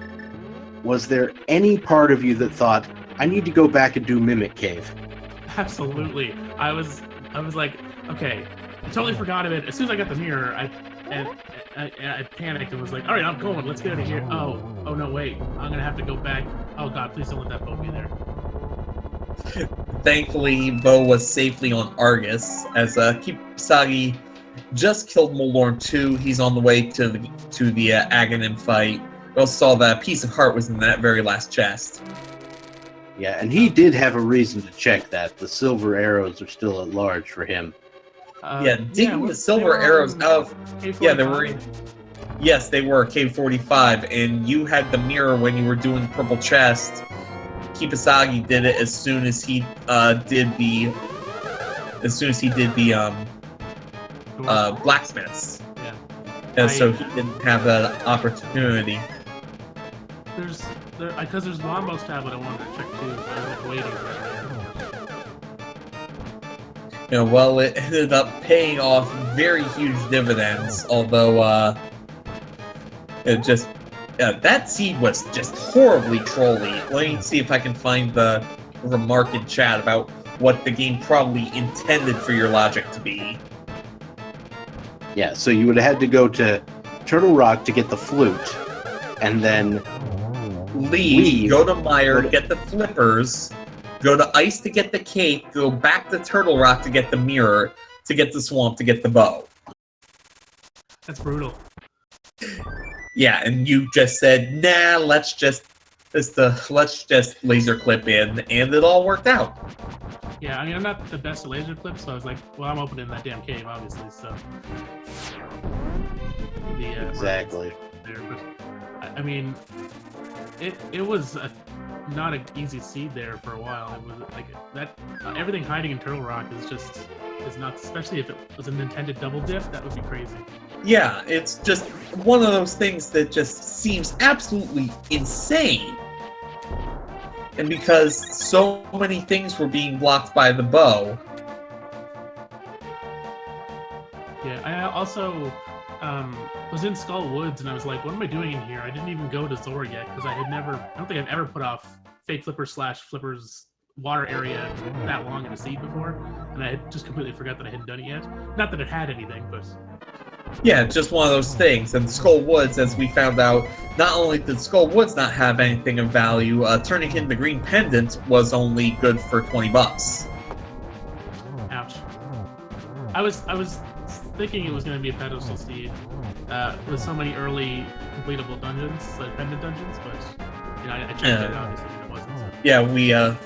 was there any part of you that thought, I need to go back and do Mimic Cave? Absolutely. I was like, okay, I totally forgot of it. As soon as I got the mirror, I panicked and was like, all right, I'm going. Let's get out of here. Oh no, wait. I'm gonna have to go back. Oh god, please don't let that boat be there. Thankfully, Bo was safely on Argus, as Kepasagi just killed Molorn 2. He's on the way to the Aghanim fight. We also saw that Piece of Heart was in that very last chest. Yeah, and he did have a reason to check that. The silver arrows are still at large for him. Digging the silver arrows out of... Yeah, they were... Yes, they were Cave 45, and you had the mirror when you were doing Purple Chest. Kepasagi did it as soon as he did the blacksmiths. Yeah. And so he didn't have that opportunity. Because there's Lombo's tablet I wanted to check too, so I was like waiting for it. Well, it ended up paying off very huge dividends, although that seed was just horribly trolly. Let me see if I can find the remark in chat about what the game probably intended for your logic to be. Yeah, so you would have had to go to Turtle Rock to get the flute, and then leave, go to Mire, get the flippers, go to Ice to get the cape, go back to Turtle Rock to get the mirror, to get the swamp, to get the bow. That's brutal. Yeah, and you just said, nah, let's just laser clip in, and it all worked out. Yeah, I mean, I'm not the best at laser clips, so I was like, well, I'm opening that damn cave, obviously, so... Exactly. There, but, I mean, it was not an easy seed there for a while. It was like that. Everything hiding in Turtle Rock is nuts. Especially if it was an intended double dip, that would be crazy. Yeah, it's just one of those things that just seems absolutely insane. And because so many things were being blocked by the bow. Yeah, I also was in Skull Woods, and I was like, what am I doing in here? I didn't even go to Zora yet, because I don't think I've ever put off Fake Flipper's water area that long in a seed before, and I had just completely forgot that I hadn't done it yet. Not that it had anything, but... Yeah, just one of those things. And Skull Woods, as we found out, not only did Skull Woods not have anything of value, turning in the green pendant was only good for $20. Ouch. I was thinking it was going to be a pedestal seed with so many early completable dungeons, like pendant dungeons, but I checked it obviously and it wasn't. So. Yeah, we had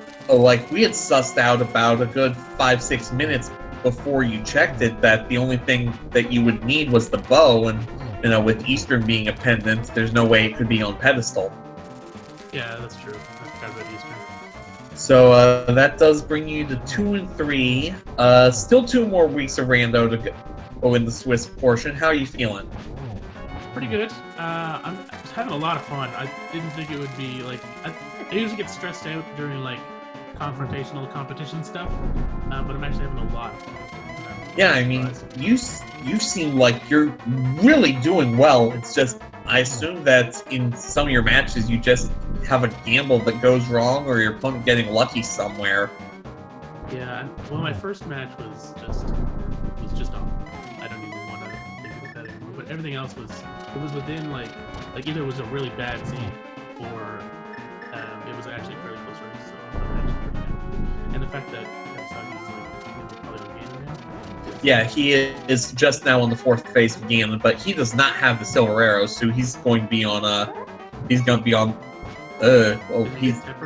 sussed out about a good 5-6 minutes before you checked it that the only thing that you would need was the bow, and with Eastern being a pendant, there's no way it could be on pedestal. Yeah, that's true. I forgot about Eastern. So that does bring you to 2 and 3. Still 2 more weeks of rando to go in the Swiss portion. How are you feeling? Pretty good. I'm having a lot of fun. I didn't think it would be like. I usually get stressed out during like confrontational competition stuff, but I'm actually having a lot of fun. Yeah, I mean, you seem like you're really doing well. It's just, I assume that in some of your matches you just have a gamble that goes wrong, or your opponent getting lucky somewhere. Yeah, well, my first match was just awful. I don't even want to think about that anymore. But everything else was within like either it was a really bad seed or it was actually a fairly close race. So I'm actually pretty happy. And the fact that Kepasagi is like probably on game now. Yeah, he is just now on the 4th phase of Ganon, but he does not have the silver arrows, so he's going to be on he's tempered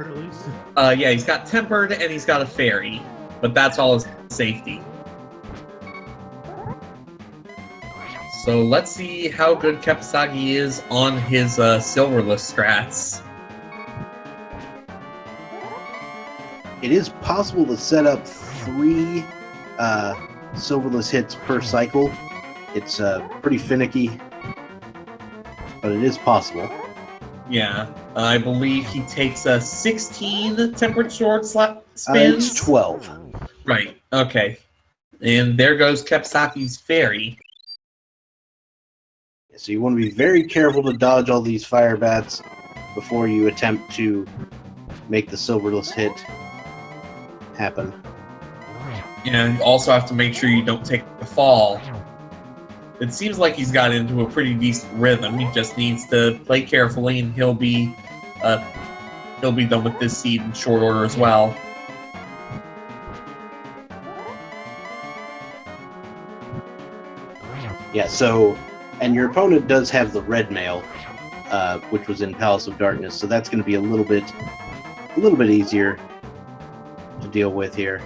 at least. Yeah, he's got tempered and he's got a fairy, but that's all his safety. So let's see how good Kepasagi is on his silverless strats. It is possible to set up 3 silverless hits per cycle. It's pretty finicky, but it is possible. Yeah, I believe he takes 16 tempered sword spins. It's 12. Right, okay. And there goes Kepasagi's fairy. So you want to be very careful to dodge all these fire bats before you attempt to make the silverless hit happen. Yeah, you also have to make sure you don't take the fall. It seems like he's got into a pretty decent rhythm. He just needs to play carefully, and he'll be done with this seed in short order as well. Yeah, so, and your opponent does have the red mail, which was in Palace of Darkness, so that's going to be a little bit easier to deal with here.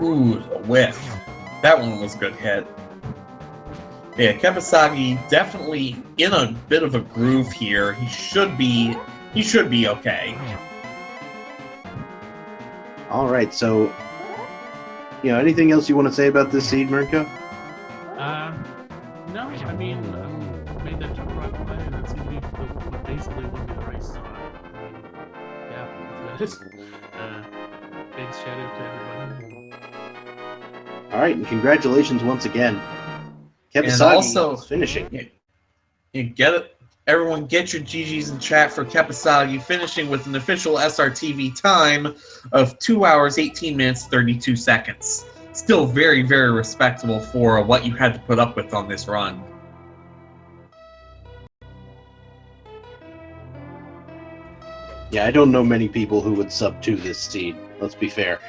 Ooh, a whiff. That one was a good hit. Yeah, Kepasagi definitely in a bit of a groove here. He should be okay. All right, so, anything else you want to say about this seed, Murnco? No, I mean, I made that jump rock play, and that seemed to be what basically won me the race. So, yeah, that's it. Big shout out to everybody. All right, and congratulations once again. Kepasagi also is finishing. You get it. Everyone get your GGs in chat for Kepasagi, finishing with an official SRTV time of 2 hours, 18 minutes, 32 seconds. Still very, very respectable for what you had to put up with on this run. Yeah, I don't know many people who would sub to this seed. Let's be fair.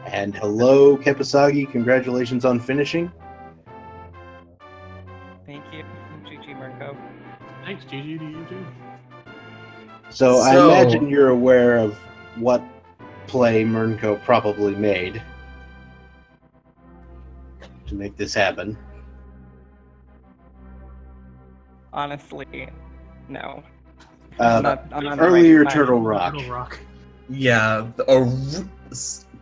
And hello, Kepasagi. Congratulations on finishing. Thank you, GG Murnco. Thanks, GG, to you too. So I imagine you're aware of what play Murnco probably made to make this happen. Honestly, no. I'm not earlier right Turtle Rock. Turtle Rock. Yeah,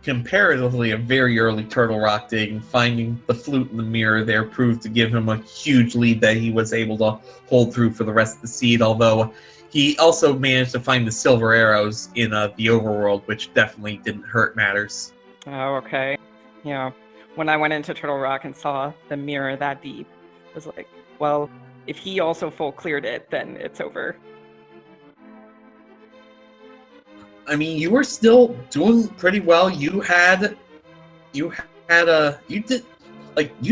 comparatively a very early Turtle Rock dig, finding the flute in the mirror there proved to give him a huge lead that he was able to hold through for the rest of the seed, although he also managed to find the silver arrows in the overworld, which definitely didn't hurt matters. Oh, okay. Yeah. When I went into Turtle Rock and saw the mirror that deep, I was like, well, if he also full cleared it, then it's over. I mean, you were still doing pretty well. You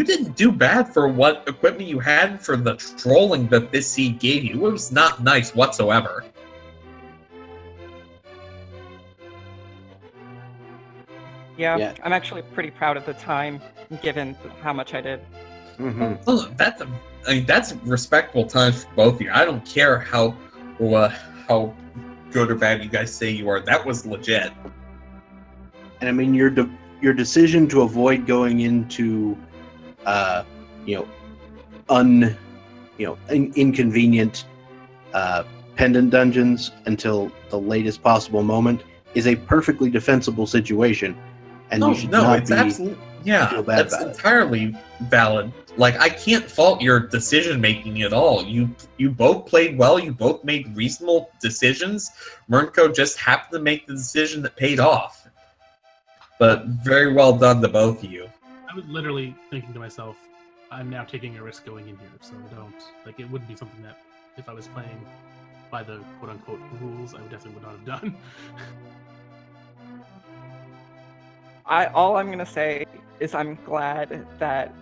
didn't do bad for what equipment you had for the trolling that this seed gave you. It was not nice whatsoever. Yeah, I'm actually pretty proud of the time, given how much I did. Mm-hmm. Oh, that's respectable times for both of you. I don't care how good or bad you guys say you are. That was legit. And I mean, your decision to avoid going into, inconvenient pendant dungeons until the latest possible moment is a perfectly defensible situation, and you should not it's be absolutely feel bad that's about it. entirely valid. Like, I can't fault your decision making at all. You both played well. You both made reasonable decisions. Murnco just happened to make the decision that paid off. But very well done to both of you. I was literally thinking to myself, I'm now taking a risk going in here, so I don't like it wouldn't be something that if I was playing by the quote unquote rules, I definitely would not have done. All I'm gonna say is I'm glad that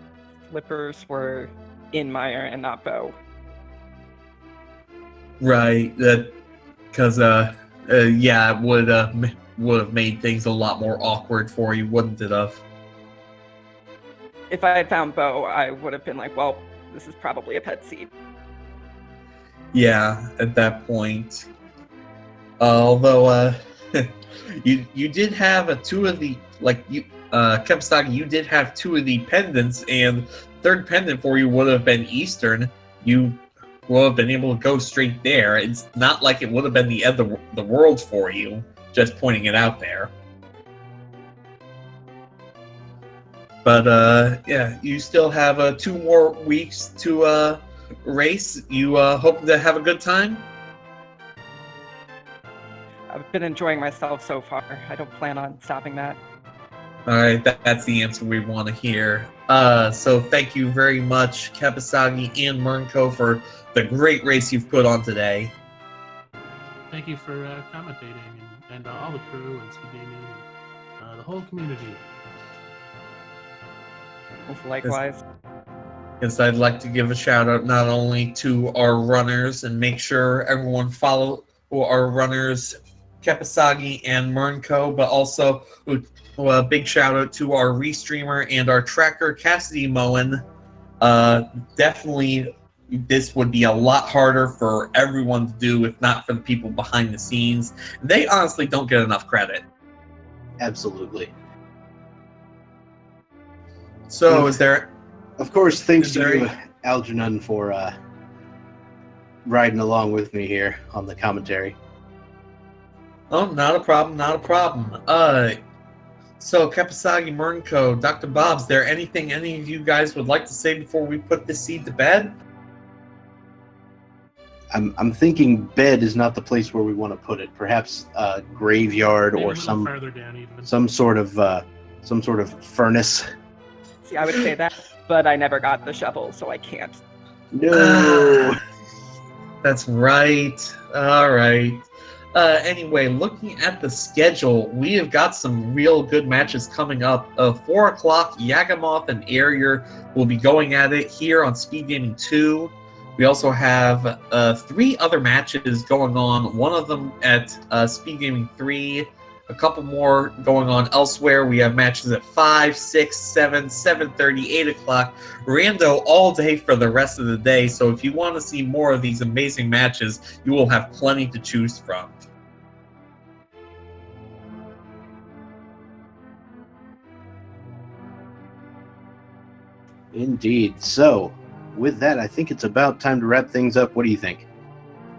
flippers were in Meyer and not Bo. Right. Because it would have made things a lot more awkward for you, wouldn't it have? If I had found Bo, I would have been like, well, this is probably a pet seed. Yeah, at that point. Although you did have two of the Kepasagi, you did have two of the pendants, and third pendant for you would have been Eastern. You would have been able to go straight there. It's not like it would have been the end of the world for you. Just pointing it out there. But you still have 2 more weeks to race. You hope to have a good time? I've been enjoying myself so far. I don't plan on stopping that. All right, that's the answer we want to hear. So thank you very much, Kepasagi and Murnco, for the great race you've put on today. Thank you for commentating and all the crew and Speed Gaming and the whole community. Likewise. Because I'd like to give a shout out not only to our runners and make sure everyone follow our runners, Kepasagi and Murnco, but also a big shout out to our restreamer and our tracker, Cassidy Moen. Definitely, this would be a lot harder for everyone to do if not for the people behind the scenes. They honestly don't get enough credit. Absolutely. So, is there... Of course, thanks to you, Algernon, for riding along with me here on the commentary. Oh, not a problem, not a problem. So, Kepasagi, Murnco, Dr. Bob, is there anything any of you guys would like to say before we put this seed to bed? I'm thinking bed is not the place where we want to put it. Perhaps a graveyard Maybe or a little further down even. some sort of furnace. See, I would say that, but I never got the shovel, so I can't. No. That's right. All right. Anyway, looking at the schedule, we have got some real good matches coming up. 4 o'clock, Yagamoth and Arier will be going at it here on Speed Gaming 2. We also have 3 other matches going on, one of them at Speed Gaming 3, a couple more going on elsewhere. We have matches at 5, 6, 7, 7:30, 8 o'clock. Rando all day for the rest of the day, so if you want to see more of these amazing matches, you will have plenty to choose from. Indeed. So, with that, I think it's about time to wrap things up. What do you think?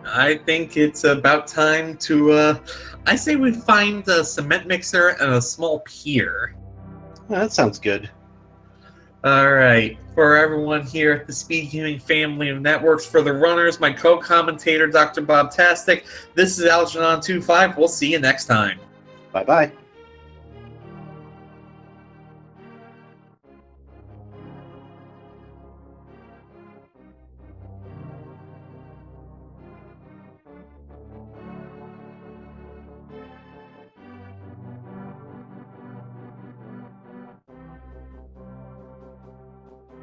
I think it's about time to, I say we find a cement mixer and a small pier. Well, that sounds good. All right. For everyone here at the Speed Gaming family of networks, for the runners, my co-commentator, Dr. Bob Tastic, this is Algernon25. We'll see you next time. Bye-bye.